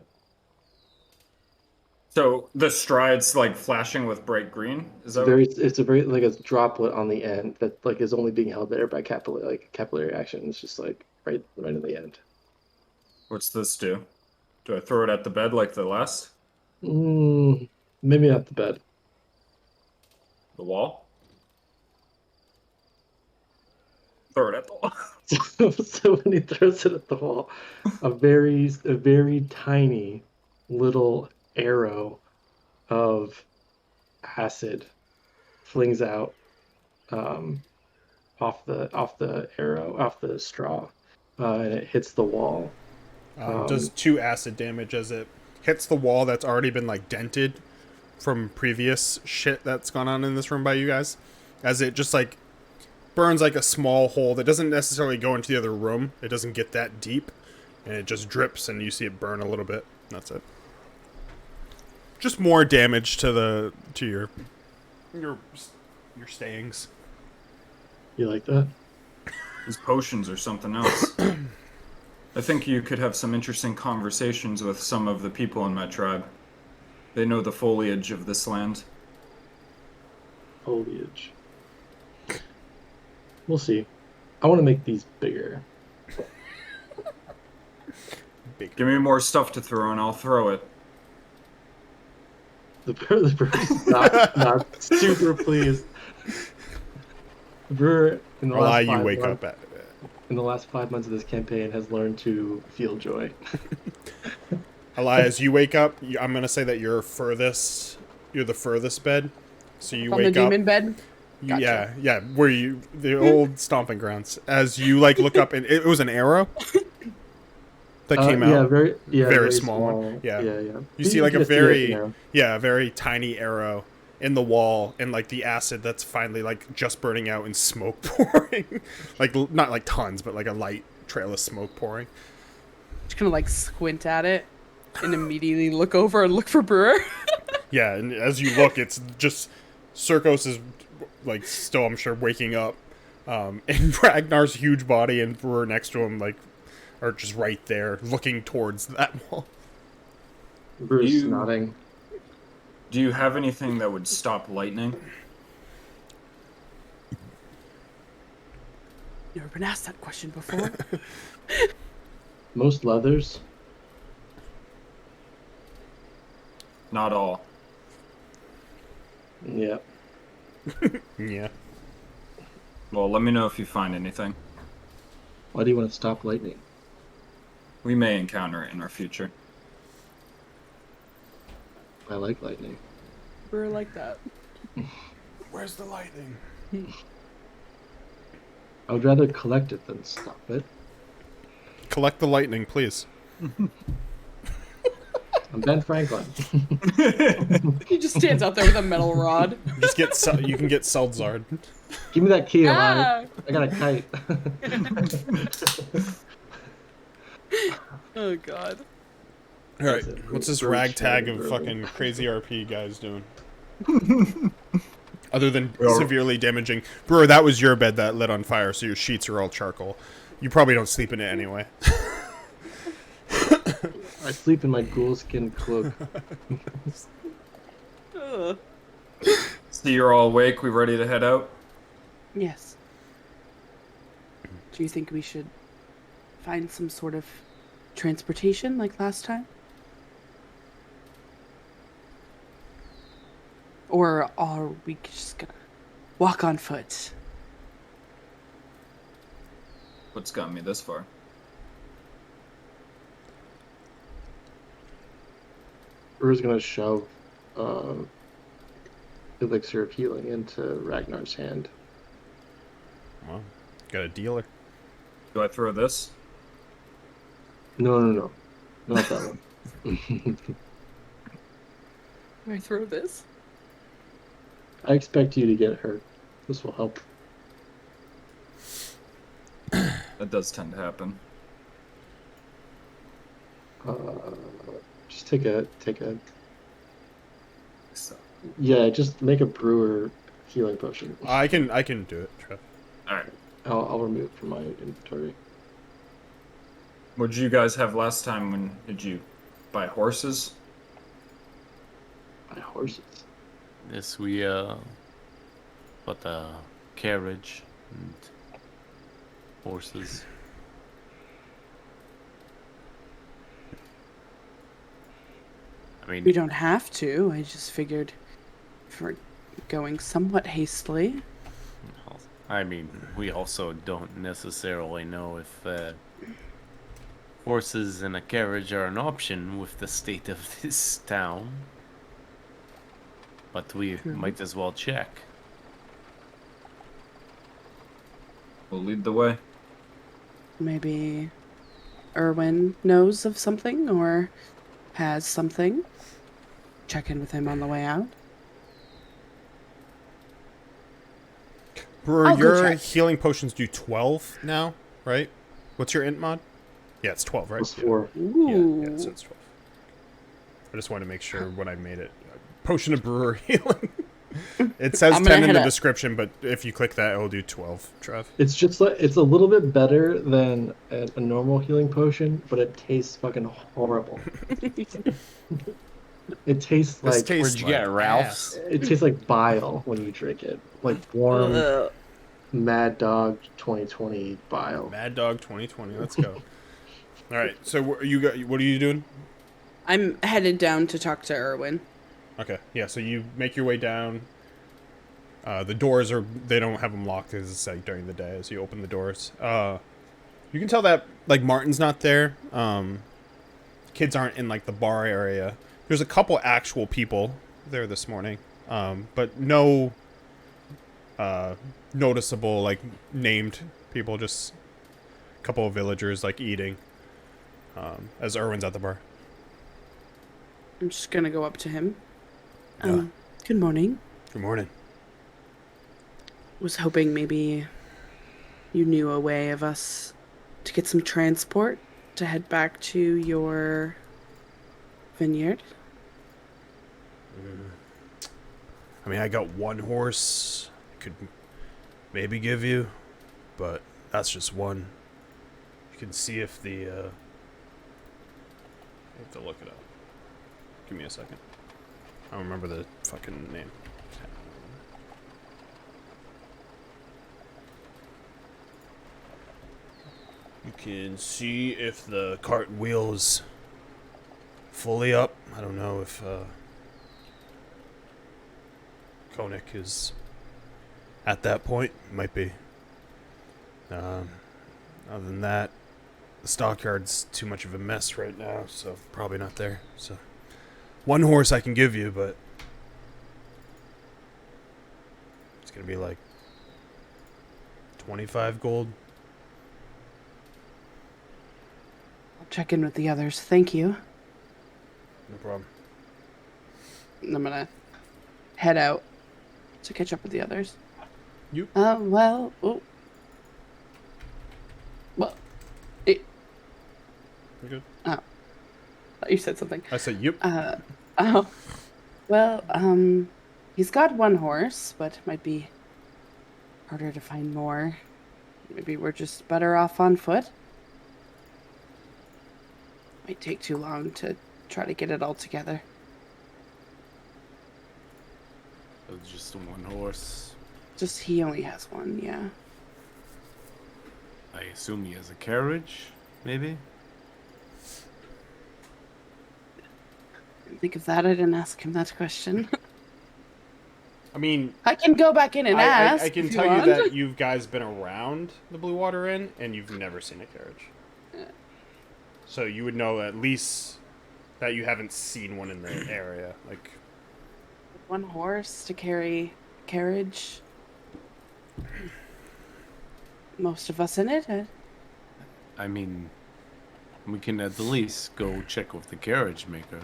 So the Strahd's like flashing with bright green. Is that It's a very like a droplet on the end that like is only being held there by capillary action. It's just like right in the end. What's this do? Do I throw it at the bed like the last? Maybe not the bed. The wall? Throw it at the wall. So when he throws it at the wall, a very tiny little arrow of acid flings out off the straw, and it hits the wall. Does 2 acid damage as it hits the wall that's already been like dented from previous shit that's gone on in this room by you guys, as it just like burns like a small hole that doesn't necessarily go into the other room. It doesn't get that deep, and it just drips, and you see it burn a little bit. That's it. Just more damage to your stayings. You like that? These potions or something else. I think you could have some interesting conversations with some of the people in my tribe. They know the foliage of this land. Foliage. We'll see. I want to make these bigger. Give me more stuff to throw and I'll throw it. The brewer's not super pleased. The brewer in the last you wake up at. In the last 5 months of this campaign has learned to feel joy. Elias, you wake up. I'm gonna say that you're the furthest bed. So you On wake the up. demon bed? Gotcha. Yeah. Where the old stomping grounds. As you like look up, and it was an arrow that came out. Very small one. Yeah. You see like a very tiny arrow in the wall, and like the acid that's finally like just burning out and smoke pouring. Like not like tons, but like a light trail of smoke pouring. Just gonna like squint at it and immediately look over and look for Brewer. Yeah, and as you look, it's just Circos is like still, I'm sure, waking up, and Ragnar's huge body and Brewer next to him like are just right there, looking towards that wall. Brewer's nodding. Do you have anything that would stop lightning? Never been asked that question before. Most leathers. Not all. Yeah. Yeah. Well, let me know if you find anything. Why do you want to stop lightning? We may encounter it in our future. I like lightning. Brewer like that. Where's the lightning? I would rather collect it than stop it. Collect the lightning, please. I'm Ben Franklin. He just stands out there with a metal rod. Just get you can get Seltzard. Give me that key, Eli. Ah! I got a kite. Oh god. All right, That's it. what's this Brewer ragtag chatting of verbal. fucking crazy RP guys doing? Other than severely damaging. Brewer, that was your bed that lit on fire, so your sheets are all charcoal. You probably don't sleep in it anyway. I sleep in my ghoul skin cloak. Ugh. So you're all awake. We ready to head out? Yes. Do you think we should find some sort of transportation like last time? Or are we just gonna walk on foot? What's gotten me this far? Brewer's gonna shove elixir of healing into Ragnar's hand. Well, got a dealer. Do I throw this? No, not that one. Can I throw this? I expect you to get hurt. This will help. That does tend to happen. Just take a. So, Yeah, just make a brewer healing potion. I can do it, Trev. all right. I'll remove it from my inventory. What did you guys have last time? When did you buy horses? My horses. Yes, we bought a carriage and horses. I mean, We don't have to. I just figured if we're going somewhat hastily. we also don't necessarily know if horses and a carriage are an option with the state of this town. But we might as well check. We'll lead the way. Maybe Erwin knows of something or has something. Check in with him on the way out. Brewer, I'll go your check. healing potions do 12 now, right? What's your int mod? Yeah, it's 12, right? Plus 4. Ooh. Yeah, so it's 12. I just wanted to make sure when I made it. Potion of brewer healing. It says I'm gonna 10 in head the up. description, but if you click that, it will do 12, Trev. It's just like it's a little bit better than a normal healing potion, but it tastes fucking horrible. It tastes This like tastes Where'd you like get it, Ralph's? it tastes like bile when you drink it, like warm Ugh. Mad Dog 2020 bile. Mad Dog 2020. Let's go. All right. So what are you doing? I'm headed down to talk to Erwin. Okay. Yeah. So you make your way down. The doors they don't have them locked as it's like during the day as you open the doors. You can tell that like Martin's not there. Kids aren't in like the bar area. There's a couple actual people there this morning. But no noticeable like named people, just a couple of villagers like eating as Erwin's at the bar. I'm just gonna go up to him. Yeah. Good morning. Good morning. Was hoping maybe you knew a way of us to get some transport to head back to your vineyard. I mean, I got one horse I could maybe give you, but that's just one. You can see if the I have to look it up. Give me a second. I don't remember the fucking name. You can see if the cart wheel is fully up. I don't know if Koenig is at that point. Might be. Other than that, the stockyard's too much of a mess right now, so probably not there. So, one horse I can give you, but it's gonna be like 25 gold. I'll check in with the others. Thank you. No problem. And I'm gonna head out to catch up with the others. You? Well, it, You good? thought you said something. I said yep. Oh, well, he's got one horse, but might be harder to find more. Maybe we're just better off on foot. Might take too long to try to get it all together. So just one horse. Just he only has one, yeah. I assume he has a carriage, maybe? Didn't think of that. I didn't ask him that question. I mean, I can go back in and ask. I can if tell want. you that you guys been around the Blue Water Inn, and you've never seen a carriage. Yeah. So you would know at least that you haven't seen one in the area. Like, One horse to carry carriage. Most of us in it. I mean, we can at least go check with the carriage maker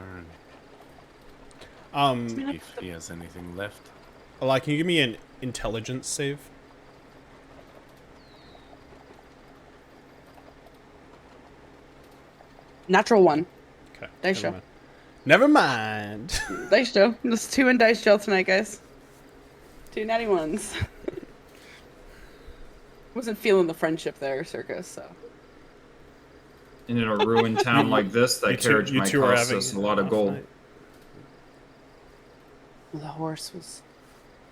and if he has anything left. Eli, can you give me an intelligence save? Natural one. Okay. Dice never show. mind. Never mind. Dice Joe. There's 2 in Dice Joe tonight, guys. 2 natty ones. Wasn't feeling the friendship there, Circus, so. And in a ruined town like this, that carriage might cost us a lot of gold. Night. Well, the horse was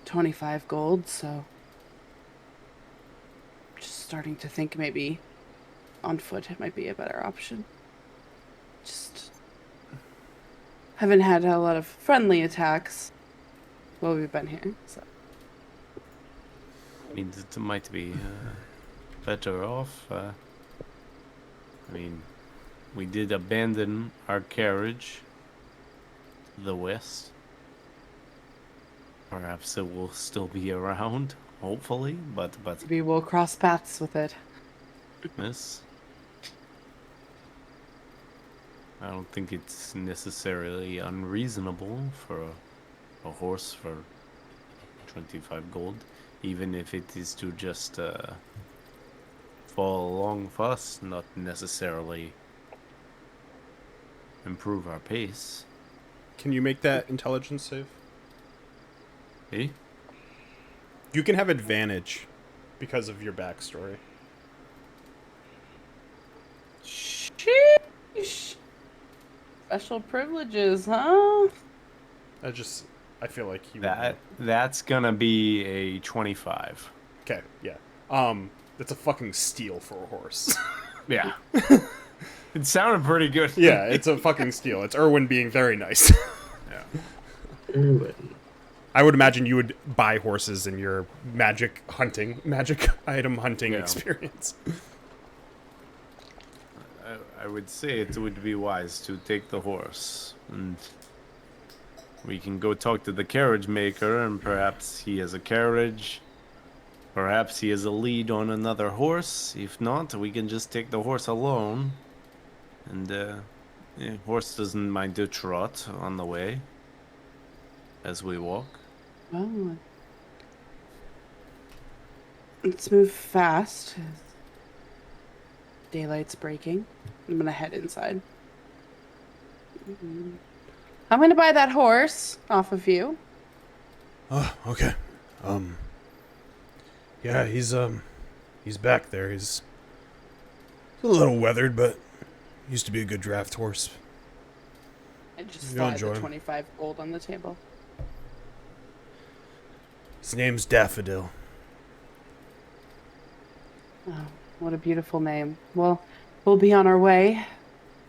25 gold, so. Just starting to think maybe on foot it might be a better option. Just. Haven't had a lot of friendly attacks while we've been here, so. I mean, it might be better off. I mean, we did abandon our carriage to the west. Perhaps it will still be around, hopefully, but Maybe we'll cross paths with it. this, I don't think it's necessarily unreasonable for a horse for 25 gold, even if it is to just follow along with us, not necessarily improve our pace. Can you make that intelligence save? Eh? You can have advantage because of your backstory. Sheesh. Special privileges, huh? I feel like you. That's gonna be a 25. Okay, yeah. That's a fucking steal for a horse. Yeah. It sounded pretty good. Yeah, it's a fucking steal. It's Erwin being very nice. Yeah. Erwin. I would imagine you would buy horses in your magic item hunting Yeah. experience. I would say it would be wise to take the horse, and we can go talk to the carriage maker, and perhaps he has a carriage. Perhaps he has a lead on another horse. If not, we can just take the horse alone. And horse doesn't mind a trot on the way as we walk. Well, let's move fast. Daylight's breaking. I'm gonna head inside. I'm gonna buy that horse off of you. Oh, okay. Yeah, he's back there. He's a little weathered, but used to be a good draft horse. I just You'll slide enjoy the him. 25 gold on the table. His name's Daffodil. Oh, what a beautiful name. Well, we'll be on our way.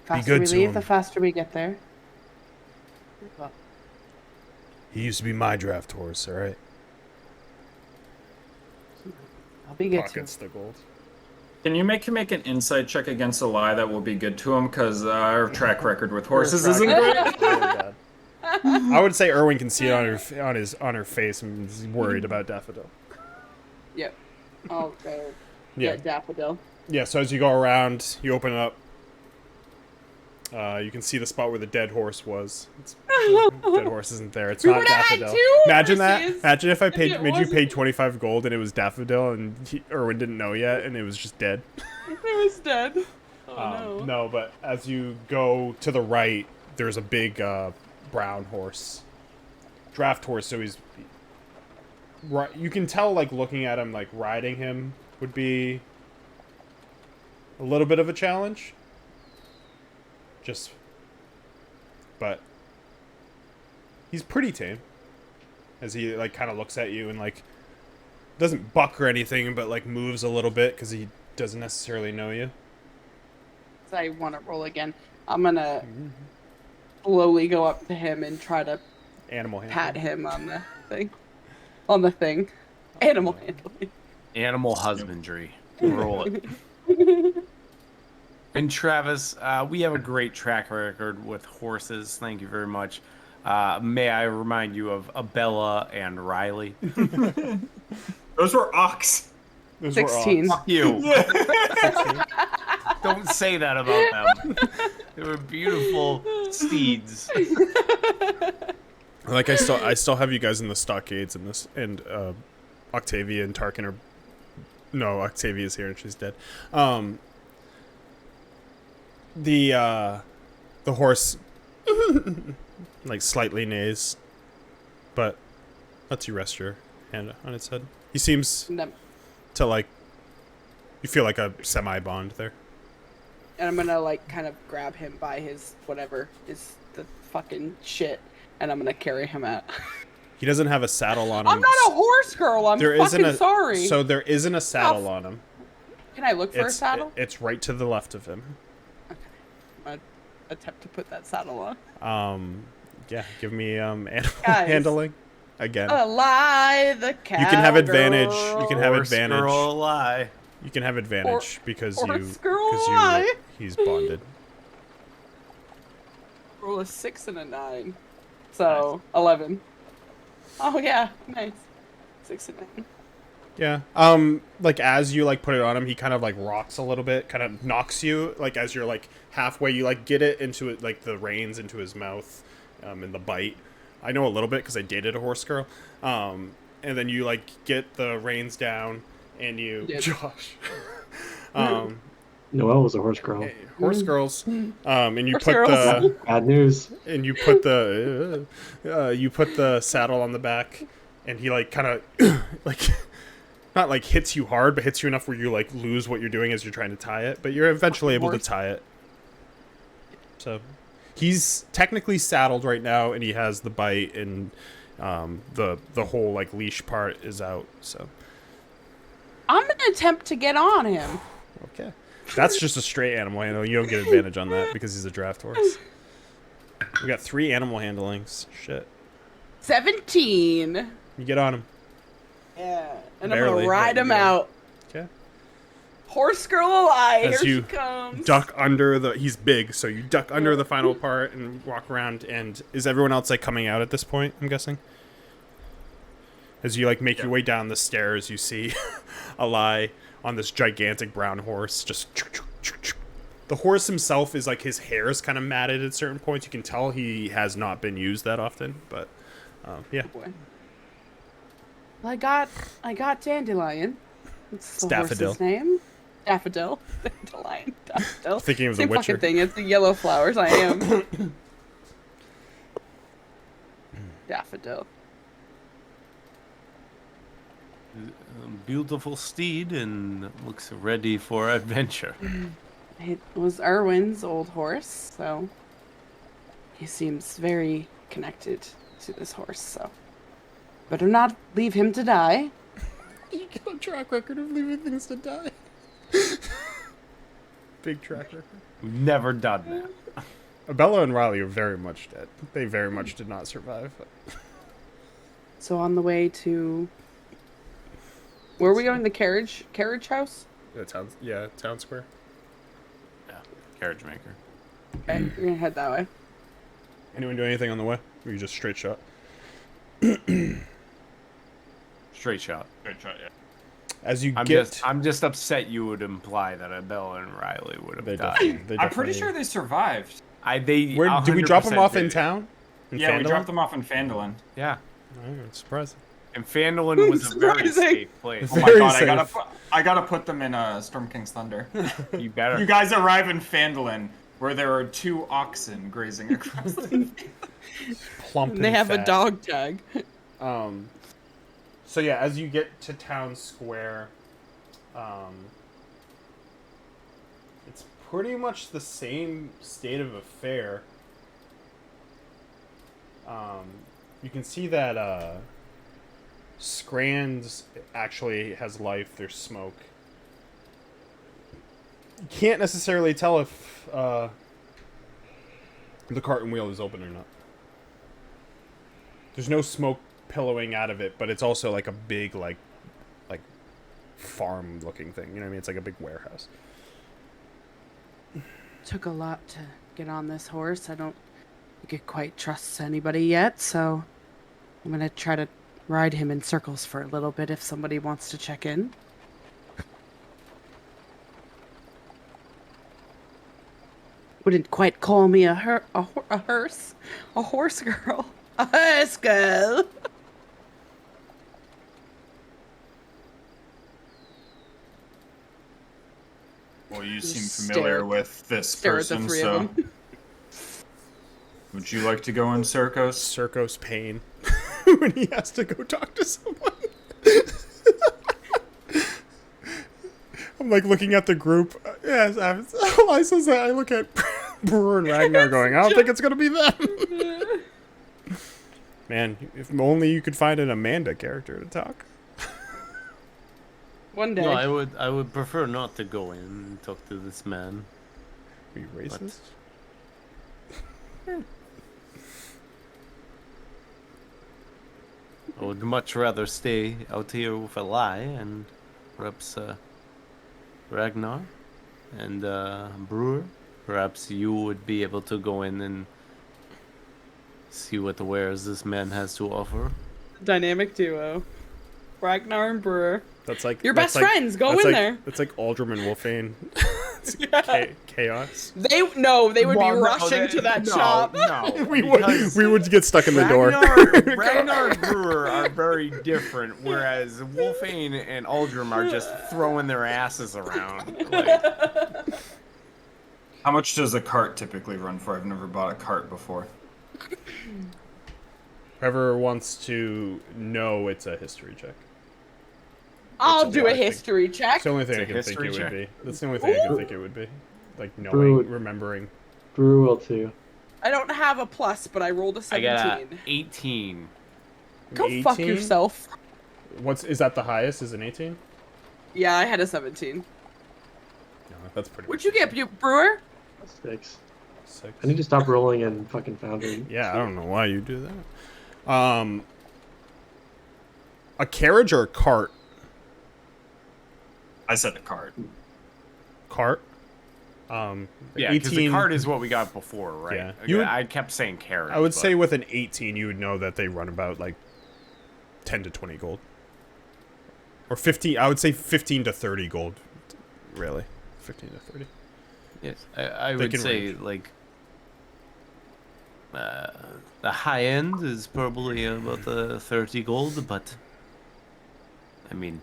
Faster good we to leave, him. the faster we get there. Well, He used to be my draft horse, all right? I'll be good Pockets the gold. Can you make an insight check against a lie that will be good to him? Because our track record with horses isn't great. Oh, I would say Erwin can see it on her face and is worried about Daffodil. Yep. I'll go Yeah. get Daffodil. Yeah, so as you go around, you open it up. You can see the spot where the dead horse was. The dead horse isn't there. It's We not would've had Daffodil. two Imagine that. horses Imagine if I if made it you pay wasn't- 25 gold and it was Daffodil and Erwin didn't know yet and it was just dead. It was dead. Oh no. No, but as you go to the right, there's a big brown horse. Draft horse, so he's... Right, you can tell, like, looking at him, like, riding him would be a little bit of a challenge. But he's pretty tame. As he, like, kind of looks at you and, like, doesn't buck or anything, but, like, moves a little bit because he doesn't necessarily know you. I want to roll again. I'm gonna slowly go up to him and try to Animal handling. pat him on the thing. On the thing. Animal handling. Animal husbandry. Roll it. And Travis, we have a great track record with horses. Thank you very much. May I remind you of Abella and Riley? Those were ox. Those were 16. ox. Fuck you. Don't say that about them. They were beautiful steeds. Like I still have you guys in the stockades and this and Octavia and Tarkin are no, Octavia's here and she's dead. The horse like slightly neighs, but lets you rest your hand on its head. He seems No. to like you feel like a semi bond there. And I'm gonna like kind of grab him by his whatever is the fucking shit, and I'm gonna carry him out. He doesn't have a saddle on him. I'm not a horse girl. I'm There fucking isn't a sorry. So there isn't a saddle on him. Can I look for a saddle? It's right to the left of him. I'm gonna attempt to put that saddle on. Yeah, give me animal Guys. handling again. Lie the cow. You can have advantage. You can have Horse advantage. girl lie. You can have advantage because horse girl you lie. he's bonded. Roll a 6 and a 9, so 11. Oh yeah, nice. 6 and 9. Yeah. Like as you like put it on him, he kind of like rocks a little bit, kind of knocks you. Like as you're like halfway, you like get it into it, like the reins into his mouth, and the bite. I know a little bit because I dated a horse girl. And then you like get the reins down, and you Yeah. Josh. Noelle was a horse girl. Horse girls. And you Horse put girls. the Bad news. and you put the saddle on the back, and he like kind of like not like hits you hard, but hits you enough where you like lose what you're doing as you're trying to tie it, but you're eventually able to tie it. So he's technically saddled right now, and he has the bite, and the whole like leash part is out. So I'm gonna attempt to get on him. okay, that's just a straight animal handle. You don't get advantage on that because he's a draft horse. We got 3 animal handlings. Shit, 17. you get on him. Yeah, and Barely, I'm gonna but ride you him do. out. Okay. Horse girl alive. As Here you she comes. duck under the he's big, so you duck under the final part and walk around. And is everyone else like coming out at this point, I'm guessing? As you like make your way down the stairs, you see Alai on this gigantic brown horse. Just the horse himself is like his hair is kind of matted at certain points. You can tell he has not been used that often, but yeah. Boy. Well, I got Dandelion. It's the Daffodil. horse's name. Daffodil. Dandelion. Daffodil. Thinking of The Same Witcher. fucking thing. It's the yellow flowers. I am. Daffodil. Beautiful steed and looks ready for adventure. It was Erwin's old horse, so he seems very connected to this horse, so better not leave him to die. You got a track record of leaving things to die. Big track record. We've never done that. Abella and Riley are very much dead. They very much did not survive. So on the way to where are we going? The carriage house? Town square. Yeah, carriage maker. Okay, we're gonna head that way. Anyone do anything on the way? Or you just straight shot? Straight shot. Good try, yeah. As you I'm just upset you would imply that Abella and Riley would have they died. definitely, I'm pretty sure they survived. Where did we drop them 100% off in did. town? In Yeah, we Phandalin? dropped them off in Phandalin. Yeah. I'm surprised. And Phandalin was a very Surprising. safe place. Oh my Very god, safe. I gotta put them in Storm King's Thunder. You better. You guys arrive in Phandalin, where there are 2 oxen grazing across the Plump And they and have a fat. dog tag. So yeah, as you get to town square, it's pretty much the same state of affair. You can see that Strahd actually has life. There's smoke. You can't necessarily tell if the cart and wheel is open or not. There's no smoke pillowing out of it, but it's also like a big like farm looking thing. You know what I mean? It's like a big warehouse. Took a lot to get on this horse. I don't think it quite trusts anybody yet, so I'm gonna try to ride him in circles for a little bit if somebody wants to check in. Wouldn't quite call me a hearse, a horse girl, a hearse girl. Well, you seem Just familiar with this Stare at the person, three so of them. would you like to go in Circos? Circo's pain when he has to go talk to someone. I'm like looking at the group. Yes, I says that. I look at Brewer and Ragnar going, I don't think it's gonna be them. Man, if only you could find an Amanda character to talk. One day. No, I would prefer not to go in and talk to this man. Are you racist? I would much rather stay out here with a lie and perhaps Ragnar and Brewer. Perhaps you would be able to go in and see what wares this man has to offer. Dynamic duo. Ragnar and Brewer. That's like Your that's best like- friends, go that's in like- there. It's like Aldrim and Wolfane. It's chaos. They would be Well, no, rushing to that shop. No, We because would get stuck in the door. Ragnar and Brewer are very different, whereas Wolfane and Aldrim are just throwing their asses around. Like, How much does a cart typically run for? I've never bought a cart before. Whoever wants to know, it's a history check. I'll It's do a I think. history check. It's the only thing I It's a can think it history would check. be. That's the only thing I can think it would be. Like knowing, Brood. remembering. Brew will too. I don't have a plus, but I rolled a I 17. got a 18. Go fuck 18? yourself. Is that the highest? Is an 18? Yeah, I had a 17. No, that's pretty. What'd you get, Brewer? 6. 6. I need to stop rolling in fucking Foundry. Yeah, I don't know why you do that. A carriage or a cart? I said a cart. Cart. Yeah, because the 18 cart is what we got before, right? Yeah. Okay, You would- I kept saying carrot. I would but- say with an 18, you would know that they run about like 10 to 20 gold, or 15. I would say 15 to 30 gold. Really, 15 to 30. Yes, I They would can say range. like the high end is probably about 30 gold, but I mean,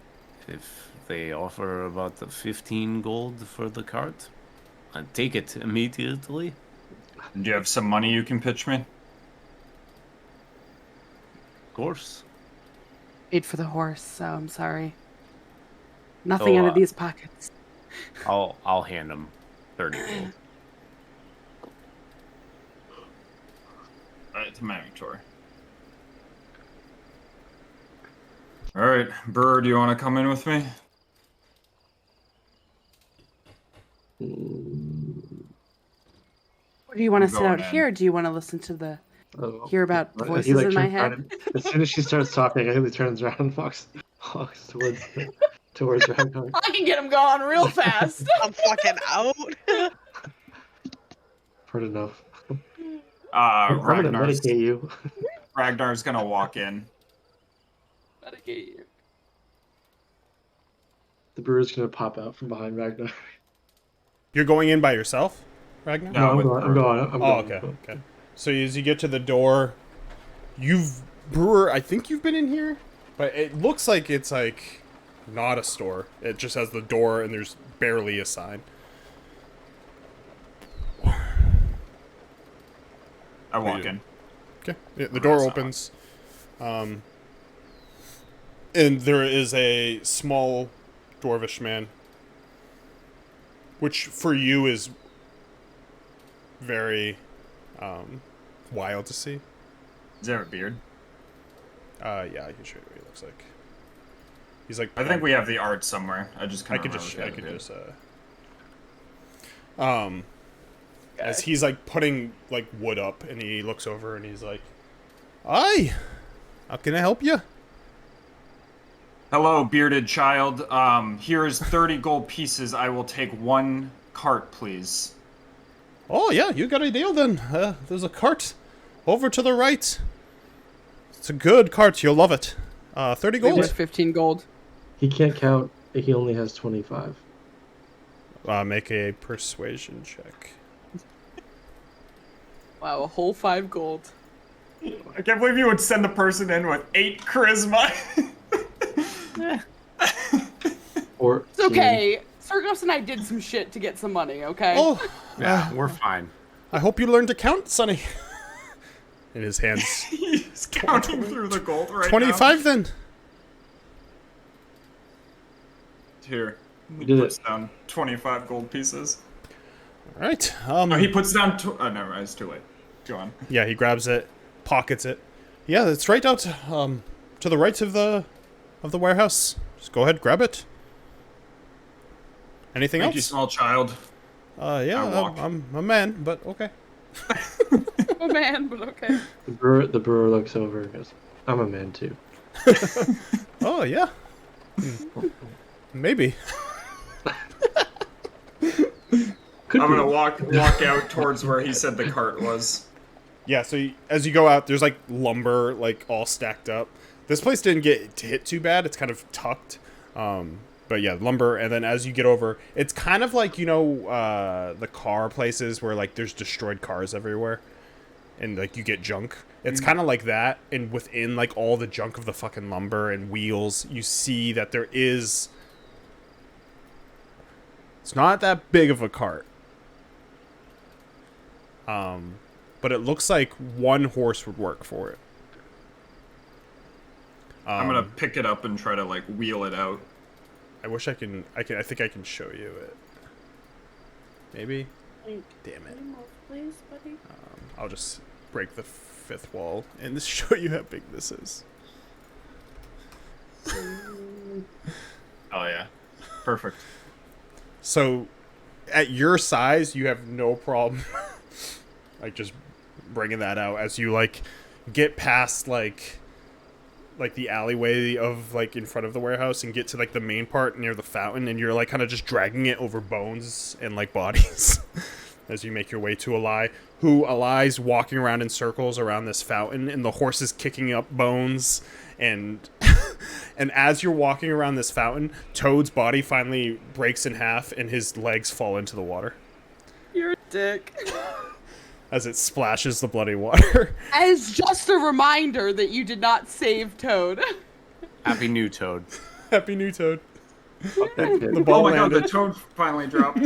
if they offer about 15 gold for the cart, I'd take it immediately. Do you have some money you can pitch me? Of course. Paid for the horse, so I'm sorry. Nothing out of uh, these pockets. I'll hand him 30 gold. Alright, to my inventory. Alright, Brewer, do you want to come in with me? Or do you want to I'm sit going out in. here? Or do you want to listen to the Oh. hear about the He, voices in my turns head? around and- as soon as she starts talking, I think he turns around and walks towards Ragnar. I can get him gone real fast. I'm fucking out. Heard enough. I'm gonna medicate you. Ragnar's gonna walk in. Medicate you. The brewer's gonna pop out from behind Ragnar. You're going in by yourself? Ragnar? No, No, I'm with going. I'm Brewer. going. I'm Oh, going. okay. So as you get to the door, Brewer, I think you've been in here, but it looks like it's like not a store. It just has the door and there's barely a sign. I walk in. Okay. Yeah, the door opens. And there is a small dwarvish man, which for you is very wild to see. Does he have a beard? Yeah, I can show you what he looks like. He's like. I think we have the art somewhere. I just I kind could of just. Okay. As he's like putting like wood up, and he looks over, and he's like, "Aye, how can I help you?" Hello, bearded child. Here's 30 gold pieces. I will take 1 cart, please. Oh yeah, you got a deal then. There's a cart over to the right. It's a good cart. You'll love it. 30 Worth gold. 15 gold. He can't count. He only has 25. Make a persuasion check. Wow, a whole 5 gold. I can't believe you would send the person in with 8 charisma. Or It's okay. Sergos and I did some shit to get some money, okay? Oh, Yeah, we're fine. I hope you learned to count, Sonny. In his hands. He's counting through the gold right 25 then. now. Here. He did puts it. down 25 gold pieces. All right. Oh, he puts down... oh, never mind. It's too late. Go on. Yeah, he grabs it, pockets it. Yeah, it's right out to the right of the warehouse. Just go ahead, grab it. Anything Thank you, else? small child. Yeah, I walk. I'm a man, but okay. Oh man, but okay. the brewer looks over and goes, "I'm a man too." Oh yeah. Maybe. Could I'm be. gonna walk out towards where he said the cart was. Yeah, so as you go out, there's like lumber like all stacked up. This place didn't get hit too bad. It's kind of tucked. But yeah, lumber, and then as you get over, it's kind of like, you know, the car places where like there's destroyed cars everywhere and like you get junk. It's kind of like that, and within like all the junk of the fucking lumber and wheels, you see that there is... It's not that big of a cart. But it looks like 1 horse would work for it. I'm gonna pick it up and try to like wheel it out. I wish I think I can show you it. Maybe? Damn it. Please, buddy. I'll just break the 5th wall and show you how big this is. Oh yeah. Perfect. So, at your size, you have no problem, like, just bringing that out as you, like, get past, like the alleyway of, like, in front of the warehouse and get to, like, the main part near the fountain, and you're, like, kind of just dragging it over bones and, like, bodies as you make your way to Eli, who Eli's walking around in circles around this fountain, and the horse is kicking up bones, and and as you're walking around this fountain, Toad's body finally breaks in half, and his legs fall into the water You're a dick. as it splashes the bloody water. As just a reminder that you did not save Toad. Happy new Toad. Happy new Toad. Fuck that kid. The ball Oh my god, landed. the toad finally dropped.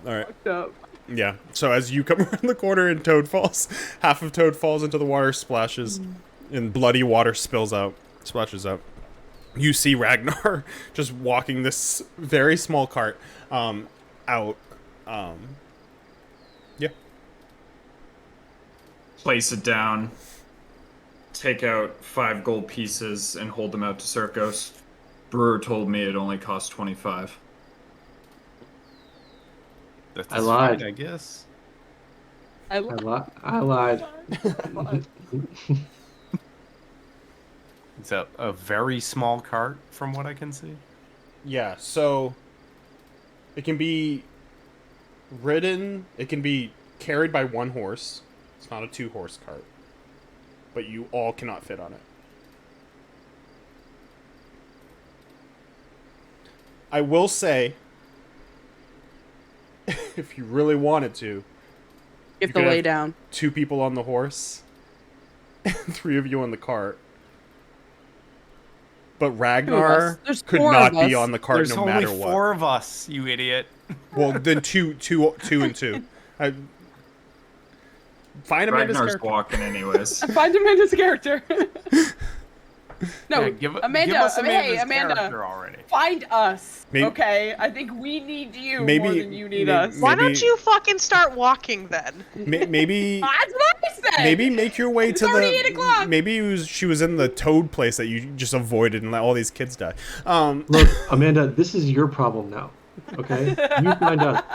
All right. Fucked up. Yeah. So as you come around the corner and Toad falls, half of Toad falls into the water, splashes, and bloody water spills out, splashes out. You see Ragnar just walking this very small cart out. Yeah. Place it down. Take out 5 gold pieces and hold them out to Circos. Brewer told me it only cost 25. That's I lied. fine, I guess. I I lied. It's a very small cart from what I can see. Yeah. So it can be ridden. It can be carried by 1 horse. It's not a 2-horse cart. But you all cannot fit on it. I will say if you really wanted to, You you have to could lay have down. 2 people on the horse and 3 of you on the cart. But Ragnar There's could 4 not of be us. on the cart There's no only matter what. 4 of us, you idiot. Well, then two and two. Find Amanda's Ragnar's character. walking anyways. Find Amanda's character. No, Yeah, give Amanda. us Hey, Amanda's Amanda. character already. Find us. Maybe- Okay, I think we need you more Maybe- than you need may- us. Why Maybe- don't you fucking start walking then? Maybe That's what I said. maybe make your way It's to already the. 8 o'clock. Maybe she was in the Toad place that you just avoided and let all these kids die. Look, Amanda, this is your problem now. Okay, you find out.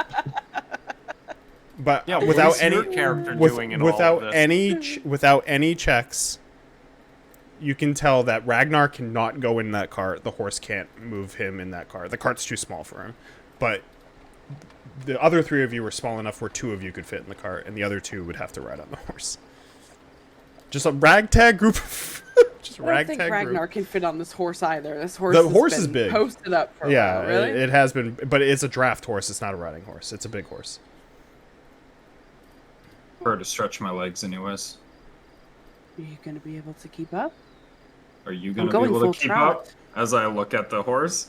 But Yeah, what without is any your character doing in all without of this? without any checks, you can tell that Ragnar cannot go in that cart. The horse can't move him in that cart. The cart's too small for him. But the other 3 of you were small enough where 2 of you could fit in the cart, and the other 2 would have to ride on the horse. Just a ragtag group. Just a I don't think ragtag Ragnar group. can fit on this horse either. This horse. The has horse been is big. Posted up for a Yeah, while. Really? it has been, but it's a draft horse. It's not a riding horse. It's a big horse. Prefer to stretch my legs anyways. Are you gonna be able to keep up? Are you gonna be going able full to keep trot. up? As I look at the horse.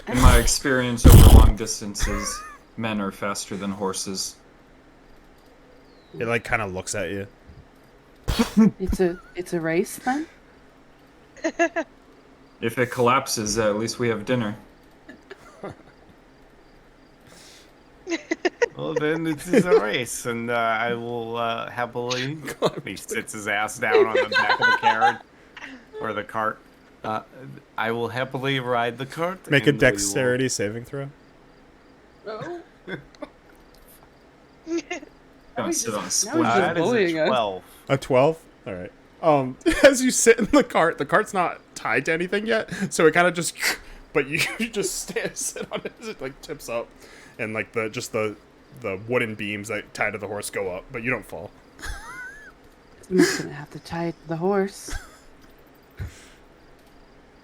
In my experience over long distances, men are faster than horses. It like kind of looks at you. It's a race then. If it collapses, at least we have dinner. Well, then it is a race, and I will happily. He sits his ass down on the back of the carriage or the cart. I will happily ride the cart. Make a and we will- dexterity saving throw. Oh. Gonna sit on a now split. he's just That is bullying a us. 12. A 12? All right. As you sit in the cart's not tied to anything yet, so it kind of just, but you just sit on it as it like tips up, and like the wooden beams that tie to the horse go up, but you don't fall. I'm just gonna have to tie it to the horse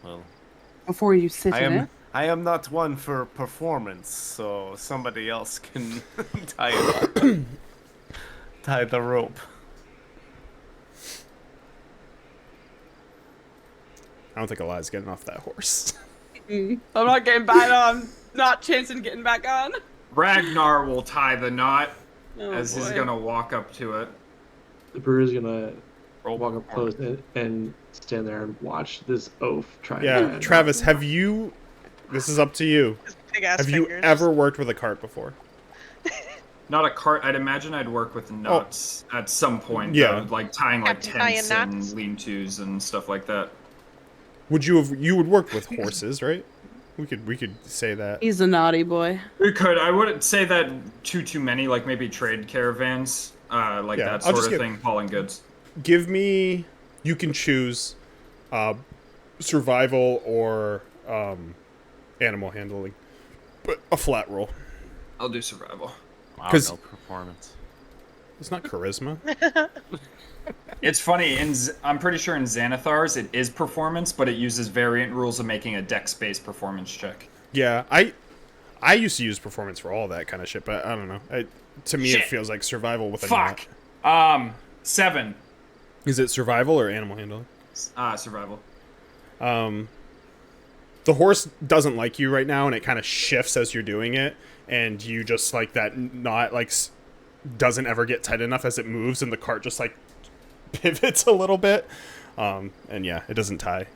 Well, before you sit in it. I am not one for performance, so somebody else can tie it up. Tie the rope. I don't think Eli's getting off that horse. I'm not getting back on. Not chancing getting back on. Ragnar will tie the knot Oh, as he's boy. gonna walk up to it. The brewer's gonna Roll walk up close and stand there and watch this oaf try. Yeah, and Travis, have you? This is up to you. Big ass Have you fingers. ever worked with a cart before? Not a cart. I'd imagine I'd work with knots at some point. Yeah. though, like tying like Captain tying tents knots. and lean-tos and stuff like that. Would you have? You would work with horses, right? We could say that. He's a naughty boy. We could. I wouldn't say that too many. Like maybe trade caravans, like Yeah, that I'll sort just of get- thing, hauling goods. Give me. You can choose, survival or animal handling, but a flat roll. I'll do survival. Wow, 'Cause- no performance. It's not charisma. It's funny. I'm pretty sure in Xanathar's it is performance, but it uses variant rules of making a dex-based performance check. Yeah, I used to use performance for all that kind of shit, but I don't know. To me, Shit. it feels like survival with a Fuck. knot. 7. Is it survival or animal handling? Survival. The horse doesn't like you right now, and it kind of shifts as you're doing it, and you just like that knot like doesn't ever get tight enough as it moves, and the cart just like pivots a little bit, and yeah, it doesn't tie.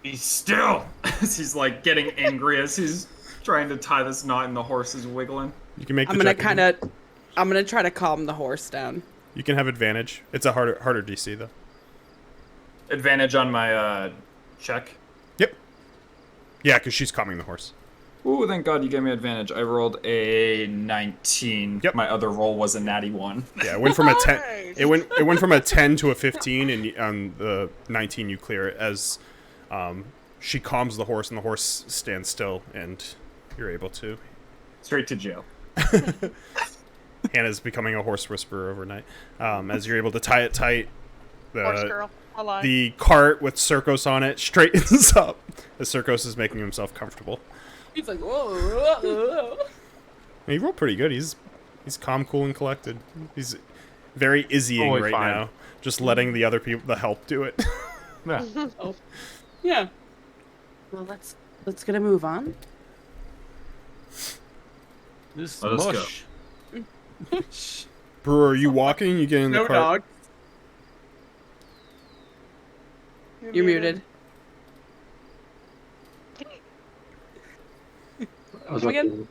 Be still! As he's like getting angry as he's trying to tie this knot and the horse is wiggling. You can make. I'm the gonna check again. I'm gonna try to calm the horse down. You can have advantage. It's a harder DC though. Advantage on my check. Yep. Yeah, because she's calming the horse. Ooh, thank God you gave me advantage. I rolled a 19. Yep. My other roll was a natty 1. Yeah, it went from a 10. Nice. It went from a 10 to a 15, and on the 19 you clear it as she calms the horse, and the horse stands still, and you're able to. Straight to jail. Hannah's becoming a horse whisperer overnight. As you're able to tie it tight, Horse girl. Alive. the cart with Circos on it straightens up as Circos is making himself comfortable. He's like, whoa. He rolled pretty good. He's calm, cool, and collected. He's very izzying Totally right fine. now, just letting the other people, the help, do it. Yeah. Oh. Yeah. Well, let's get a move on. This Let us go. mush. Brewer, are you walking? You get in the No cart. dog. You're muted. I was Come again? looking.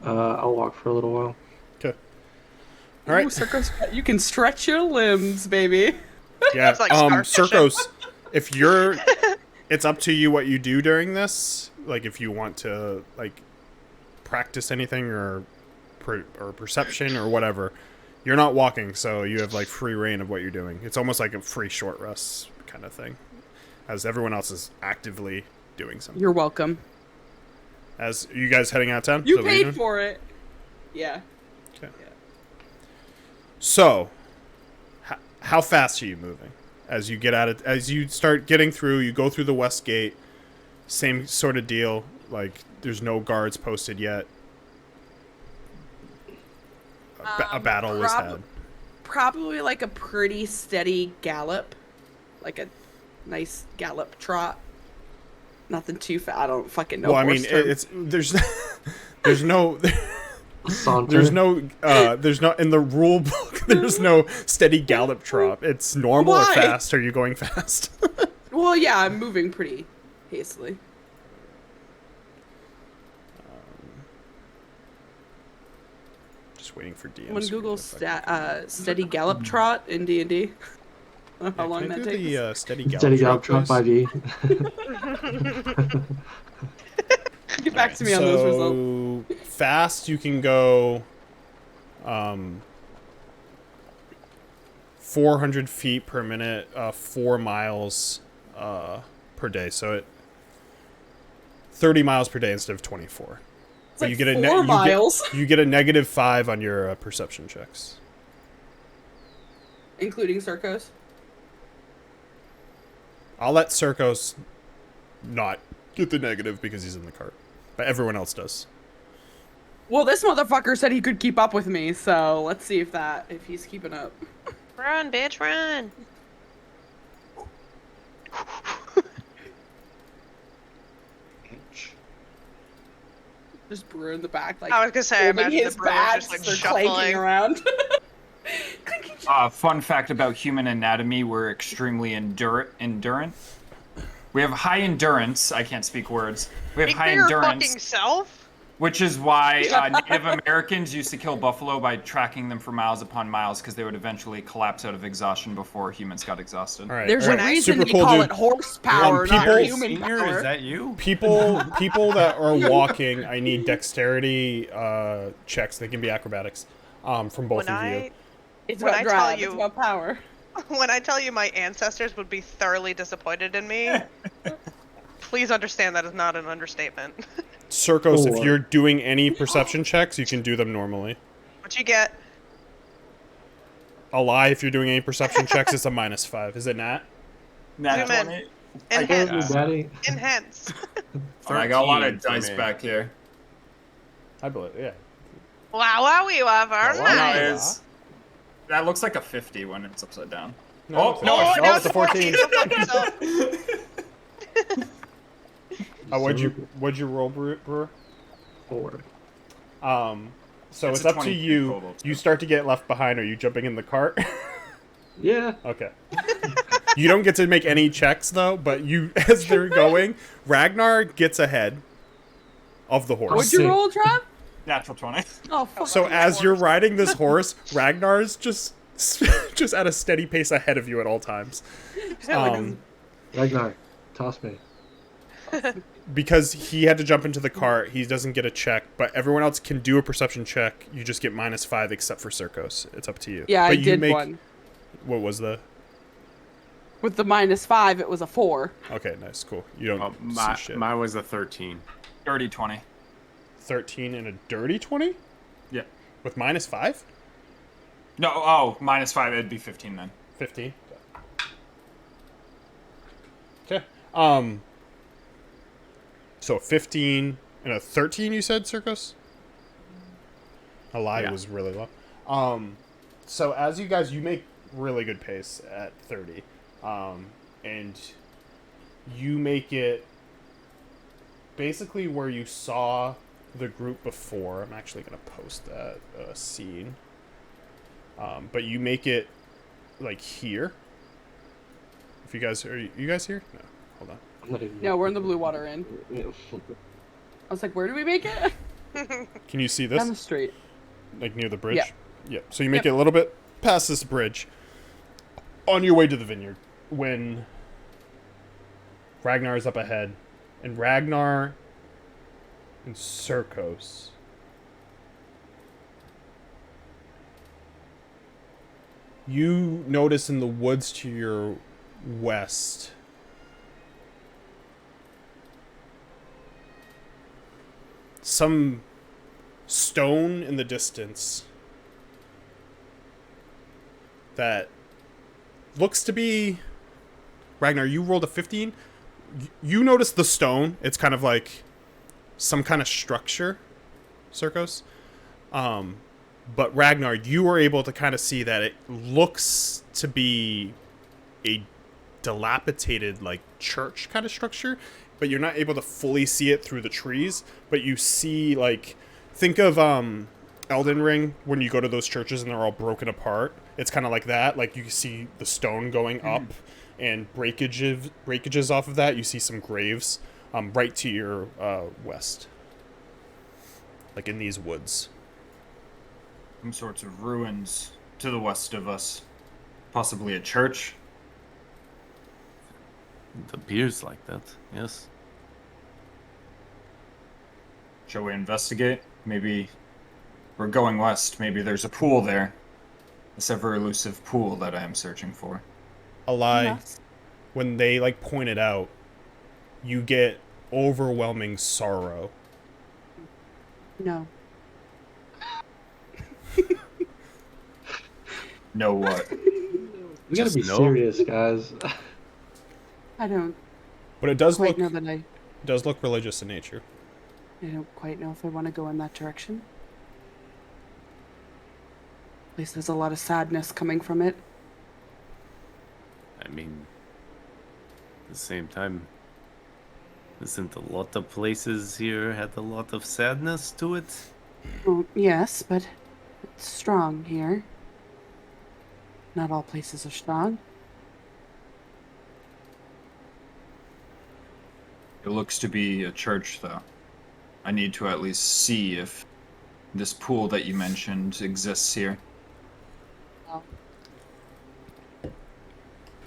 I'll walk for a little while. Okay. All right. Ooh, Circus, you can stretch your limbs, baby. Yeah. It's like starfishing. Circos, if you're, it's up to you what you do during this. Like, if you want to like practice anything or perception or whatever, you're not walking, so you have like free reign of what you're doing. It's almost like a free short rest kind of thing, as everyone else is actively doing something. You're welcome. As are you guys heading out of town? You Is that what you're paid doing? for it. Yeah. Okay. So, how fast are you moving? As you get out of, as you start getting through, you go through the west gate. Same sort of deal. Like, there's no guards posted yet. A battle was had. Probably like a pretty steady gallop, like a nice gallop trot. Nothing too fast. I don't fucking know. Well, I mean, horse terms. it's there's no Saunter. there's no in the rule book. There's no steady gallop trot. It's normal or Why? fast. Are you going fast? Well, yeah, I'm moving pretty hastily. Just waiting for DM. When screen Google to fucking- steady gallop trot in D&D. How Yeah, long can I that do takes? the steady gallop Steady gallop trot, trot please? 5e. Get back to me on those results. So fast, you can go 400 feet per minute, 4 miles per day. So 30 miles per day instead of 24. It's But like you get a 4 miles, you get a -5 on your perception checks. including Circos. I'll let Circos not get the negative because he's in the cart, but everyone else does. Well, this motherfucker said he could keep up with me, so let's see if he's keeping up. Run, bitch, run. Just Brewer in the back, like I was gonna say, I holding imagine his the brewer bags, just like they're clanking shuffling. around. Fun fact about human anatomy: we're extremely endurant. We have high endurance. I can't speak words. We have Speak high for your endurance, fucking self. which is why Native Americans used to kill buffalo by tracking them for miles upon miles because they would eventually collapse out of exhaustion before humans got exhausted. All right, There's all a right. reason Super they cool, call dude. it horsepower, people- not human Senior, power. is that you? People that are walking, I need dexterity checks. They can be acrobatics from both When of you. It's when about I tell drive. you- It's about power. When I tell you my ancestors would be thoroughly disappointed in me, please understand that is not an understatement. Circos, if Four. you're doing any perception checks, you can do them normally. What you get? A lie, if you're doing any perception checks, it's a -5. Is it Nat? Nat Zoom in. 20. Enhance. Daddy. Enhance. I got a lot 13 of for dice me. back here. I believe, yeah. Wow, wow, we love our Wow, wow, nice. That looks like a 50 when it's upside down. No, Oh, no, Oh, now it's a 14. Go fuck yourself. What'd you roll, Brewer? 4. So It's it's a up to 22 you. total, too. You start to get left behind. Are you jumping in the cart? Yeah. Okay. You don't get to make any checks though, but you, as they're going, Ragnar gets ahead of the horse. What'd you roll, Trav? Natural 20. Oh, fuck. So as you're riding this horse, Ragnar's just at a steady pace ahead of you at all times. Ragnar, toss me. Because he had to jump into the cart, he doesn't get a check, but everyone else can do a perception check. You just get -5 except for Circos. It's up to you. Yeah, but I you did make, one. What was the... With the -5, it was a 4. Okay, nice, cool. You don't see shit. Mine was a 13. Dirty 20. 13 and a dirty 20? Yeah. With -5? No, oh, -5. It'd be 15 then. 15. Okay. So a 15 and a 13, you said, Circus? A lie Yeah. was really low. So as you guys, you make really good pace at 30. And you make it basically where you saw the group before. I'm actually going to post that scene. But you make it like here. If you guys, are you guys here? No, hold on. I'm not even- Yeah, we're in the Blue Water Inn. I was like, where do we make it? Can you see this? Down the street. Like near the bridge? Yeah. Yep. So you make it a little bit past this bridge on your way to the vineyard when Ragnar is up ahead. And Ragnar and Circos. You notice in the woods to your west some stone in the distance that looks to be... Ragnar, you rolled a 15. You notice the stone. It's kind of like some kind of structure, Circos. But Ragnar, you were able to kind of see that it looks to be a dilapidated, like, church kind of structure, but you're not able to fully see it through the trees. But you see, like, think of Elden Ring when you go to those churches and they're all broken apart. It's kind of like that. Like, you see the stone going up and breakages off of that. You see some graves right to your west, like in these woods. Some sorts of ruins to the west of us. Possibly a church. It appears like that, yes. Shall we investigate? Maybe we're going west. Maybe there's a pool there. This ever elusive pool that I am searching for. A lie. Yes. When they like point it out, you get overwhelming sorrow. No. Know what? We gotta Just be no. serious, guys. I don't But it does quite look know that I does look religious in nature. don't quite know if I want to go in that direction. At least there's a lot of sadness coming from it. I mean, at the same time, isn't a lot of places here had a lot of sadness to it? Well, yes, but it's strong here. Not all places are strong. It looks to be a church, though. I need to at least see if this pool that you mentioned exists here. Well,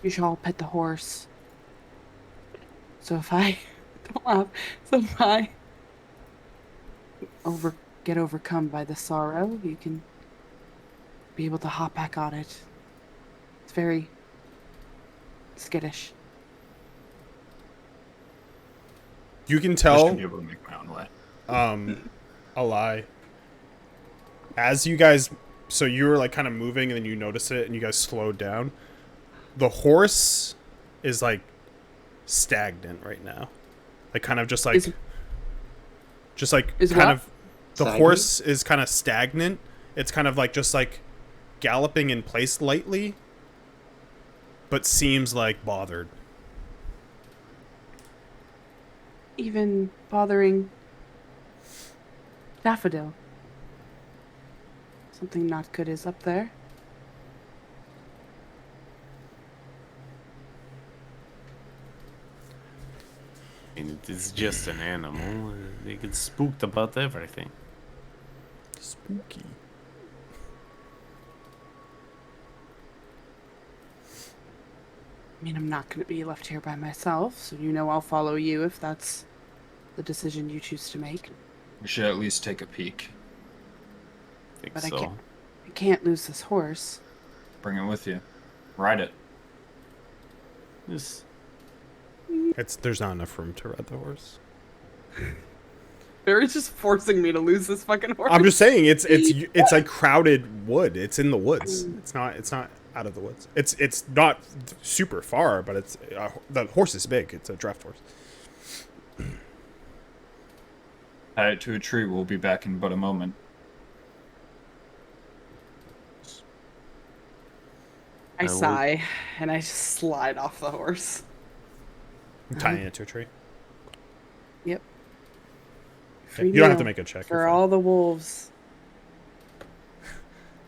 you should all pet the horse. So if I don't laugh, so if I get overcome by the sorrow, you can be able to hop back on it. It's very skittish. You can I just tell should be able to make my own way. a lie. As you guys, so you were like kind of moving and then you notice it and you guys slowed down. The horse is like stagnant right now. Like kind of just like, Is kind what? of, the Stagnant? horse is kind of stagnant. It's kind of like just like galloping in place lightly, but seems like bothered. Even bothering Daffodil. Something not good is up there. I mean, it is just an animal. They get spooked about everything. Spooky. I mean, I'm not going to be left here by myself, so you know I'll follow you if that's the decision you choose to make. We should at least take a peek. I think But so. I can't lose this horse. Bring it with you. Ride it. Yes. There's not enough room to ride the horse. Barry's just forcing me to lose this fucking horse. I'm just saying it's like crowded wood. It's in the woods. It's not out of the woods. It's not super far, but the horse is big. It's a draft horse. Tie it to a tree. We'll be back in but a moment. I I would- sigh and I just slide off the horse. Tying it to a tree. Yep. Okay, Free you don't have to meal make a check. for you're fine. all the wolves.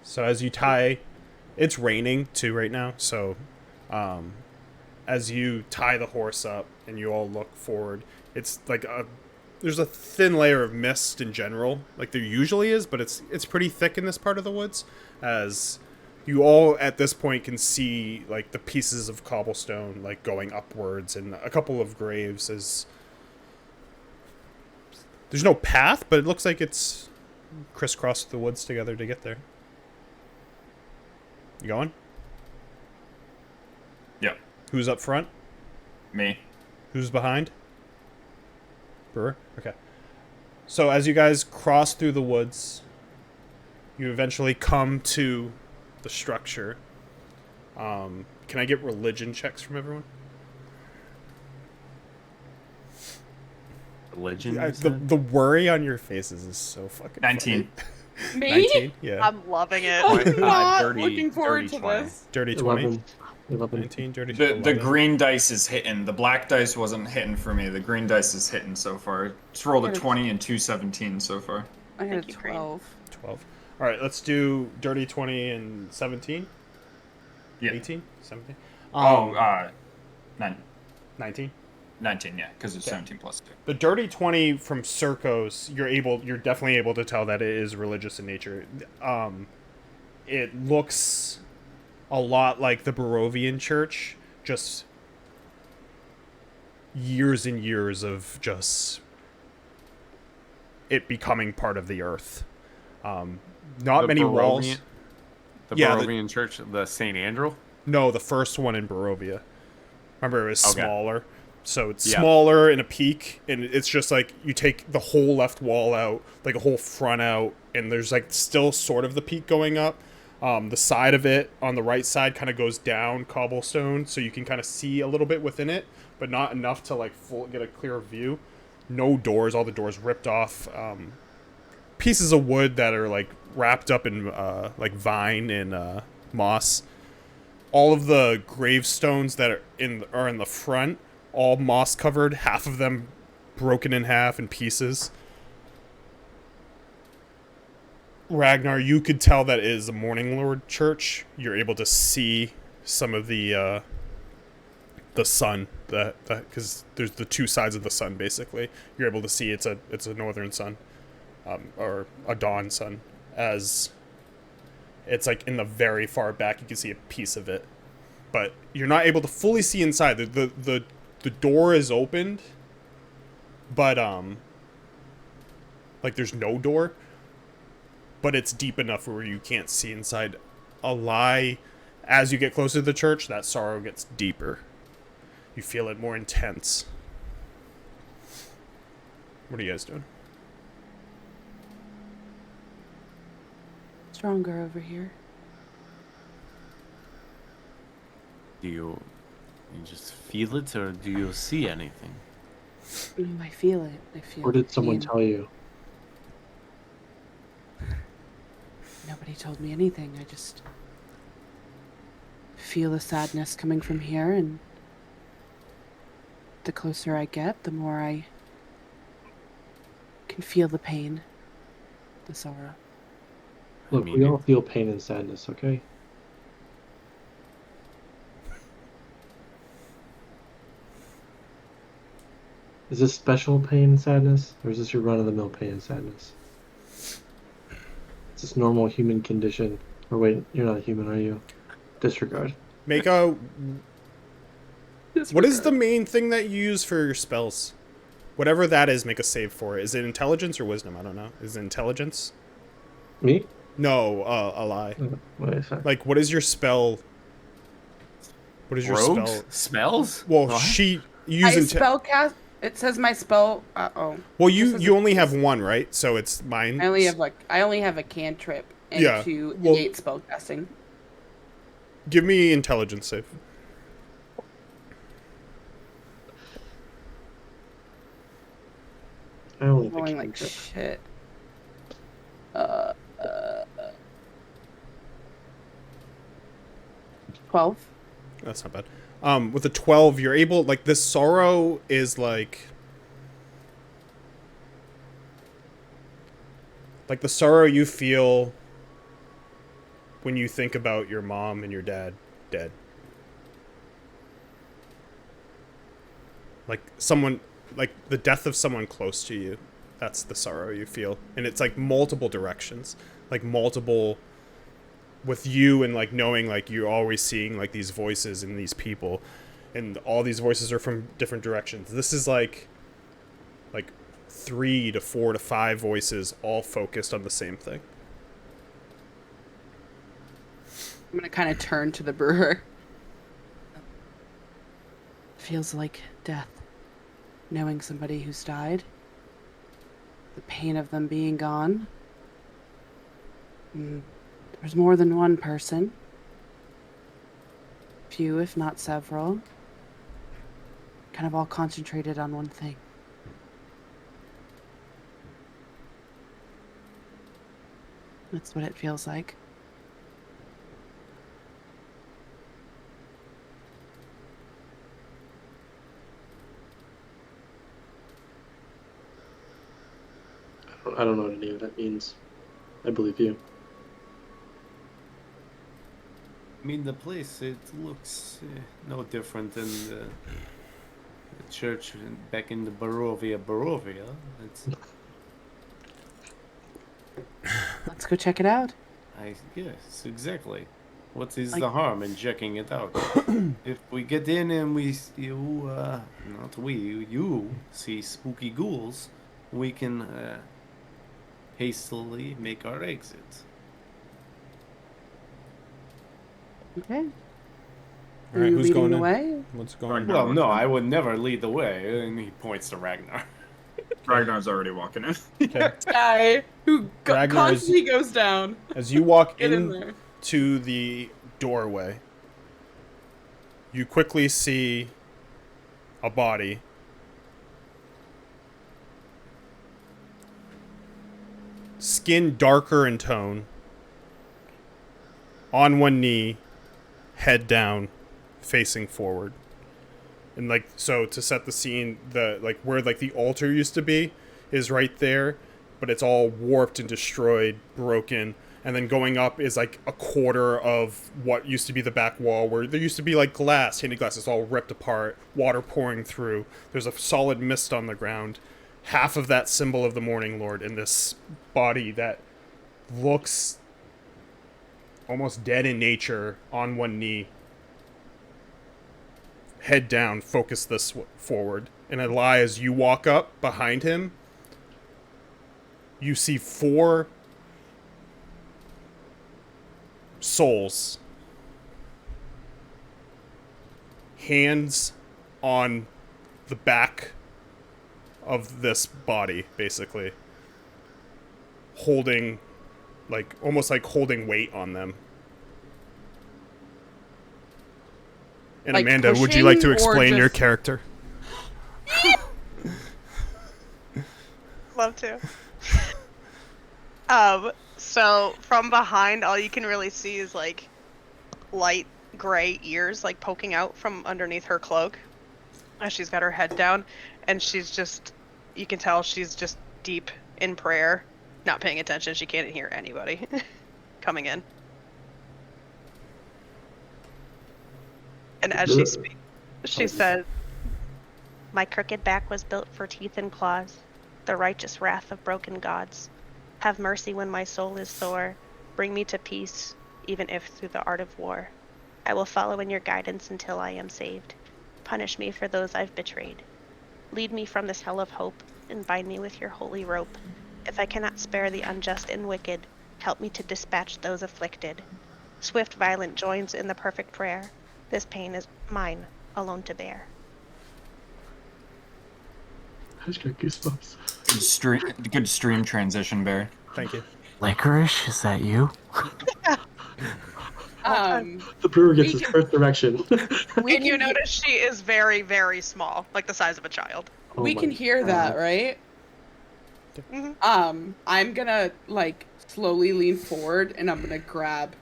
So as you tie, it's raining too right now. So, as you tie the horse up and you all look forward, it's like there's a thin layer of mist in general, like there usually is, but it's pretty thick in this part of the woods. As you all at this point can see like the pieces of cobblestone like going upwards and a couple of graves. As there's no path, but it looks like it's crisscrossed the woods together to get there. You going? Yep. Who's up front? Me. Who's behind? Brewer? Okay. So as you guys cross through the woods, you eventually come to the structure. Can I get religion checks from everyone? Religion? you The said? worry on your faces is so fucking 19. funny. Me? 19? Yeah. I'm loving it. I'm not dirty- looking forward dirty to 20. this. Dirty 20. 11. 11. 19, dirty The 11. green dice is hitting. The black dice wasn't hitting for me. The green dice is hitting so far. Just rolled a Yeah, 20 and 2 17 so far. I had Thank a you, Green. 12. 12. All right, let's do dirty 20 and 17. Yeah. 18? 17? Oh, 9. 19. 19, yeah, because it's Okay. 17 plus 2. The dirty 20 from Circos, you're definitely able to tell that it is religious in nature. It looks a lot like the Barovian church, just years and years of just it becoming part of the earth. Not The many walls. Barovian- The Yeah, Barovian Church, the St. Andrew? No, the first one in Barovia. Remember, it was Okay. smaller. So it's Yeah. smaller in a peak, and it's just like you take the whole left wall out, like a whole front out, and there's like still sort of the peak going up. The side of it on the right side kind of goes down cobblestone, so you can kind of see a little bit within it, but not enough to like get a clear view. No doors, all the doors ripped off. Pieces of wood that are like wrapped up in like vine and moss. All of the gravestones that are in the front, all moss covered, half of them broken in half in pieces. Ragnar, you could tell that it is a Morning Lord church. You're able to see some of the sun, that because there's the two sides of the sun basically. You're able to see it's a northern sun, or a dawn sun, as it's like in the very far back. You can see a piece of it, but you're not able to fully see inside. The door is opened, but like there's no door, but it's deep enough where you can't see inside. A lie, as you get closer to the church, that sorrow gets deeper. You feel it more intense. What are you guys doing? Stronger over here. Do you just feel it, or do you see anything? I feel it. I feel Or the did someone pain. tell you? Nobody told me anything. I just feel the sadness coming from here, and the closer I get, the more I can feel the pain, the sorrow. Look, mean, we all feel pain and sadness, okay? Is this special pain and sadness, or is this your run-of-the-mill pain and sadness? Is this normal human condition? Or wait, you're not a human, are you? Disregard. Make a. What is the main thing that you use for your spells? Whatever that is, make a save for it. Is it intelligence or wisdom? I don't know. Is it intelligence? Me? No, a lie. Wait a sec. Like, what is your spell? What is your Rogues? spell? Smells? Well, What? you use I spell cast. It says my spell. Well, This is you a- only have one, right? So it's mine. I only have a cantrip Yeah, into well- innate spellcasting. Give me intelligence save. I only rolling like shit. 12. That's not bad. With a 12, you're able, like, this sorrow is like the sorrow you feel when you think about your mom and your dad dead. Like someone, like the death of someone close to you. That's the sorrow you feel. And it's like multiple directions, like multiple, with you, and like knowing like you're always seeing like these voices and these people, and all these voices are from different directions. This is like 3 to 4 to 5 voices all focused on the same thing. I'm gonna kind of turn to the brewer. Feels like death. Knowing somebody who's died. The pain of them being gone. There's more than one person. Few, if not several. Kind of all concentrated on one thing. That's what it feels like. I don't know what any of that means. I believe you. I mean, the place, it looks no different than the church back in the Barovia. It's, Let's go check it out. yes, exactly. What is Like- the harm in checking it out? If we get in and you see spooky ghouls, we can hastily make our exit. Okay. All right, you who's leading going the in? way? What's going Ragnar Well, walks no, in. I would never lead the way, and he points to Ragnar. Ragnar's already walking in. Okay. Guy who Ragnar is- constantly goes down. As you walk Get in there. into the doorway, you quickly see a body. Skin darker in tone. On one knee, head down, facing forward. And like, so to set the scene, the like where like the altar used to be is right there, but it's all warped and destroyed, broken. And then going up is like a quarter of what used to be the back wall, where there used to be like glass, tinted glass. It's all ripped apart, water pouring through. There's a solid mist on the ground. Half of that symbol of the Morning Lord in this body that looks almost dead in nature, on one knee. Head down, focus this forward. And as you walk up behind him, you see 4 souls. Hands on the back of this body, basically. Holding, like, almost like holding weight on them. And Like Amanda, would you like to pushing or explain your just- character? Love to. So from behind, all you can really see is like light gray ears like poking out from underneath her cloak as she's got her head down, and she's just, you can tell she's just deep in prayer, not paying attention. She can't hear anybody coming in. And as she speaks, she says, "My crooked back was built for teeth and claws, the righteous wrath of broken gods. Have mercy when my soul is sore. Bring me to peace, even if through the art of war. I will follow in your guidance until I am saved. Punish me for those I've betrayed. Lead me from this hell of hope, and bind me with your holy rope. If I cannot spare the unjust and wicked, help me to dispatch those afflicted. Swift violent joins in the perfect prayer. This pain is mine, alone to bear." I just got goosebumps. Good stream transition, Barry. Thank you. Licorice, is that you? The brewer gets We his can- first direction. And you notice she is very, very small, like the size of a child. Oh we my can hear God. that, right? I'm gonna like slowly lean forward and I'm gonna grab,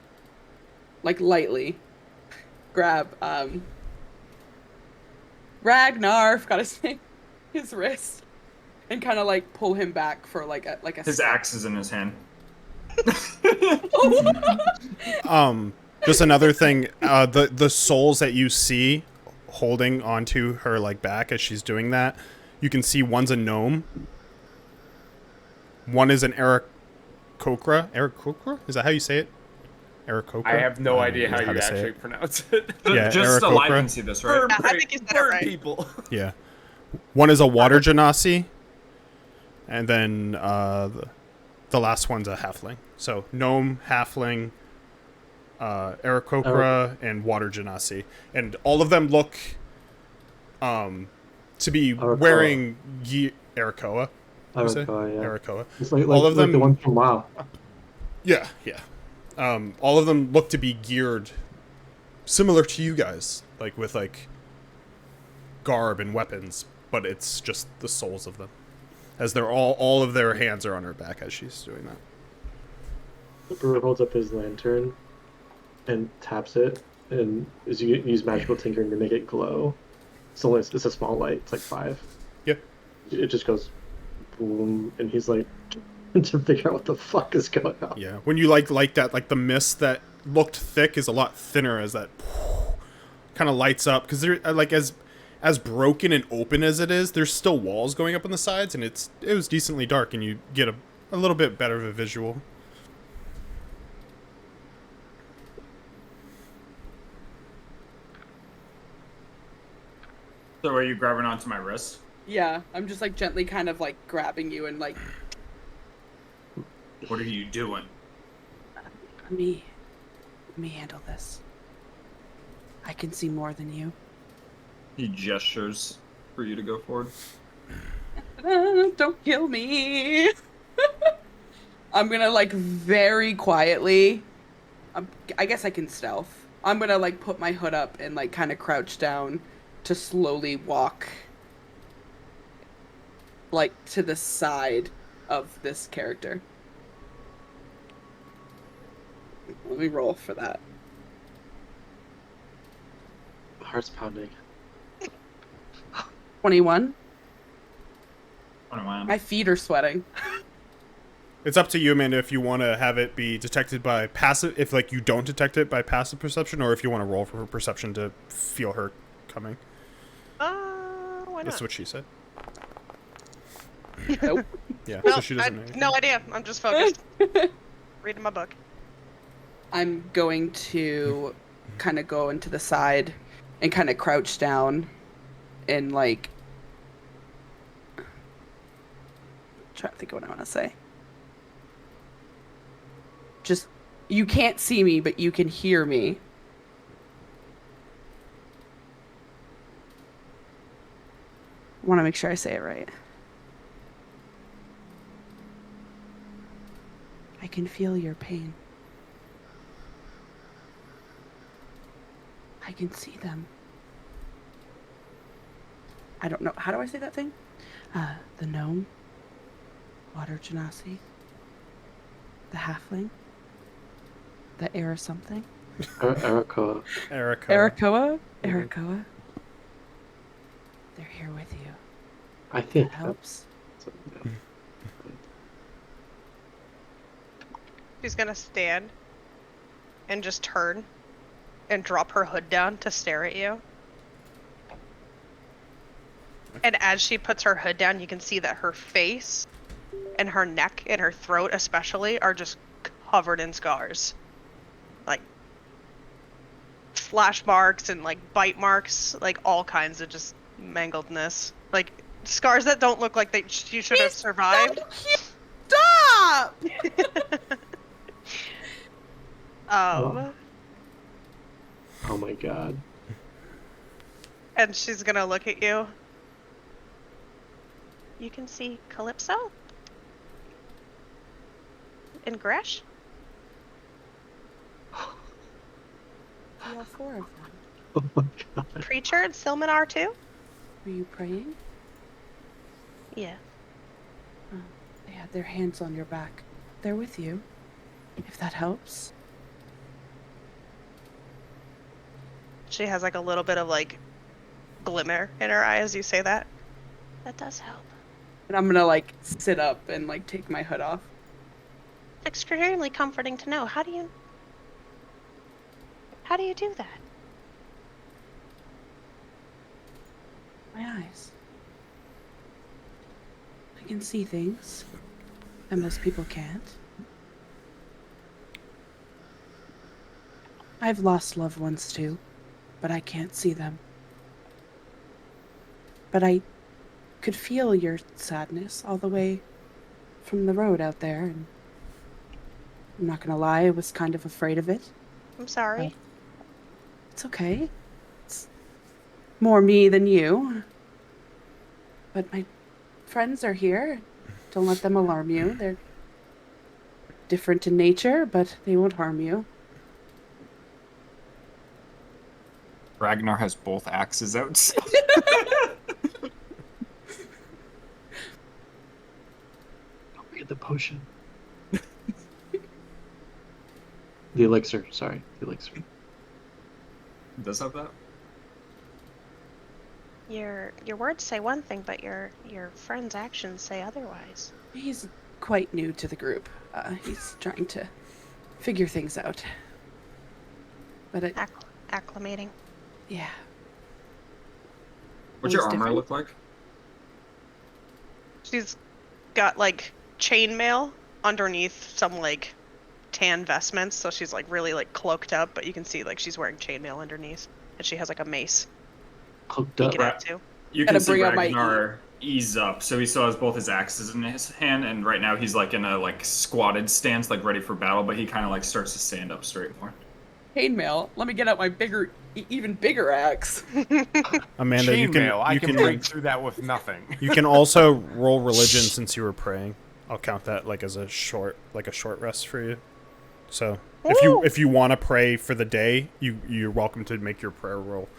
like lightly, grab Ragnar, forgot his name, his wrist, and kind of like pull him back for like a His step. axe is in his hand. Just another thing, the souls that you see holding onto her like back as she's doing that, you can see one's a gnome, one is an Aarakocra. Aarakocra? Is that how you say it? Aarakocra? I have no I idea don't how know you to say actually it. pronounce it. Yeah, Just alive Aarakocra. can see this, right? Yeah, I think you said it right. People. Yeah. One is a water genasi, and then the last one's a halfling. So gnome, halfling, Aarakocra, and water genasi, and all of them look to be Arakoa. wearing gear. Arakoa. You say? Arakoa, yeah. Arakoa. It's like all of them. the one from WoW. Yeah, yeah. All of them look to be geared similar to you guys, like with like garb and weapons, but it's just the souls of them, as they're all of their hands are on her back as she's doing that. The brewer holds up his lantern and taps it, and as you use magical tinkering to make it glow. It's a small light. It's like 5. Yep. It just goes boom, and he's like to figure out what the fuck is going on. Yeah. When you like that, like the mist that looked thick is a lot thinner as that kind of lights up, because they're like as broken and open as it is, there's still walls going up on the sides, and it was decently dark, and you get a little bit better of a visual. So are you grabbing onto my wrist? Yeah, I'm just like gently kind of like grabbing you and like. What are you doing? Let me handle this. I can see more than you. He gestures for you to go forward. Don't kill me. I'm gonna like very quietly. I guess I can stealth. I'm gonna like put my hood up and like kind of crouch down to slowly walk like to the side of this character. Let me roll for that. Heart's pounding. 21. Oh, wow. My feet are sweating. It's up to you, Amanda, if you want to have it be detected by passive, if like you don't detect it by passive perception, or if you want to roll for her perception to feel her coming. Why That's not? what she said. Nope. Yeah, No, so she doesn't know. no idea. I'm just focused. Reading my book. I'm going to kind of go into the side and kind of crouch down and like try to think of what I want to say. Just, you can't see me, but you can hear me. I want to make sure I say it right. I can feel your pain. I can see them. I don't know. How do I say that thing? The gnome. Water genasi. The halfling. The air something. Arakoa. Arakoa? Arakoa. They're here with you. I think That helps. She's gonna stand and just turn and drop her hood down to stare at you. And as she puts her hood down, you can see that her face and her neck and her throat especially are just covered in scars. Like slash marks and like bite marks, like all kinds of just mangledness. Like scars that don't look like she should have survived. Stop! Oh my god. And she's gonna look at you. You can see Calypso and Gresh. All 4 of them. Oh my god. Preacher and Silmanar too? Were you praying? Yeah. Oh, they had their hands on your back. They're with you, if that helps. She has like a little bit of like glimmer in her eye as you say that. That does help. And I'm gonna like sit up and like take my hood off. Extremely comforting to know. How do you do that? My eyes. I can see things that most people can't. I've lost loved ones too, but I can't see them. But I could feel your sadness all the way from the road out there, and I'm not gonna lie, I was kind of afraid of it. I'm sorry. It's okay. It's more me than you. But my friends are here. Don't let them alarm you. They're different in nature, but they won't harm you. Ragnar has both axes out. Don't forget the potion. The elixir, sorry. The elixir. Does have that? Your words say one thing, but your friend's actions say otherwise. He's quite new to the group. He's trying to figure things out. But it, Acclimating. yeah. What's your It's armor different. look like? She's got like chainmail underneath some like tan vestments, so she's like really like cloaked up, but you can see like she's wearing chainmail underneath, and she has like a mace Hooked up. peeking out too. You Gotta can see bring up my Ragnar ease up, so he still has both his axes in his hand, and right now he's like in a like squatted stance, like ready for battle, but he kind of like starts to stand up straight more. Chainmail. Let me get out my bigger, even bigger axe. Amanda, you can Chainmail. I you can can break through that with nothing. you can also roll religion since you were praying. I'll count that like as a short rest for you. So if you want to pray for the day, you're welcome to make your prayer roll.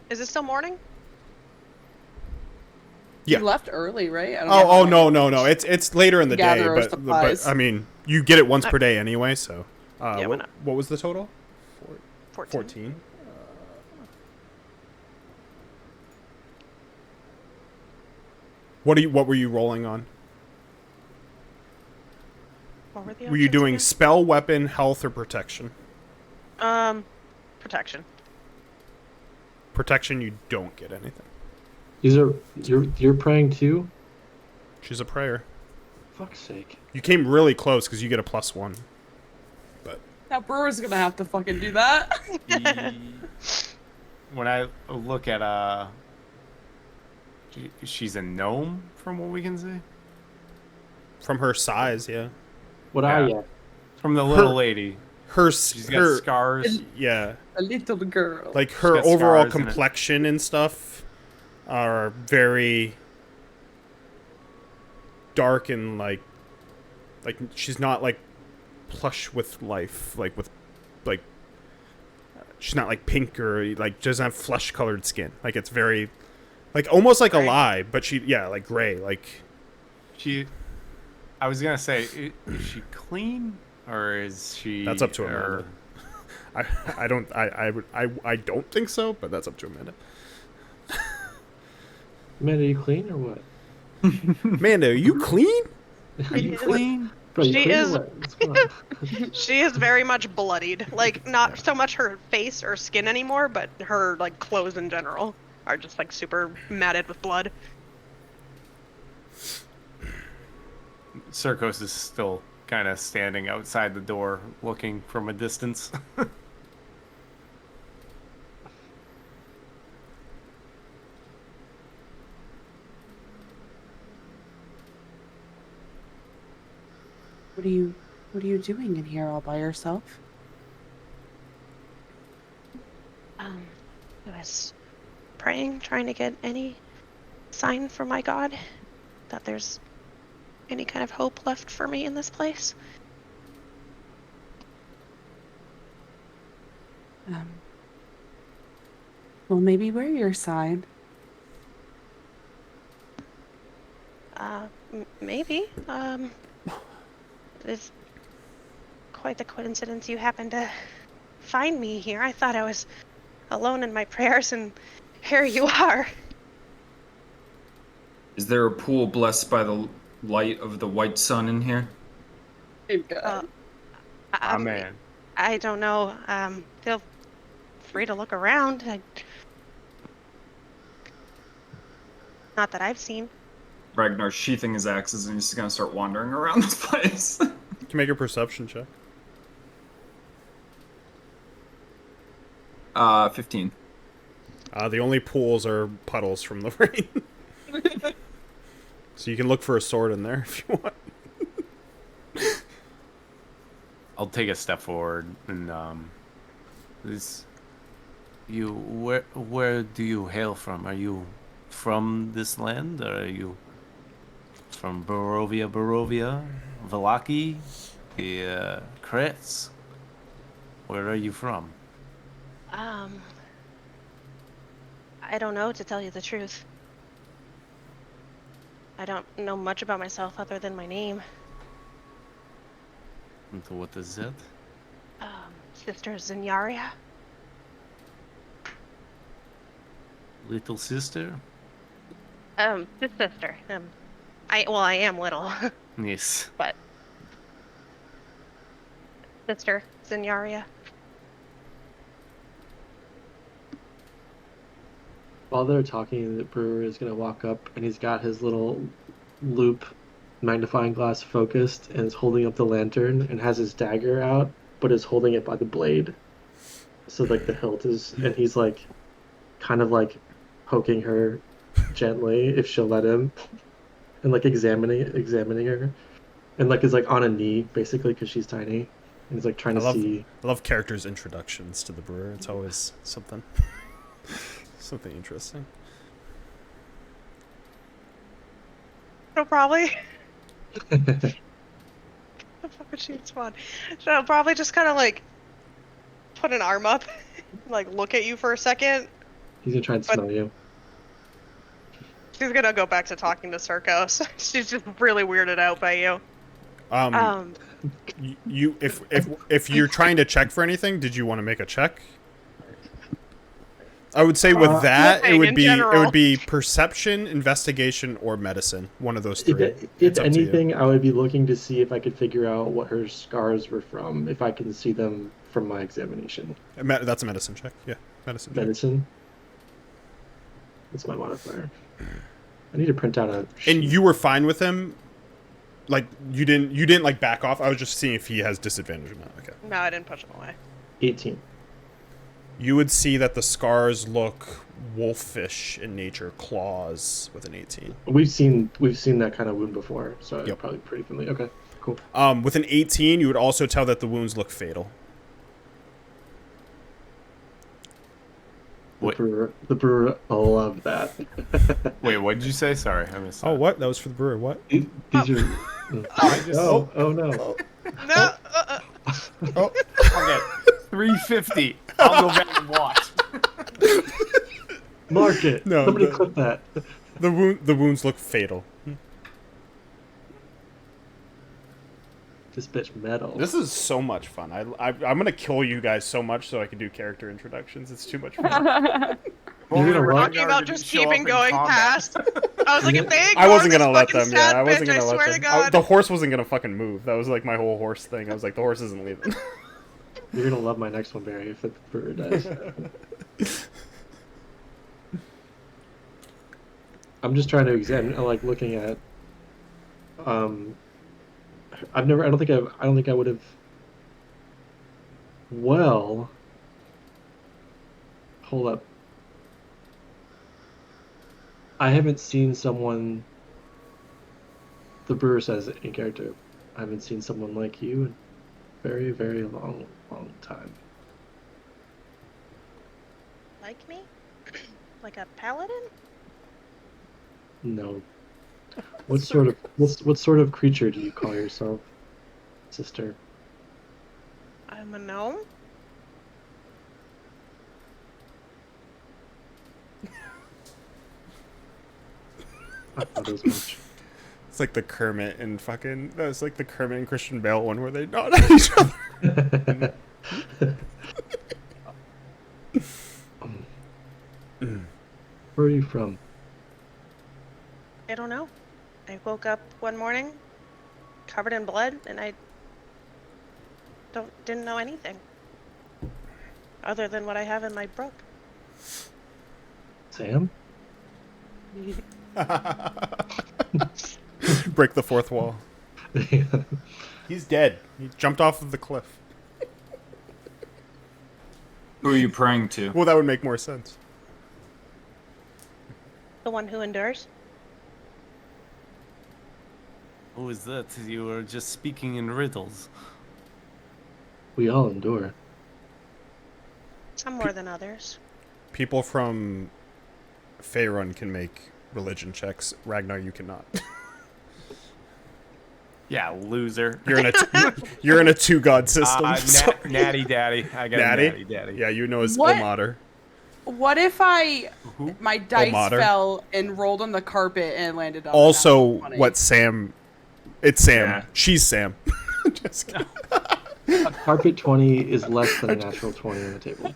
Is it still morning? Yeah. You left early, right? I don't Oh know. no. It's later in the day, Gather our but supplies. I mean, you get it once per day anyway. So, Yeah, why not? what was the total? 14. 14. What were you rolling on? What were the Were you options doing again? spell, weapon, health, or protection? Protection. Protection, you don't get anything. These are you're praying too? She's a prayer. Fuck's sake. You came really close because you get a +1. But Now Brewer's gonna have to fucking do that. When I look at she's a gnome from what we can see. from her size, yeah. What Yeah. are you? From the little lady, She's she's got scars. yeah, A little girl. like her got overall scars in it. complexion and stuff are very dark and like she's not like plush with life, like with like she's not like pink or like doesn't have flesh colored skin. Like it's very like almost like Gray. alive, but like gray. Like I was gonna say, is she clean or is she? That's up to Amanda. I don't think so, but that's up to Amanda. Amanda, are you clean or what? Amanda, are you clean? Are you clean? Bro, you She clean or is- what? What's going on? She is very much bloodied. Like, not so much her face or skin anymore, but her, like, clothes in general are just, like, super matted with blood. Circos is still kind of standing outside the door, looking from a distance. What are you doing in here all by yourself? I was praying, trying to get any sign from my God that there's any kind of hope left for me in this place. Well, maybe we're your sign. Maybe. It's quite the coincidence you happened to find me here. I thought I was alone in my prayers, and here you are. Is there a pool blessed by the light of the white sun in here? Uh, Ah, man. I don't know. Feel free to look around. Not that I've seen. Ragnar's sheathing his axes and he's just gonna start wandering around this place. You can make a perception check. 15. The only pools are puddles from the rain. So you can look for a sword in there if you want. I'll take a step forward and where do you hail from? Are you from this land, or are you from Barovia, Vallaki, the Kretz? Where are you from? I don't know, to tell you the truth. I don't know much about myself other than my name. And what is that? Sister Zinyaria. Little sister? This sister. I am little, Yes. but Sister Zinyaria. While they're talking, the brewer is going to walk up and he's got his little loop magnifying glass focused and is holding up the lantern and has his dagger out, but is holding it by the blade. So like the hilt is, and he's like kind of like poking her gently if she'll let him, and like examining her, and like is like on a knee basically because she's tiny, and he's like trying to see. I love characters' introductions to the brewer. It's always something. Something interesting. She'll probably. The fuck she's fun. She'll probably just kind of like put an arm up, like look at you for a second. He's gonna try and smell you. She's gonna go back to talking to Circos. She's just really weirded out by you. You if you're trying to check for anything, did you want to make a check? I would say with that, it would be perception, investigation, or medicine. One of those three. If anything, I would be looking to see if I could figure out what her scars were from, if I can see them from my examination. That's a medicine check. Yeah, medicine. Medicine. That's my modifier. I need to print out a sheet. And you were fine with him? Like you didn't like back off? I was just seeing if he has disadvantage or not. Okay. No, I didn't push him away. 18. You would see that the scars look wolfish in nature, claws with an 18. We've seen that kind of wound before, so Yep. I'm probably pretty familiar. Okay, cool. With an 18, you would also tell that the wounds look fatal. The brewer will love that. Wait, what did you say? Sorry, I missed that. Oh, what? That was for the brewer. What? These are. Oh no. No. Oh. Okay, 350. I'll go back and watch. Mark it. No, Somebody clip that. The wounds look fatal. This bitch metal. This is so much fun. I'm gonna kill you guys so much so I can do character introductions. It's too much fun. You're gonna We're love talking about just keeping going past. I was like, if they I wasn't ignore gonna let this them. fucking Yeah, sad I wasn't bitch, gonna I let swear to them. God. The horse wasn't gonna fucking move. That was like my whole horse thing. I was like, the horse isn't leaving. You're gonna love my next one, Barry, if the brewer does. I'm just trying to examine, like looking at. I don't think I would have. Well, hold up. I haven't seen someone. The brewer says it in character. I haven't seen someone like you in a very, very long time. Like me? Like a paladin? No. What sort of creature do you call yourself, sister? I'm a gnome? I thought as much. It's like the Kermit and fucking. It's like the Kermit and Christian Bale one where they nod at each other. Where are you from? I don't know. I woke up one morning covered in blood, and I didn't know anything other than what I have in my book. Sam? Break the fourth wall. He's dead. He jumped off of the cliff. Who are you praying to? Well, that would make more sense. The one who endures. Who is that? You were just speaking in riddles. We all endure. Some more than others. People from Faerun can make religion checks. Ragnar, you cannot. Yeah, loser. You're in a two-god system. So- Natty Daddy. I got Natty? Natty Daddy. Yeah, you know as What? Ilmater. What if my dice Mater. fell and rolled on the carpet and landed on Also, the natural 20? what Sam... It's Sam. Yeah. She's Sam. Just kidding. A carpet 20 is less than a natural 20 on the table.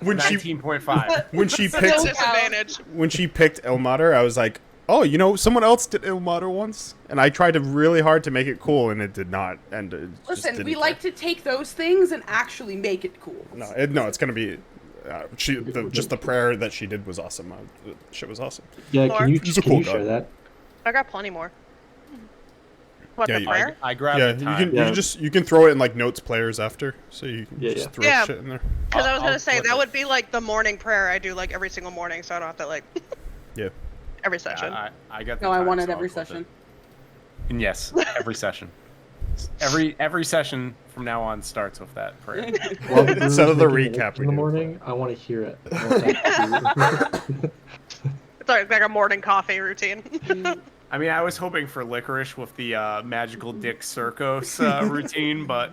When she 19.5. when she Still picked Disadvantage. when she picked Ilmater, I was like, oh, you know, someone else did Ilmater once, and I tried really hard to make it cool, and it did not. And it just Listen, didn't we care. like to take those things and actually make it cool. No, it's gonna be. Just the prayer that she did was awesome. Shit was awesome. Yeah, Lore? can you, He's a can cool you guy. share that? I got plenty more. What, Yeah, the you- prayer? I grabbed Yeah, the you time. can Yeah. you can throw it in like notes players after, so you can Yeah, just yeah. throw Yeah. shit in there. Because I was I'll going to say, flip that it. would be like the morning prayer I do like every single morning, so I don't have to like Yeah. every session. I got the No, I time, want it so I'll every flip session. And yes, every session. Every session from now on starts with that prayer. While the Instead of the brew's making recap it we in the do. morning, I want to hear it. I want that It's like a morning coffee routine. I mean, I was hoping for licorice with the magical Dick Circos routine, but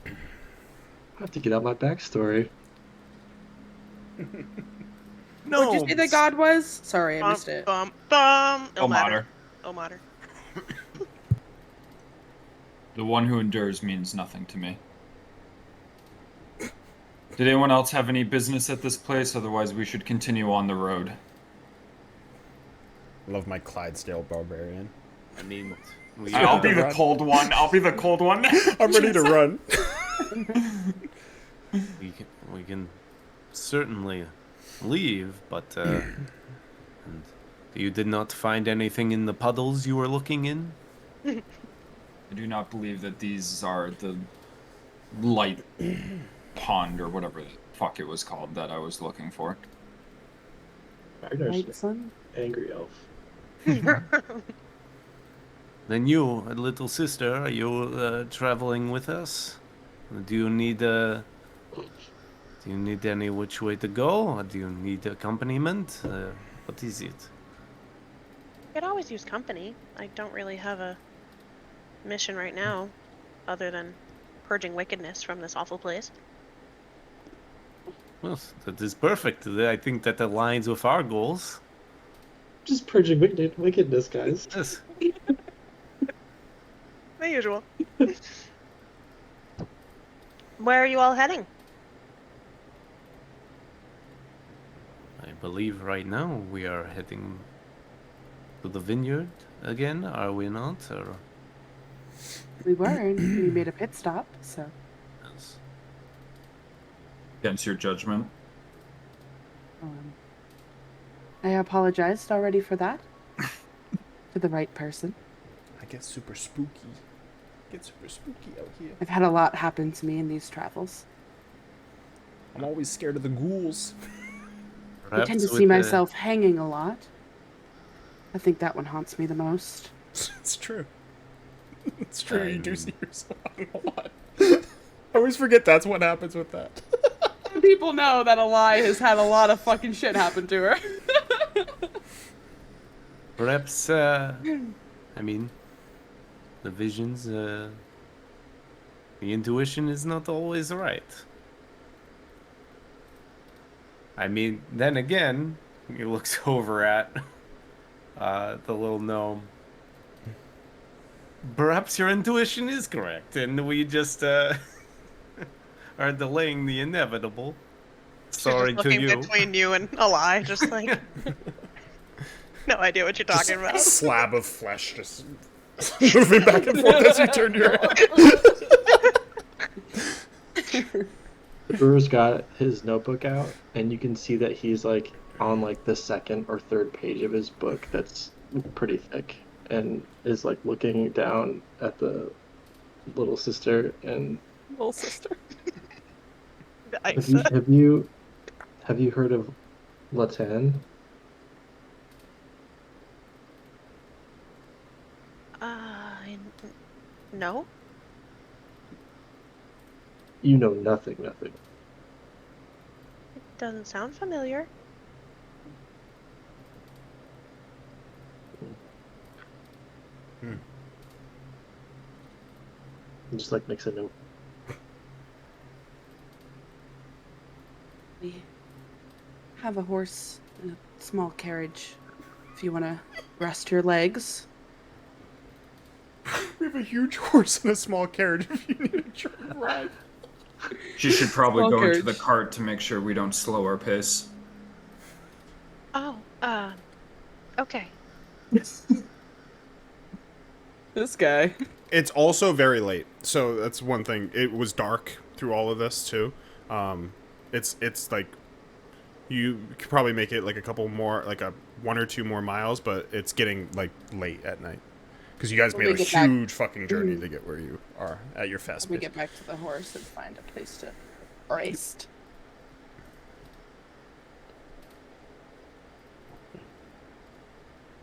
I have to get out my backstory. no. What'd you say the god was? Sorry, I missed it. Ilmater. Ilmater. The one who endures means nothing to me. Did anyone else have any business at this place? Otherwise, we should continue on the road. Love my Clydesdale barbarian. I mean, we, I'll be the run. cold one. I'll be the cold one. I'm ready to run. we can certainly leave, but and you did not find anything in the puddles you were looking in? I do not believe that these are the light pond or whatever the fuck it was called that I was looking for. Ragnar's Right, son? angry elf. Then you, little sister, are you traveling with us? Do you need any which way to go? Or do you need accompaniment? What is it? Could always use company. I don't really have a mission right now, other than purging wickedness from this awful place. Well, that is perfect. I think that aligns with our goals. Just purging wickedness, guys. Yes. The usual. Where are you all heading? I believe right now we are heading to the vineyard again, are we not? Or... We were, and we made a pit stop, so. Yes. Against your judgment. I apologized already for that. To the right person. I get super spooky. Get super spooky out here. I've had a lot happen to me in these travels. I'm always scared of the ghouls. I tend to with see myself hanging a lot. I think that one haunts me the most. It's true. It's true. You do see yourself a lot. I always forget that's what happens with that. People know that Eli has had a lot of fucking shit happen to her. Perhaps, I mean, the visions, the intuition is not always right. I mean, then again, He looks over at the little gnome. Perhaps your intuition is correct, and we just are delaying the inevitable. She's Sorry just to looking you. between you and a lie, just like no idea what you're talking A about. slab of flesh just moving back and forth as you turn your head. Brewer's got his notebook out, and you can see that he's like on like the second or third page of his book that's pretty thick, and is like looking down at the little sister. And Little sister. Nice. have you heard of Latan? No. You know nothing, nothing. Doesn't sound familiar. Just like makes a note. We have a horse and a small carriage if you want to rest your legs. We have a huge horse and a small carriage if you need a short ride. She should probably Small go into the carriage. cart to make sure we don't slow our pace. Oh, okay. This guy. It's also very late, so that's one thing. It was dark through all of this too. It's like you could probably make it like a couple more, like a 1 or 2 more miles, but it's getting like late at night because you guys When made we a get back- huge fucking journey to get where you are at your fast We pace. get back to the horse and find a place to rest.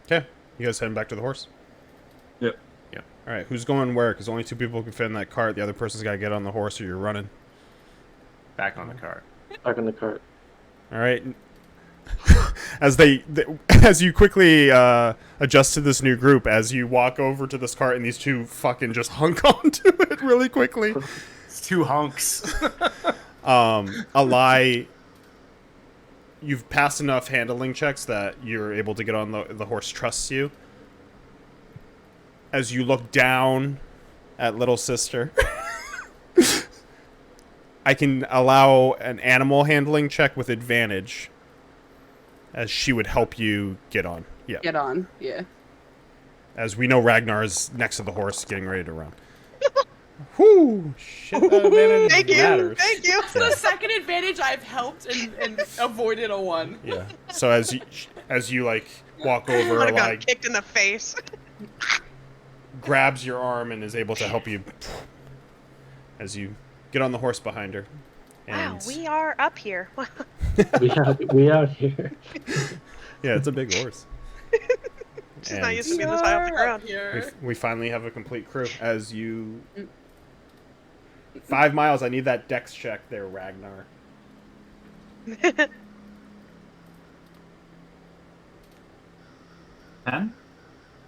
Okay, you guys heading back to the horse? Yep. All right, who's going where? Because only 2 people can fit in that cart. The other person's got to get on the horse, or you're running. Back on the cart. Back in the cart. All right. As as you quickly adjust to this new group, as you walk over to this cart, and these 2 fucking just hunk onto it really quickly. It's 2 hunks. A lie. You've passed enough handling checks that you're able to get on the horse. Trusts you. As you look down at little sister, I can allow an animal handling check with advantage, as she would help you get on. Yeah. Get on, yeah. As we know, Ragnar is next to the horse, getting ready to run. Whoo! Shit, that advantage Thank you. matters. Thank you. It's the second advantage I've helped and avoided a 1. Yeah. So as you like walk over, Would have got like kicked in the face. grabs your arm and is able to help you as you get on the horse behind her. Wow, And we are up here. we out here. yeah, it's a big horse. She's not And used to being this high off the ground. we finally have a complete crew. As you 5 miles, I need that dex check there, Ragnar. 10?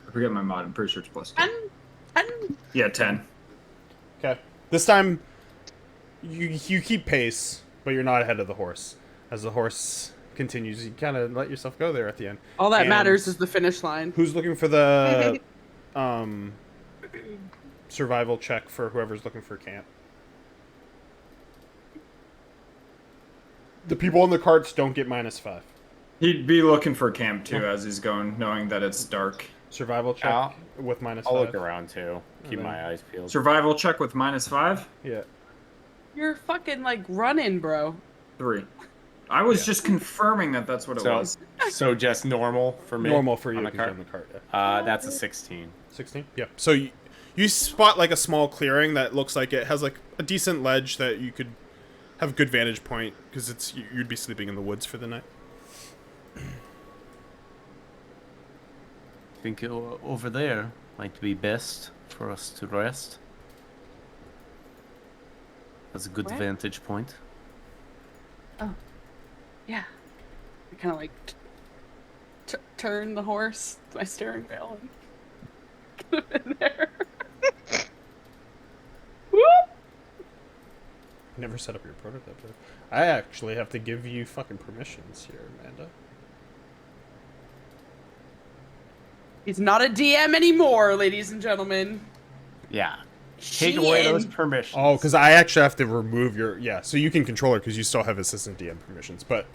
I forget my mod. I'm pretty sure it's plus 2. And Yeah, 10. Okay. This time, you keep pace, but you're not ahead of the horse. As the horse continues, you kind of let yourself go there at the end. all that And matters is the finish line. Who's looking for the survival check for whoever's looking for camp? The people in the carts don't get -5. He'd be looking for camp too as he's going, knowing that it's dark. Survival check I'll- with -5. I'll look around too. Keep then- my eyes peeled. Survival check with -5? Yeah. You're fucking like running, bro. 3. I was just confirming that that's what it was. So just normal for me. Normal for you on the 'cause you're cart. on the cart. Yeah. That's a 16. 16? Yeah. So you spot like a small clearing that looks like it has like a decent ledge that you could have a good vantage point because you'd be sleeping in the woods for the night. Think over there might be best for us to rest. That's a good Where? vantage point. Yeah. I kind of like Turn the horse to my steering wheel and get him in there. Whoop! Never set up your prototype. I actually have to give you fucking permissions here, Amanda. He's not a DM anymore, ladies and gentlemen. Yeah. Take away those Shit. permissions. Oh, because I actually have to remove your... Yeah, so you can control her because you still have assistant DM permissions, but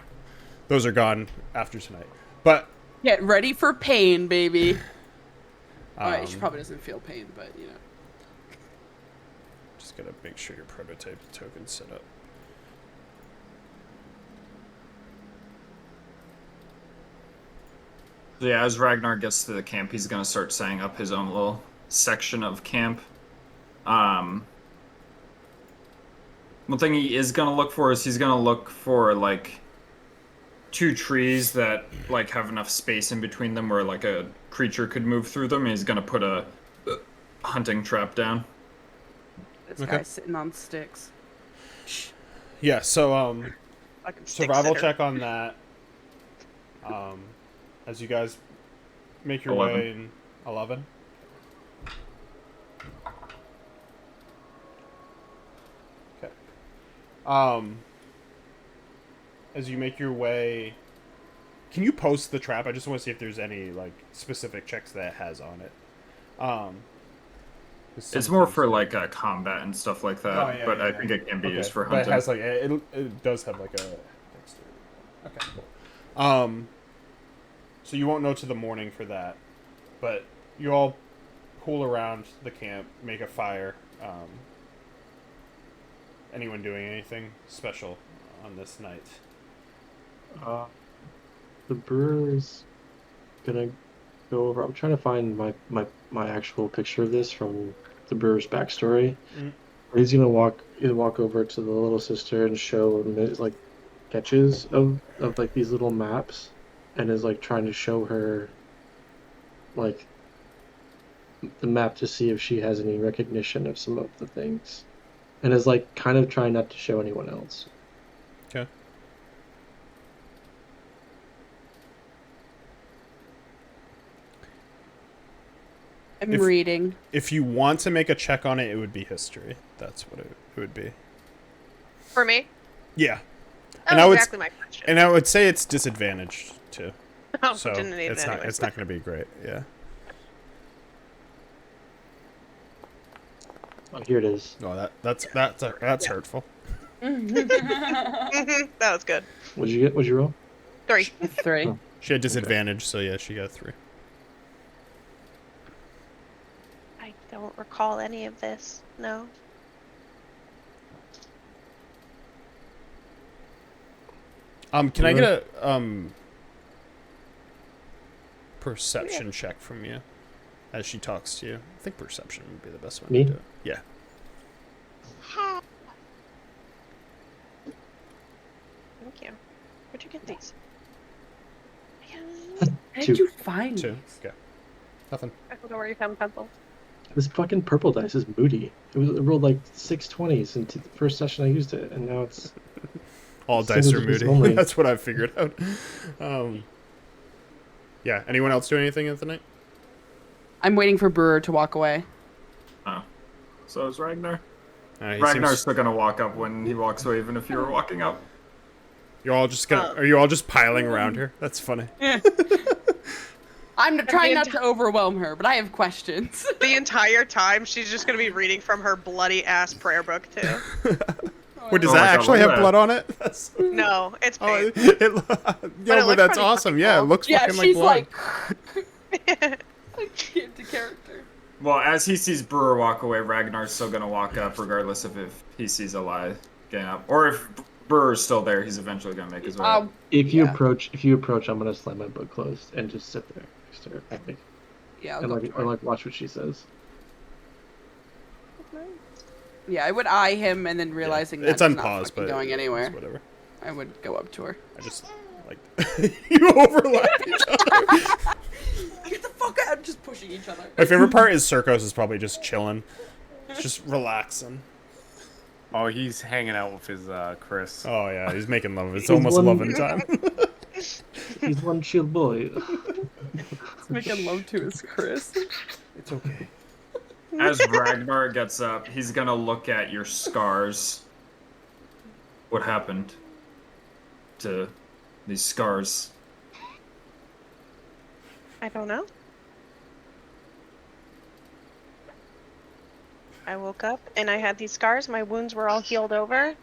those are gone after tonight. But... Get ready for pain, baby. Alright, she probably doesn't feel pain, but, you know. Just gotta make sure your prototype token's set up. So yeah, as Ragnar gets to the camp, he's gonna start setting up his own little section of camp. One thing he is gonna look for is he's gonna look for like 2 trees that like have enough space in between them where like a creature could move through them. And he's gonna put a hunting trap down. This Okay. guy's sitting on sticks. Yeah, so, Fucking stick survival sitter. check on that. As you guys make your 11. way in 11. Okay. As you make your way, can you post the trap? I just want to see if there's any like specific checks that it has on it. 'Cause It's more sometimes- for like combat and stuff like that, Oh, yeah, but yeah, I yeah. think it can be Okay, used for but hunting. it has like it does have like a dexterity. Okay, cool. So you won't know to the morning for that, but you all pool around the camp, make a fire. Anyone doing anything special on this night? The brewer's gonna go over. I'm trying to find my actual picture of this from the brewer's backstory. Mm. He's gonna walk over to the little sister and show him like sketches of like these little maps, and is like trying to show her like the map to see if she has any recognition of some of the things, and is like kind of trying not to show anyone else. Okay. I'm If- reading. If you want to make a check on it, it would be history. That's what it would be. For me? Yeah. That And I was would- exactly my question. And I would say it's disadvantaged too. Oh, So didn't need it's it not anyways. it's not going to be great. Yeah. Oh, here it is. Oh, that's hurtful. That was good. What'd you get? What'd you roll? 3. 3. Oh. She had disadvantage, so yeah, she got 3. I don't recall any of this. No. Can I get a perception check from you as she talks to you? I think perception would be the best one Me? to do it. Yeah. Thank you. Where'd you get these? How Two. did you find 2. these? Okay. Nothing. I don't know where you found pencils. This fucking purple dice is moody. It rolled like 6 20s into the first session I used it, and now it's All Single dice are digits moody. only. That's what I've figured out. Yeah. Anyone else do anything at the night? I'm waiting for Brewer to walk away. Oh. So is Ragnar. He Ragnar's seems- still gonna walk up when he walks away, even if you were walking up. You're all just gonna. Are you all just piling around her? That's funny. I'm trying not enti- to overwhelm her, but I have questions. The entire time, she's just gonna be reading from her bloody ass prayer book too. Wait, does Oh my that God, actually look have at that. blood on it? That's. No, it's Oh, pain. but looks that's pretty awesome. fucking Yeah, it cool. looks Yeah, fucking she's like blood. like into character. Well, as he sees Brewer walk away, Ragnar's still gonna walk up, regardless of if he sees Eli getting up, or if Brewer's still there, he's eventually gonna make his way up. if you Yeah. approach, I'm gonna slam my book closed and just sit there next to her, I think, Yeah, I'll and go like up to her. or like watch what she says. Yeah, I would eye him, and then realizing It's that on he's not pause, fucking but going anywhere, it's whatever. I would go up to her. I just like you overlap each other. Get the fuck out! Just pushing each other. My favorite part is Circos is probably just chilling, just relaxing. Oh, he's hanging out with his Chris. Oh yeah, he's making love. It's He's almost one- loving time. He's one chill boy. Making love to his Chris. It's okay. As Ragnar gets up, he's gonna look at your scars. What happened to these scars? I don't know. I woke up and I had these scars. My wounds were all healed over.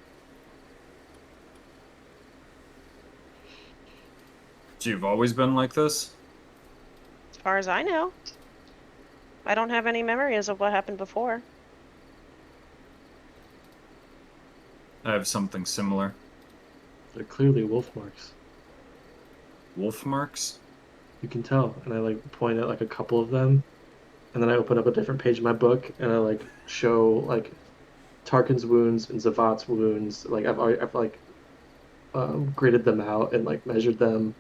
So you've always been like this? As far as I know. I don't have any memories of what happened before. I have something similar. They're clearly wolf marks. Wolf marks? You can tell. And I like point at like a couple of them, and then I open up a different page of my book and I like show like Tarkin's wounds and Zavat's wounds. Like I've like graded them out and like measured them.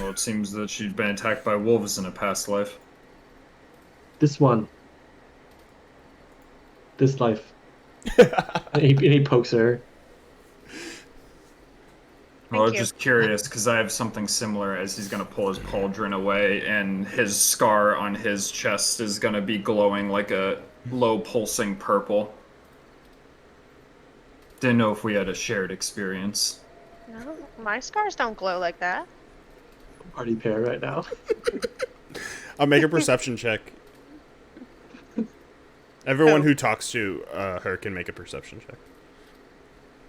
Well, it seems that she's been attacked by wolves in a past life. This one. This life. And he pokes her. Well, I was you. just curious because I have something similar as he's going to pull his pauldron away and his scar on his chest is going to be glowing like a low pulsing purple. Didn't know if we had a shared experience. No, my scars don't glow like that. Party pair right now. I'll make a perception check. Everyone who talks to her can make a perception check.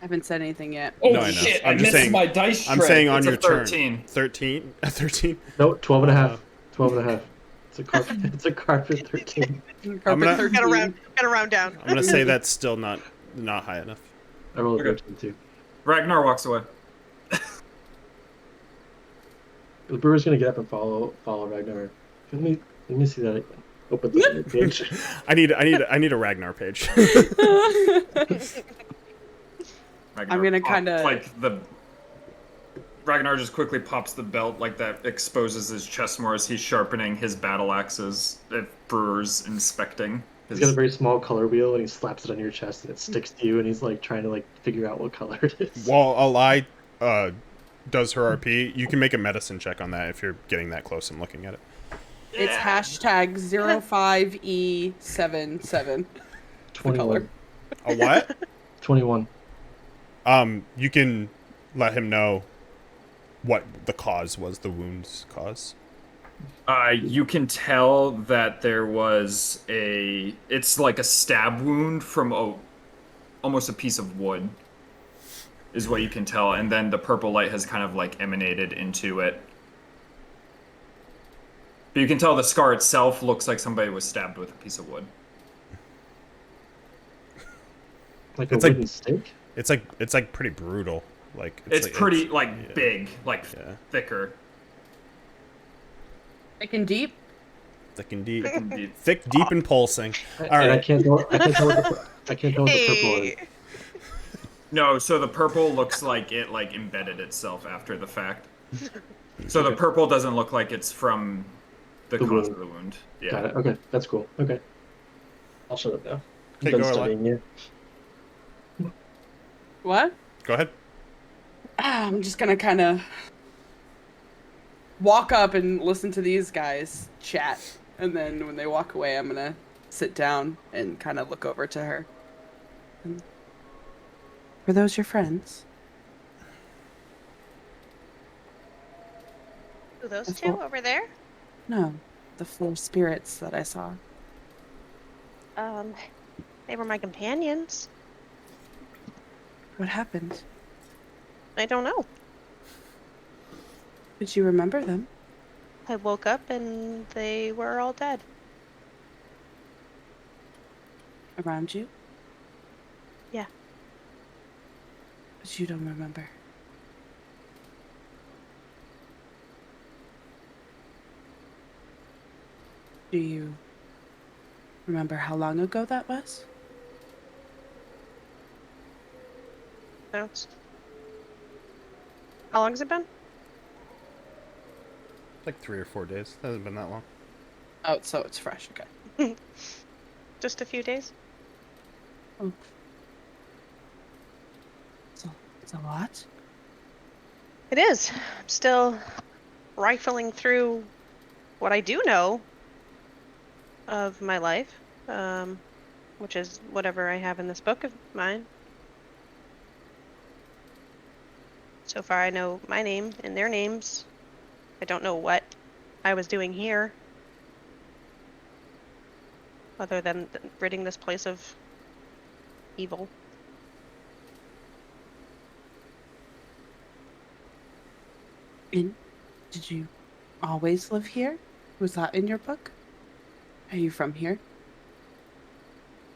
I haven't said anything yet. Oh No, I know. shit, I'm I just missed saying- my dice I'm tray. saying on It's your a turn. 13. 13? 13? No, 12 and a half. 12 and a half. It's a carpet. It's a carpet 13. Carpet gonna- 13. Gotta round down. I'm gonna say that's still not high enough. I rolled a Okay. 13 too. Ragnar walks away. The brewer's gonna get up and follow Ragnar. Let me see that again. Open the page. I need a Ragnar page. Ragnar I'm gonna pop- kinda- like the Ragnar just quickly pops the belt like that exposes his chest more as he's sharpening his battle axes at Brewer's inspecting. He's got a very small color wheel and he slaps it on your chest and it sticks to you and he's like trying to like figure out what color it is. While Alai does her RP, you can make a medicine check on that if you're getting that close and looking at it. It's hashtag 05E77. 21. A what? 21. You can let him know what the cause was, the wound's cause. You can tell that there was it's like a stab wound from almost a piece of wood, is what you can tell. And then the purple light has kind of like emanated into it. But you can tell the scar itself looks like somebody was stabbed with a piece of wood. Like a It's like- wooden stake? It's like pretty brutal. Like It's like- pretty yeah. big, Yeah. thicker. Thick and deep. Thick and deep. Thick and deep. Thick, deep, and pulsing. All And I right. can't tell what the purple is. Hey. No, so the purple looks like it like embedded itself after the fact. So the purple doesn't look like it's from the The cause wound. of the wound. Yeah. Got it. Okay, that's cool. Okay. I'll shut up now. Okay, I'm done go, Eli. studying you. What? Go ahead. I'm just gonna kind of walk up and listen to these guys chat, and then when they walk away, I'm gonna sit down and kind of look over to her. Were those your friends? Who, those That's two what- over there? No, the four spirits that I saw. They were my companions. What happened? I don't know. Did you remember them? I woke up and they were all dead. Around you? Yeah. But you don't remember. Do you remember how long ago that was? That's... How long has it been? Like 3 or 4 days. Hasn't been that long. Oh, so it's fresh. Okay. Just a few days? Oh. It's a lot. It is. I'm still rifling through what I do know of my life, which is whatever I have in this book of mine. So far, I know my name and their names. I don't know what I was doing here. Other than ridding this place of evil. And did you always live here? Was that in your book? Are you from here?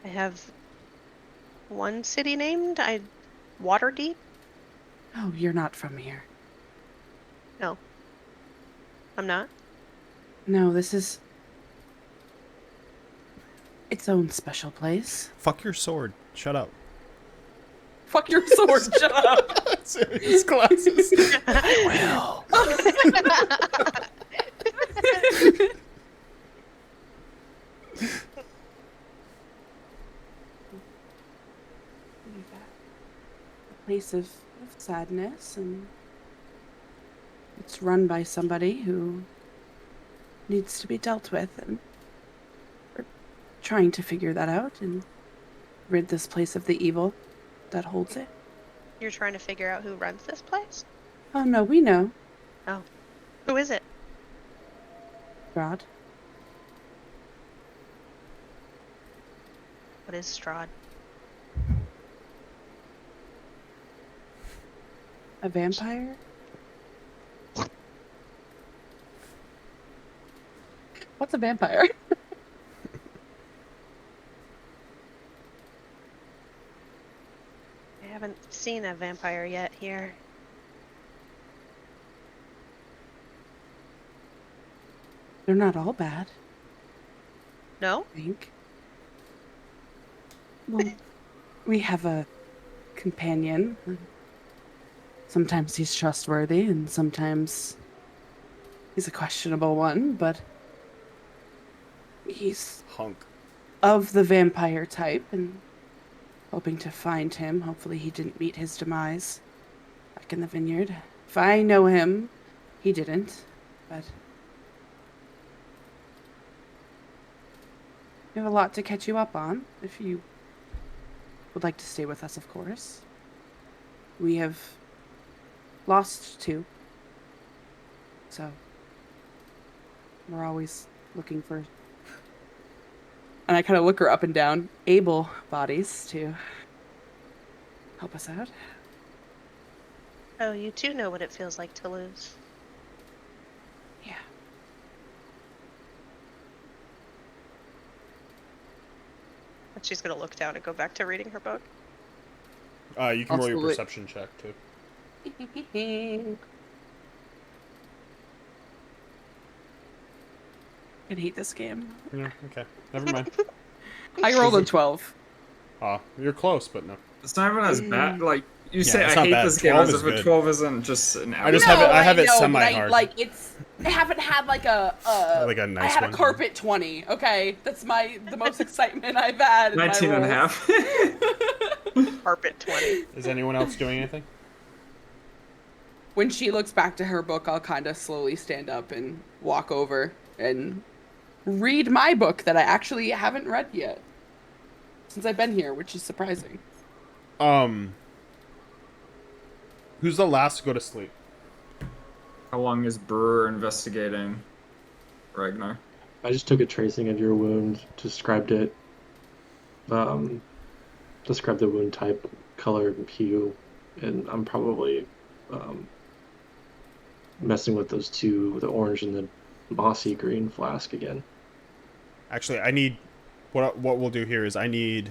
I have one city named Waterdeep? Oh, you're not from here. No. I'm not? No, this is its own special place. Fuck your sword. Shut up. Fuck your sword, shut up. Serious glasses. I a place of sadness, and it's run by somebody who needs to be dealt with, and we're trying to figure that out and rid this place of the evil that holds it. You're trying to figure out who runs this place? Oh no, we know. Oh. Who is it? Strahd. What is Strahd? A vampire? What's a vampire? I haven't seen a vampire yet here. They're not all bad, No? I think. Well, we have a companion. Sometimes he's trustworthy, and sometimes he's a questionable one, but he's Hunk. of the vampire type, and hoping to find him. Hopefully he didn't meet his demise back in the vineyard. If I know him, he didn't, but we have a lot to catch you up on, if you would like to stay with us, of course. We have lost two, so we're always looking for, and I kind of look her up and down, able bodies to help us out. Oh, you too know what it feels like to lose. Yeah. And she's gonna look down and go back to reading her book. You can roll your Absolutely. perception check, too. I hate this game. Yeah, okay. Never mind. I rolled a 12. You're close, but no. It's not even as bad. Like you Yeah, say, it's I not hate bad. this game 12 as is if a good. 12 isn't just an I just average. have it- I have it know, but semi-hard. I haven't had like a Like a I nice had one. a carpet 20. Okay, that's the most excitement I've had. In 19 my and a rolls. half. Carpet 20. Is anyone else doing anything? When she looks back to her book, I'll kind of slowly stand up and walk over and read my book that I actually haven't read yet since I've been here, which is surprising. Who's the last to go to sleep? How long is Brewer investigating Ragnar? I just took a tracing of your wound, described it, described the wound type, color, and hue, and I'm probably messing with those two, the orange and the mossy green flask again. Actually, I need... What we'll do here is I need...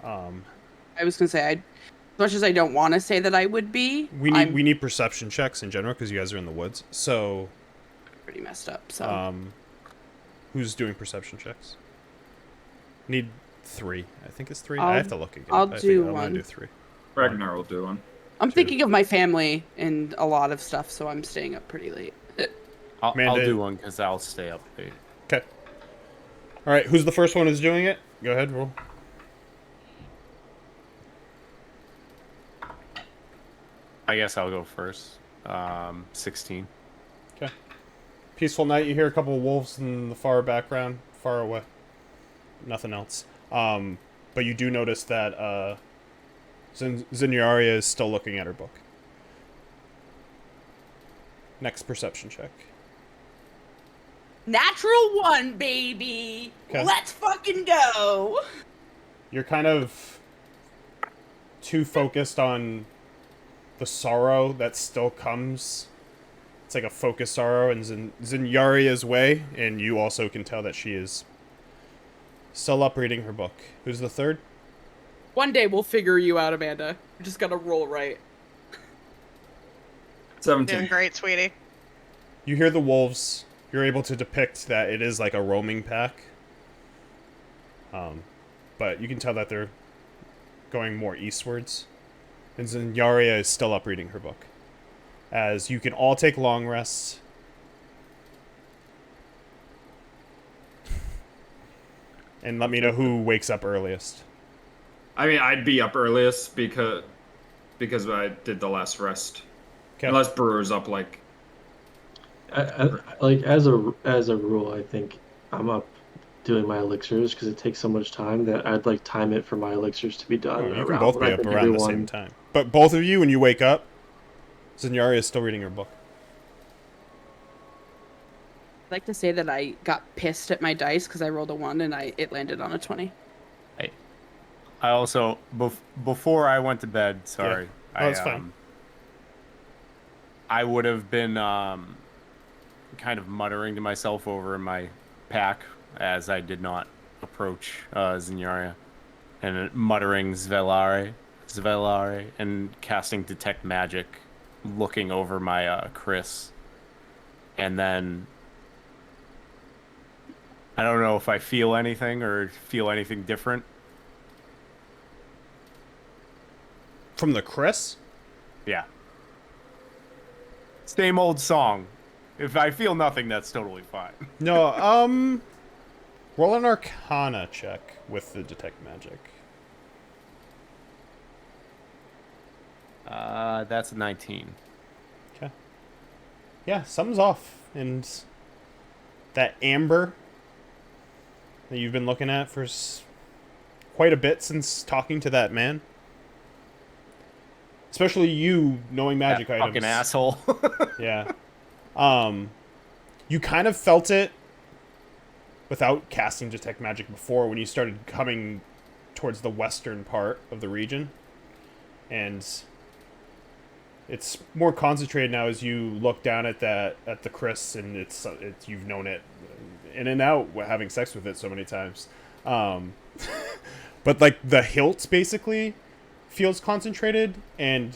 I was gonna say, as much as I don't want to say that I would be, We I'm need perception checks in general because you guys are in the woods. So, pretty messed up. So who's doing perception checks? Need 3. I think it's 3. I'll- I have to look again. I'll but I do think I'm one. gonna do 3. Ragnar will do one. I'm thinking of my family and a lot of stuff, so I'm staying up pretty late. I'll Amanda- do one because I'll stay up late. Okay. All right. Who's the first one who's doing it? Go ahead. Roll. I guess I'll go first. 16. Okay. Peaceful night. You hear a couple of wolves in the far background, far away. Nothing else. But you do notice that Zinyaria is still looking at her book. Next perception check. Natural 1, baby. Okay. Let's fucking go. You're kind of too focused on the sorrow that still comes. It's like a focused sorrow in Zinjaria's way, and you also can tell that she is still up reading her book. Who's the third? One day we'll figure you out, Amanda. You just gotta roll right. 17. Doing great, sweetie. You hear the wolves. You're able to depict that it is like a roaming pack. But you can tell that they're going more eastwards. And Zinjaria is still up reading her book. As you can all take long rests. And let me know who wakes up earliest. I mean, I'd be up earliest because I did the last rest. Okay. Unless Brewer's up like Like as a rule, I think I'm up doing my elixirs because it takes so much time that I'd like time it for my elixirs to be done. Oh, you can around both when be I up think around the same time. But both of you, when you wake up, Zinjaria is still reading her book. I'd like to say that I got pissed at my dice because I rolled a 1 and it landed on a 20. I also before I went to bed. Sorry, Yeah. Oh, that's fine. I would have been kind of muttering to myself over in my pack as I did not approach Zinjaria, and muttering Zvelare, and casting Detect Magic, looking over my Chris, and then I don't know if I feel anything or feel anything different. From the Chris? Yeah. Same old song. If I feel nothing, that's totally fine. No, roll an Arcana check with the Detect Magic. That's a 19. Okay. Yeah, something's off. And that amber that you've been looking at for quite a bit since talking to that man. Especially you knowing magic That items. fucking asshole. Yeah. You kind of felt it without casting Detect Magic before when you started coming towards the western part of the region. And it's more concentrated now as you look down at the Chris, and it's you've known it in and out having sex with it so many times. But like the hilt basically feels concentrated, and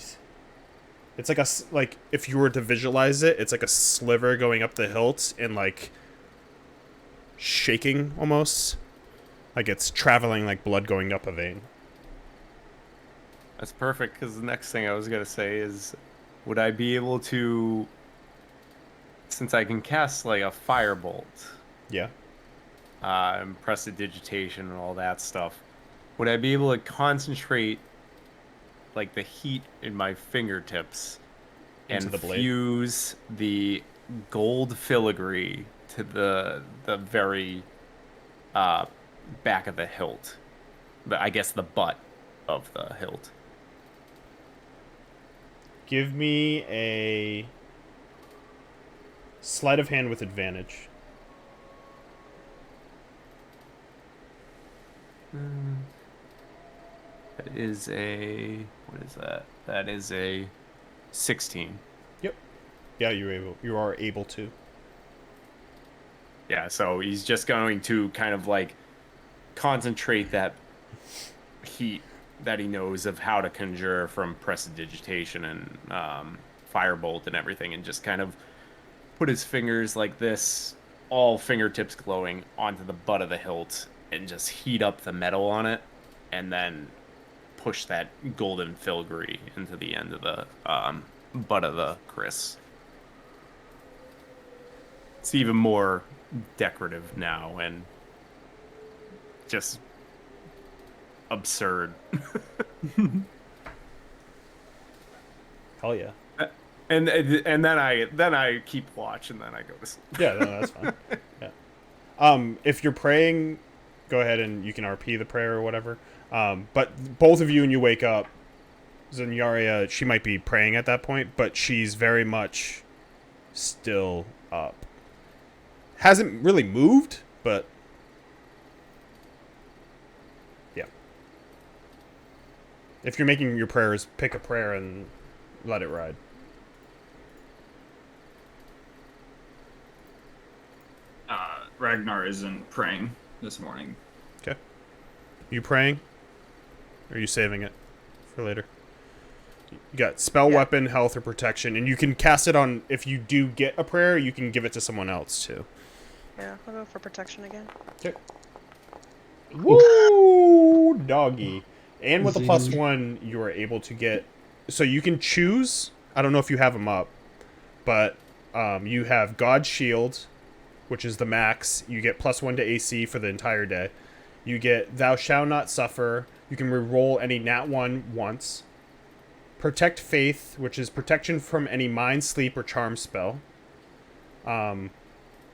it's like if you were to visualize it, it's like a sliver going up the hilt and like shaking almost, like it's traveling like blood going up a vein. That's perfect, because the next thing I was going to say is, would I be able to, since I can cast like a firebolt, Yeah. and prestidigitation and all that stuff, would I be able to concentrate like the heat in my fingertips Into and the blade? fuse the gold filigree to the very back of the hilt, I guess the butt of the hilt? Give me a sleight of hand with advantage. That is a, what is that? That is a 16. Yep. Yeah, you are able to. Yeah, so he's just going to kind of like concentrate that heat that he knows of how to conjure from prestidigitation and firebolt and everything, and just kind of put his fingers like this, all fingertips glowing, onto the butt of the hilt and just heat up the metal on it, and then push that golden filigree into the end of the butt of the Chris. It's even more decorative now and just absurd. Hell yeah. And then I keep watch, and then I go to sleep. Yeah, no, that's fine. Yeah. If you're praying, go ahead and you can RP the prayer or whatever. But both of you, when you wake up, Zinjaria, she might be praying at that point, but she's very much still up. hasn't really moved, but yeah. If you're making your prayers, pick a prayer and let it ride. Ragnar isn't praying this morning. Okay. You praying? Or are you saving it for later? You got spell, weapon, health, or protection, and you can cast it on. If you do get a prayer, you can give it to someone else too. Yeah, I'll go for protection again. Okay. Woo, doggy! And with a Zing. +1, you are able to get. So you can choose. I don't know if you have them up, but you have God's Shield, which is the max. You get +1 to AC for the entire day. You get Thou Shalt Not Suffer. You can reroll any nat 1 once. Protect Faith, which is protection from any mind, sleep, or charm spell. And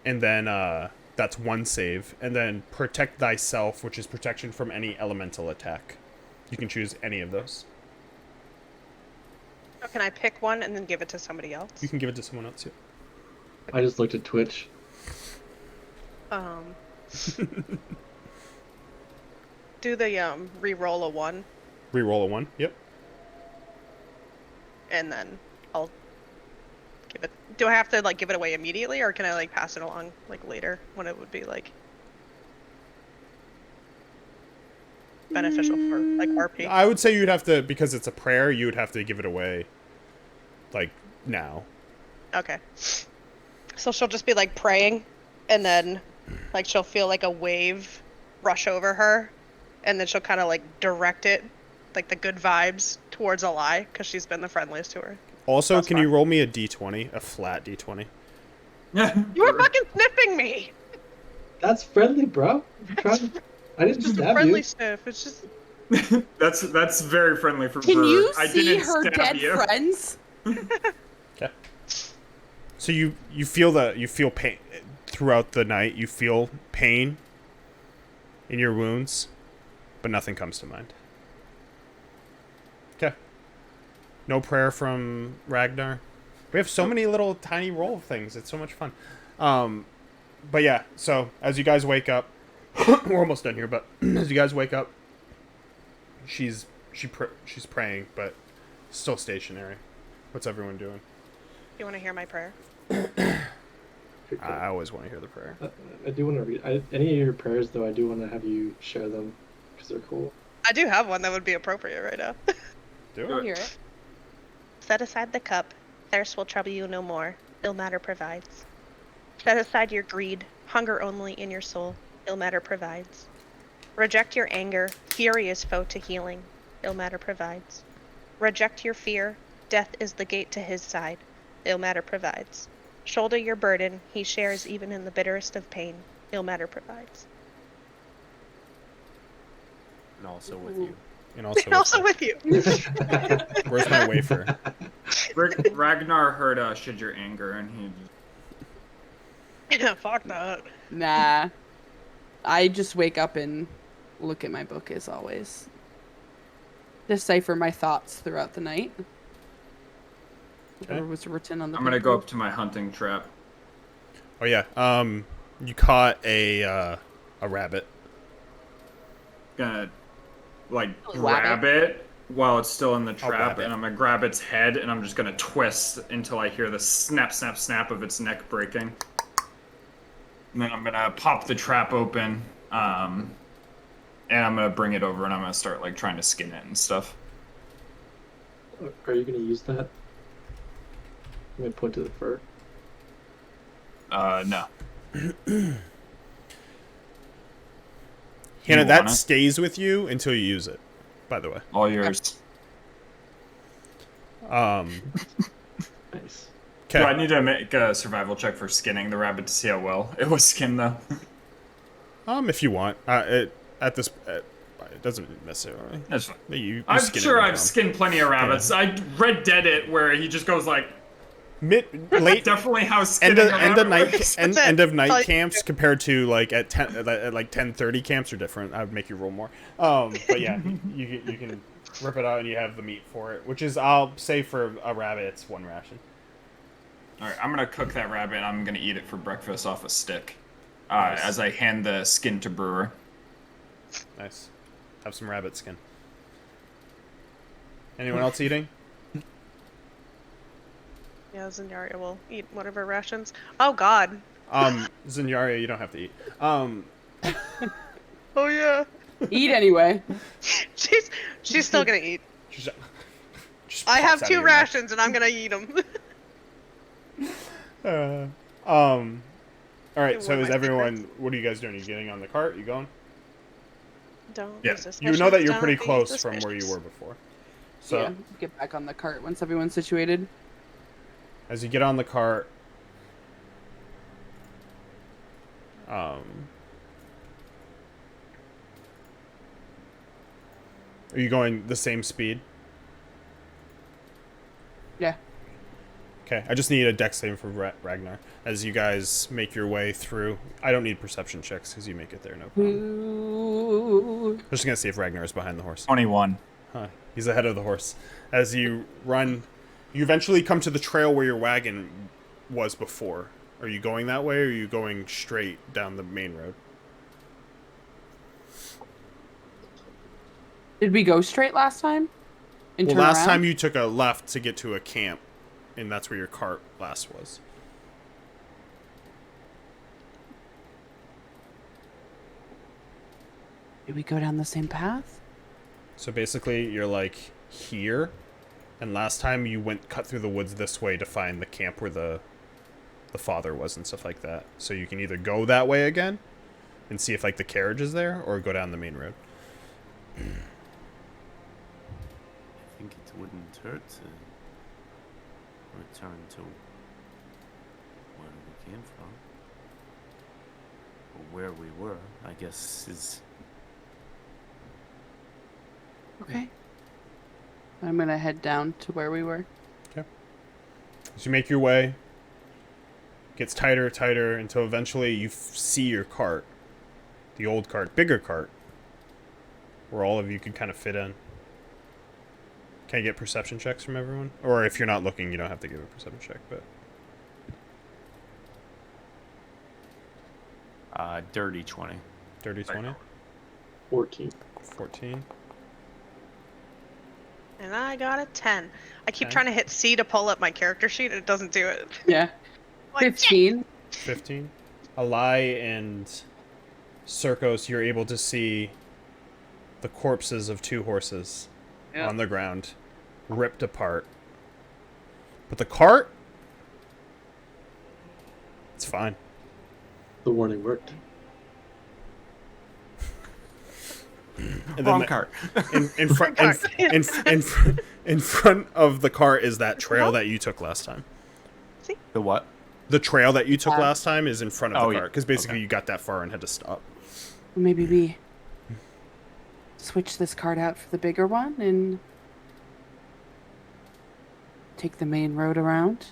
then that's 1 save. And then Protect Thyself, which is protection from any elemental attack. You can choose any of those. So can I pick one and then give it to somebody else? You can give it to someone else too. I just looked at Twitch. Do the re-roll a 1, Reroll a 1. Yep. and then I'll give it. Do I have to like give it away immediately, or can I like pass it along like later when it would be like beneficial for like RP? I would say you'd have to, because it's a prayer, you would have to give it away like now. Okay. So she'll just be like praying, and then like she'll feel like a wave rush over her, and then she'll kind of like direct it, like the good vibes, towards Alai, because she's been the friendliest to her. Also, That's can fine. you roll me a d20? A flat d20. You were fucking sniffing me! That's friendly, bro. I'm trying. I didn't It's just a stab friendly you. sniff. It's just. That's very friendly for Can Brr. you I see didn't her stab dead you. friends? Okay. So you feel pain throughout the night. You feel pain in your wounds, but nothing comes to mind. Okay. No prayer from Ragnar. We have so many little tiny roll things. It's so much fun. But yeah. So as you guys wake up, we're almost done here. But as you guys wake up, she's praying, but still stationary. What's everyone doing? You want to hear my prayer? I always want to hear the prayer. I do want to read any of your prayers, though. I do want to have you share them because they're cool. I do have one that would be appropriate right now. Do I'll it. hear it. Set aside the cup. Thirst will trouble you no more. Ill matter provides. Set aside your greed. Hunger only in your soul. Ill matter provides. Reject your anger. Fury is foe to healing. Ill matter provides. Reject your fear. Death is the gate to his side. Ill matter provides. Shoulder your burden. He shares even in the bitterest of pain. Ill matter provides. And also with you. And also, And also with you. where's my wafer? Ragnar heard "Should Your Anger," and he just... Fuck that. Nah. I just wake up and look at my book as always. Decipher my thoughts throughout the night. Whatever was written on the I'm gonna paper. go up to my hunting trap. Oh yeah. You caught a rabbit. Gonna like Whack grab it while it's still in the trap, grab it. and I'm gonna grab its head, and I'm just gonna twist until I hear the snap, snap, snap of its neck breaking. And then I'm gonna pop the trap open, and I'm gonna bring it over, and I'm gonna start like trying to skin it and stuff. Are you going to use that? I'm going to point to the fur. No. Hannah, You that want it? stays with you until you use it. By the way. All yours. Um. Nice. Do I Okay. need to make a survival check for skinning the rabbit to see how well it was skinned, though? If you want. It doesn't necessarily. That's fine. You I'm skin it, sure no I've problem. skinned plenty of rabbits. I Red Dead it where he just goes like, Late definitely how end skinning of a end of rabbit night works. end of night Probably- camps compared to like at 10:30 camps are different. I would make you roll more. But yeah, you can rip it out and you have the meat for it, which is, I'll say, for a rabbit it's 1 ration. All right, I'm gonna cook that rabbit. And I'm gonna eat it for breakfast off a stick. Nice. As I hand the skin to Brewer. Nice. Have some rabbit skin. Anyone else eating? Yeah, Zenyaria will eat whatever rations. Oh God. Zenyaria, you don't have to eat. Oh yeah. Eat anyway. She's still gonna eat. Just I pops have out of 2 your mouth. rations and I'm gonna eat them. All right. One So of is my everyone? secrets. What are you guys doing? Are you getting on the cart? You going? Don't Yeah. be suspicious. You know that you're Don't pretty be close from where you suspicious. were before. So Yeah, get back on the cart once everyone's situated. as you get on the cart, are you going the same speed? Yeah. Okay, I just need a dex saving for Ragnar as you guys make your way through. I don't need perception checks because you make it there, no problem. Ooh. I'm just gonna see if Ragnar is behind the horse. 21. Huh, he's ahead of the horse. As you run, you eventually come to the trail where your wagon was before. Are you going that way, or are you going straight down the main road? Did we go straight last time? And Well, turn last around? time you took a left to get to a camp, and that's where your cart last was. Did we go down the same path? So basically, you're like here, and last time you cut through the woods this way to find the camp where the father was and stuff like that. So you can either go that way again and see if like the carriage is there, or go down the main road. I think it wouldn't hurt to return to where we came from. Or where we were, I guess, is... Okay. I'm gonna head down to where we were. Okay. As you make your way, it gets tighter until eventually you see your cart, the old cart, bigger cart, where all of you can kind of fit in. Can I get perception checks from everyone? Or if you're not looking, you don't have to give a perception check, but... dirty 20. Dirty 20? 14. 14? And I got a 10. I keep Okay. trying to hit C to pull up my character sheet and it doesn't do it. Yeah. Like, 15. 15? Alai and Circos, you're able to see the corpses of 2 horses on the ground, ripped apart. But the cart? It's fine. The warning worked. And Wrong then cart. in front in front of the cart is that trail that you took last time. The what? The trail that you took Yeah. last time is in front of Oh, the yeah. cart because basically Okay. you got that far and had to stop. Maybe we switch this cart out for the bigger one and take the main road around.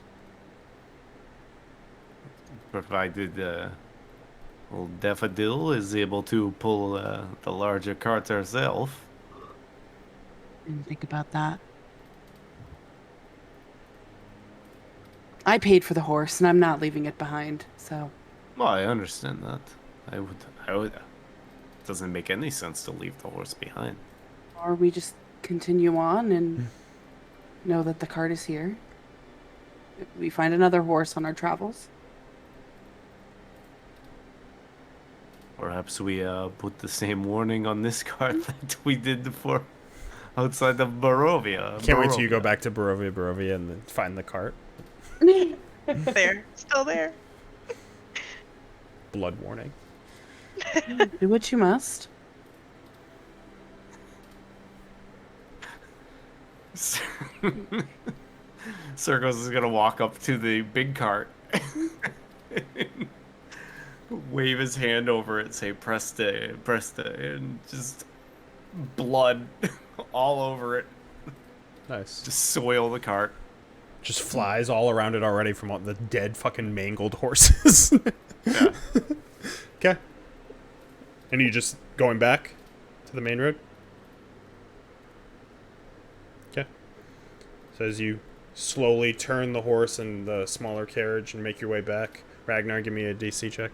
Provided old Daffodil is able to pull the larger cart herself. Didn't think about that. I paid for the horse and I'm not leaving it behind, so. Well, I understand that. I would. It doesn't make any sense to leave the horse behind. Or we just continue on and know that the cart is here. If we find another horse on our travels. Perhaps we put the same warning on this cart that we did for outside of Barovia. Can't wait till you go back to Barovia, and then find the cart. there. Still there. Blood warning. Do what you must. Circus is gonna walk up to the big cart, wave his hand over it, say "Presta, Presta," and just blood all over it. Nice. Just soil the cart. Just flies all around it already from all the dead fucking mangled horses. Yeah. Okay. And you just going back to the main road? Okay. So as you slowly turn the horse and the smaller carriage and make your way back. Ragnar, give me a DC check.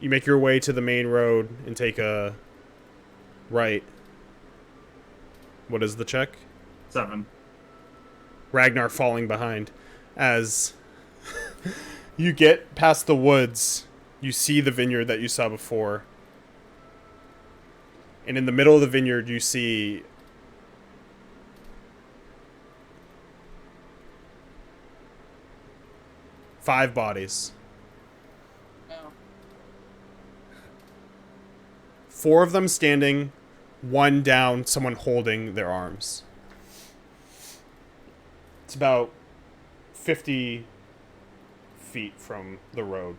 You make your way to the main road and take a right. What is the check? 7. Ragnar falling behind. As you get past the woods, you see the vineyard that you saw before. And in the middle of the vineyard, you see five bodies. Oh. 4 of them standing, 1 down, someone holding their arms. It's about 50 feet from the road.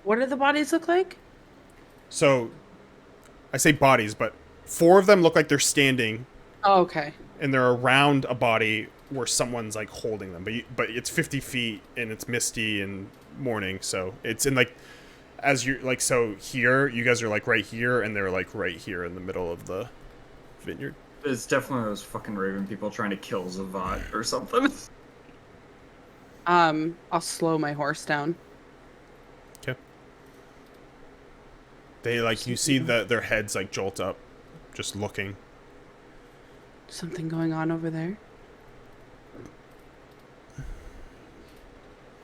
What do the bodies look like? So, I say bodies, but 4 of them look like they're standing, Oh, okay. and they're around a body where someone's like holding them. But it's 50 feet, and it's misty and morning, so it's in like, as you're like, so here, you guys are like right here, and they're like right here in the middle of the vineyard. It's definitely those fucking Raven people trying to kill Zavat or something. I'll slow my horse down. Okay. They like, you see their heads like jolt up, just looking. Something going on over there?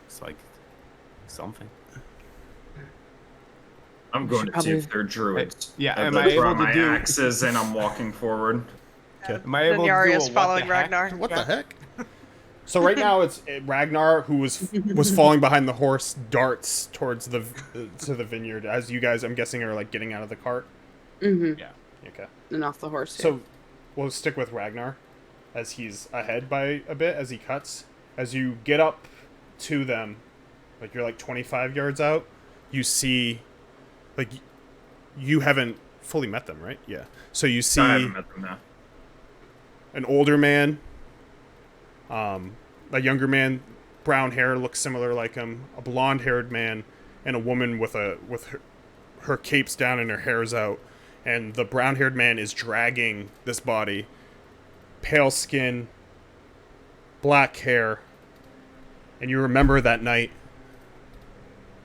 It's like something. I'm going to see probably- if they're druids. Yeah, I am I draw able to my do? axes and I'm walking forward. Am I able to do Nyari a is what following the heck? Ragnar. What the heck? So right now it's Ragnar, who was falling behind the horse, darts towards the to the vineyard. As you guys, I'm guessing, are like getting out of the cart. Mm-hmm. Yeah. Okay. And off the horse. So we'll stick with Ragnar, as he's ahead by a bit as he cuts. As you get up to them, like you're like 25 yards out, you see, like, you haven't fully met them, right? Yeah. So you see I haven't met them now. an older man, a younger man, brown hair, looks similar like him, a blonde-haired man, and a woman with her cape's down and her hair's out. And the brown-haired man is dragging this body, pale skin, black hair. And you remember that night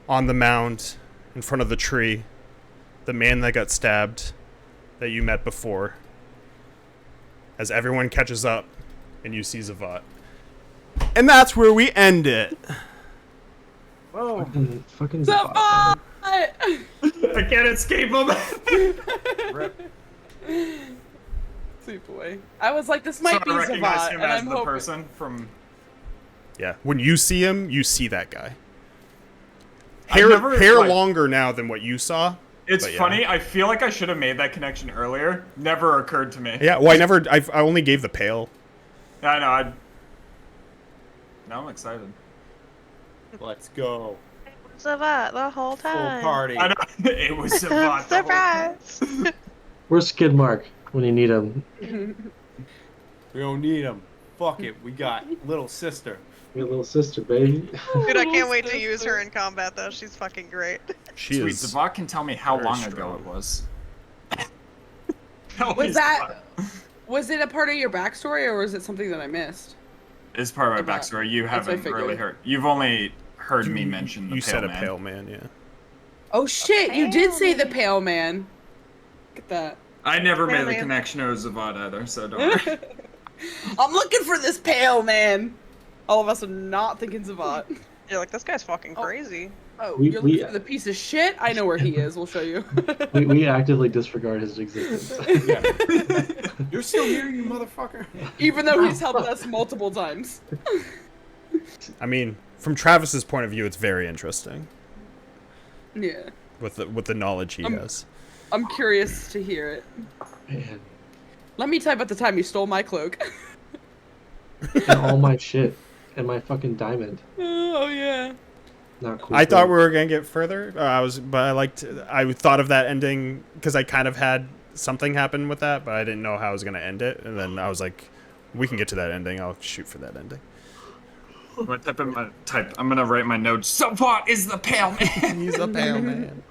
on the mound in front of the tree, the man that got stabbed that you met before. As everyone catches up and you see Zavat. And that's where we end it. Whoa. Fucking Zavat! I can't escape them. Sweet boy. I was like, this might So be I recognize Zavat, him and as I'm the hoping. person from. Yeah, when you see him, you see that guy. I've Hair never, like- longer now than what you saw. It's But yeah. funny. I feel like I should have made that connection earlier. Never occurred to me. Yeah, well, I only gave the pale. I know. Now I'm excited. Let's go. Zavat the whole Full time. party. I know. It was Zavat. the whole time. Surprise! Where's Skidmark when you need him? We don't need them. Fuck it. We got little sister. Your little sister, baby. Dude, I can't wait to use her in combat though. She's fucking great. She Sweet. is. Zavat can tell me how very long ago strong. it was. Was that? Was it a part of your backstory, or was it something that I missed? It's part of my About- backstory. You that's what I haven't really figured. heard. You've only heard me mention the You pale said a man. pale man, yeah. Oh shit! You did say the pale man. Look at that. I never Pale made the man. connection to Zavat either, so don't worry. I'm looking for this pale man. All of us are not thinking Zavat. You're like, this guy's fucking crazy. Oh, We- you're looking we- for the piece of shit? I know where he is. We'll show you. we actively disregard his existence. You're still here, you motherfucker. Even though he's helped us multiple times. I mean, from Travis's point of view, it's very interesting Yeah. with the knowledge he has. I'm curious to hear it. Man, Let me type at the time you stole my cloak. and all my shit and my fucking diamond. Oh yeah. Not cool. I thought we were gonna get further. I thought of that ending because I kind of had something happen with that, but I didn't know how I was gonna end it. And then I was like, we can get to that ending. I'll shoot for that ending. I'm gonna write my notes. Zavat is the pale man. He's a pale man.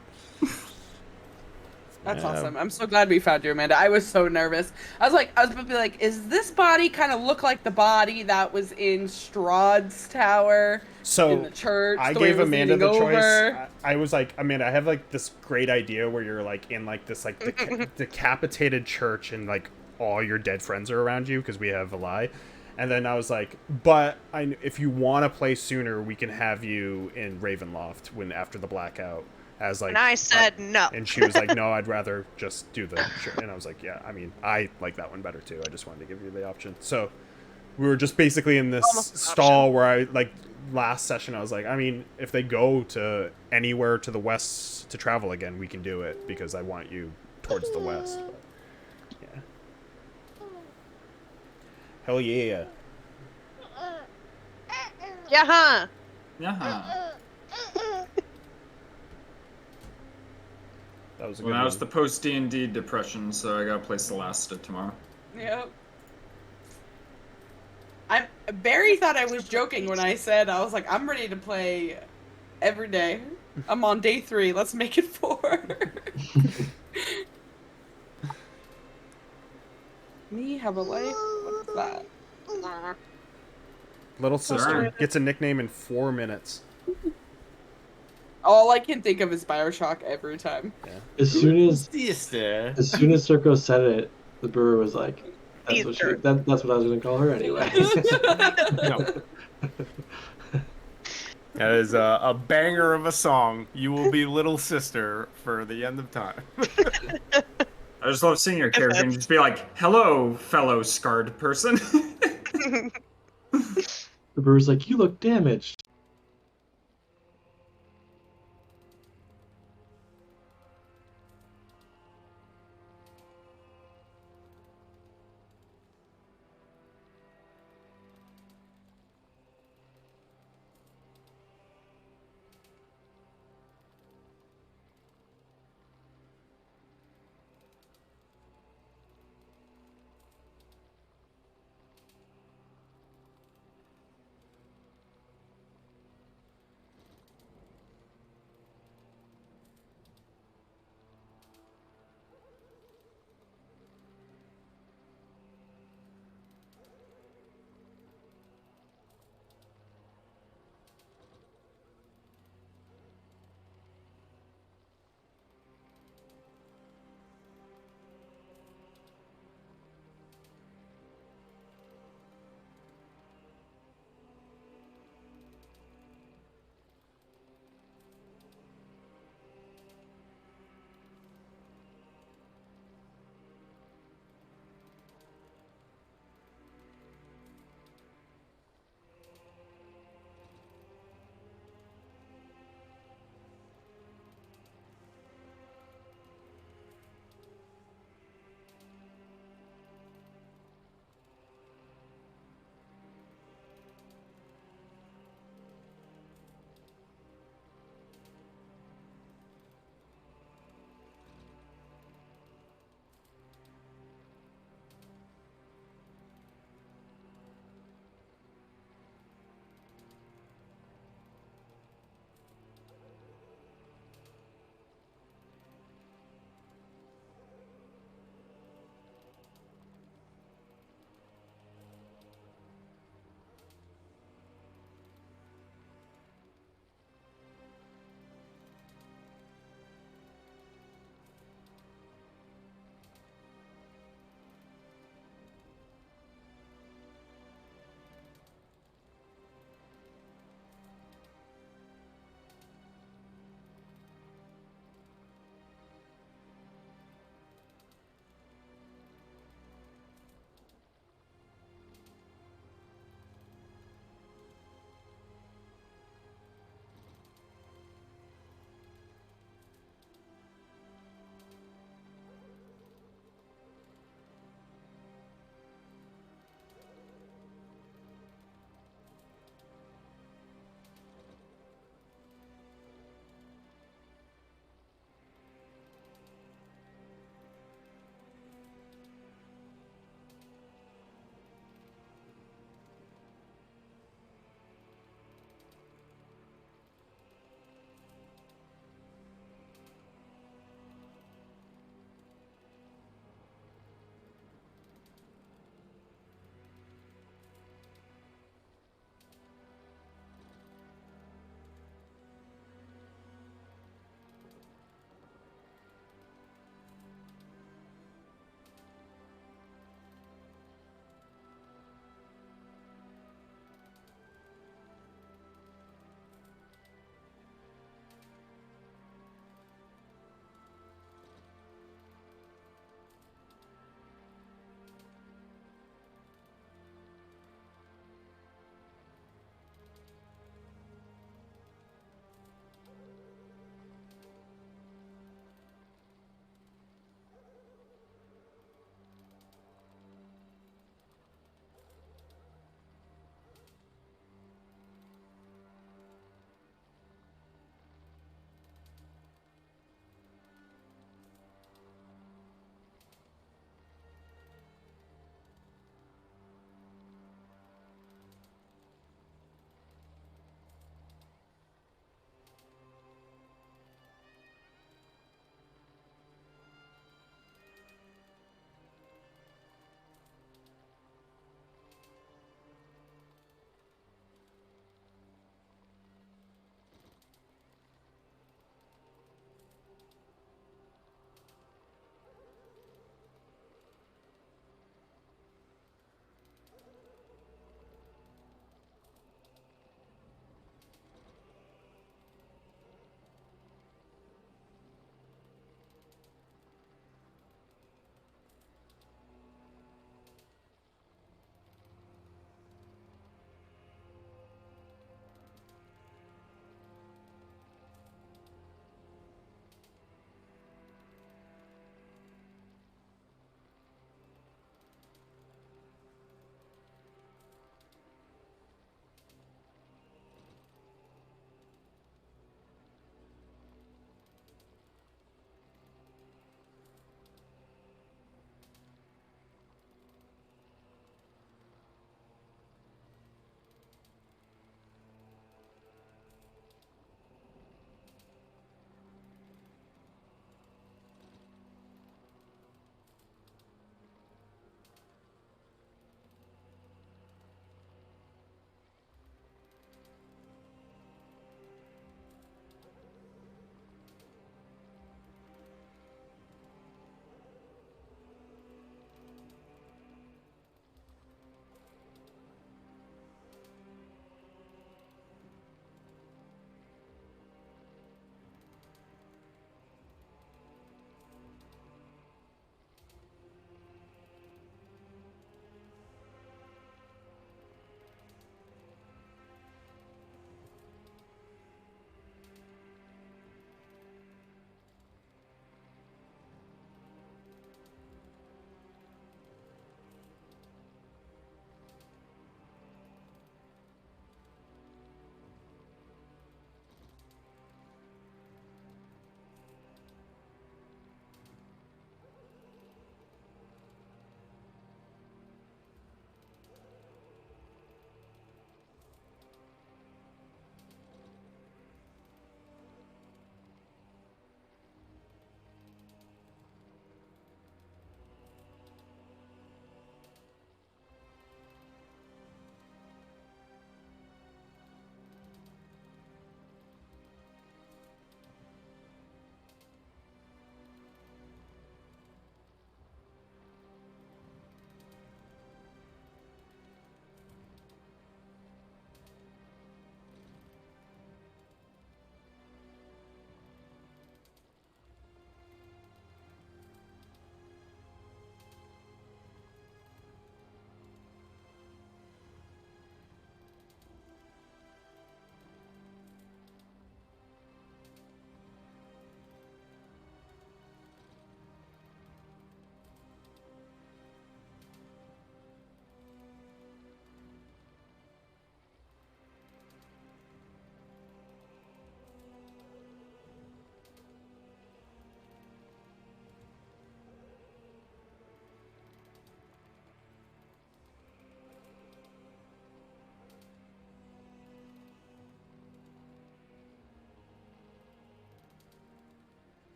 That's Yeah. awesome. I'm so glad we found you, Amanda. I was so nervous. I was about to be like, is this body kind of look like the body that was in Strahd's tower So in the church? I the way gave it was Amanda leaning the choice. over? I was like, Amanda, I have like this great idea where you're like in like this like decapitated church and like all your dead friends are around you because we have a lie. And then I was like, but if you want to play sooner, we can have you in Ravenloft after the blackout as like. And I said no. And she was like, no, I'd rather just do the. And I was like, yeah, I mean, I like that one better too. I just wanted to give you the option. So we were just basically in this stall where I like last session. I was like, I mean, if they go to anywhere to the west to travel again, we can do it because I want you towards the west. But, yeah. Hell yeah. Yeah, huh? Yeah. That was a Well, good now one. it's the post D&D depression, so I gotta play Celeste tomorrow. Yep. Barry thought I was joking when I said I was like, I'm ready to play every day. I'm on day 3. Let's make it 4. Me have a life? What's that? Little sister Alright. gets a nickname in 4 minutes. All I can think of is Bioshock every time. Yeah. As soon as Sister. Circo said it, the brewer was like, "That's what Easter. that's what I was gonna call her anyway." That is a banger of a song. You will be little sister for the end of time. I just love seeing your character and just be like, hello, fellow scarred person. The brewer's like, "You look damaged."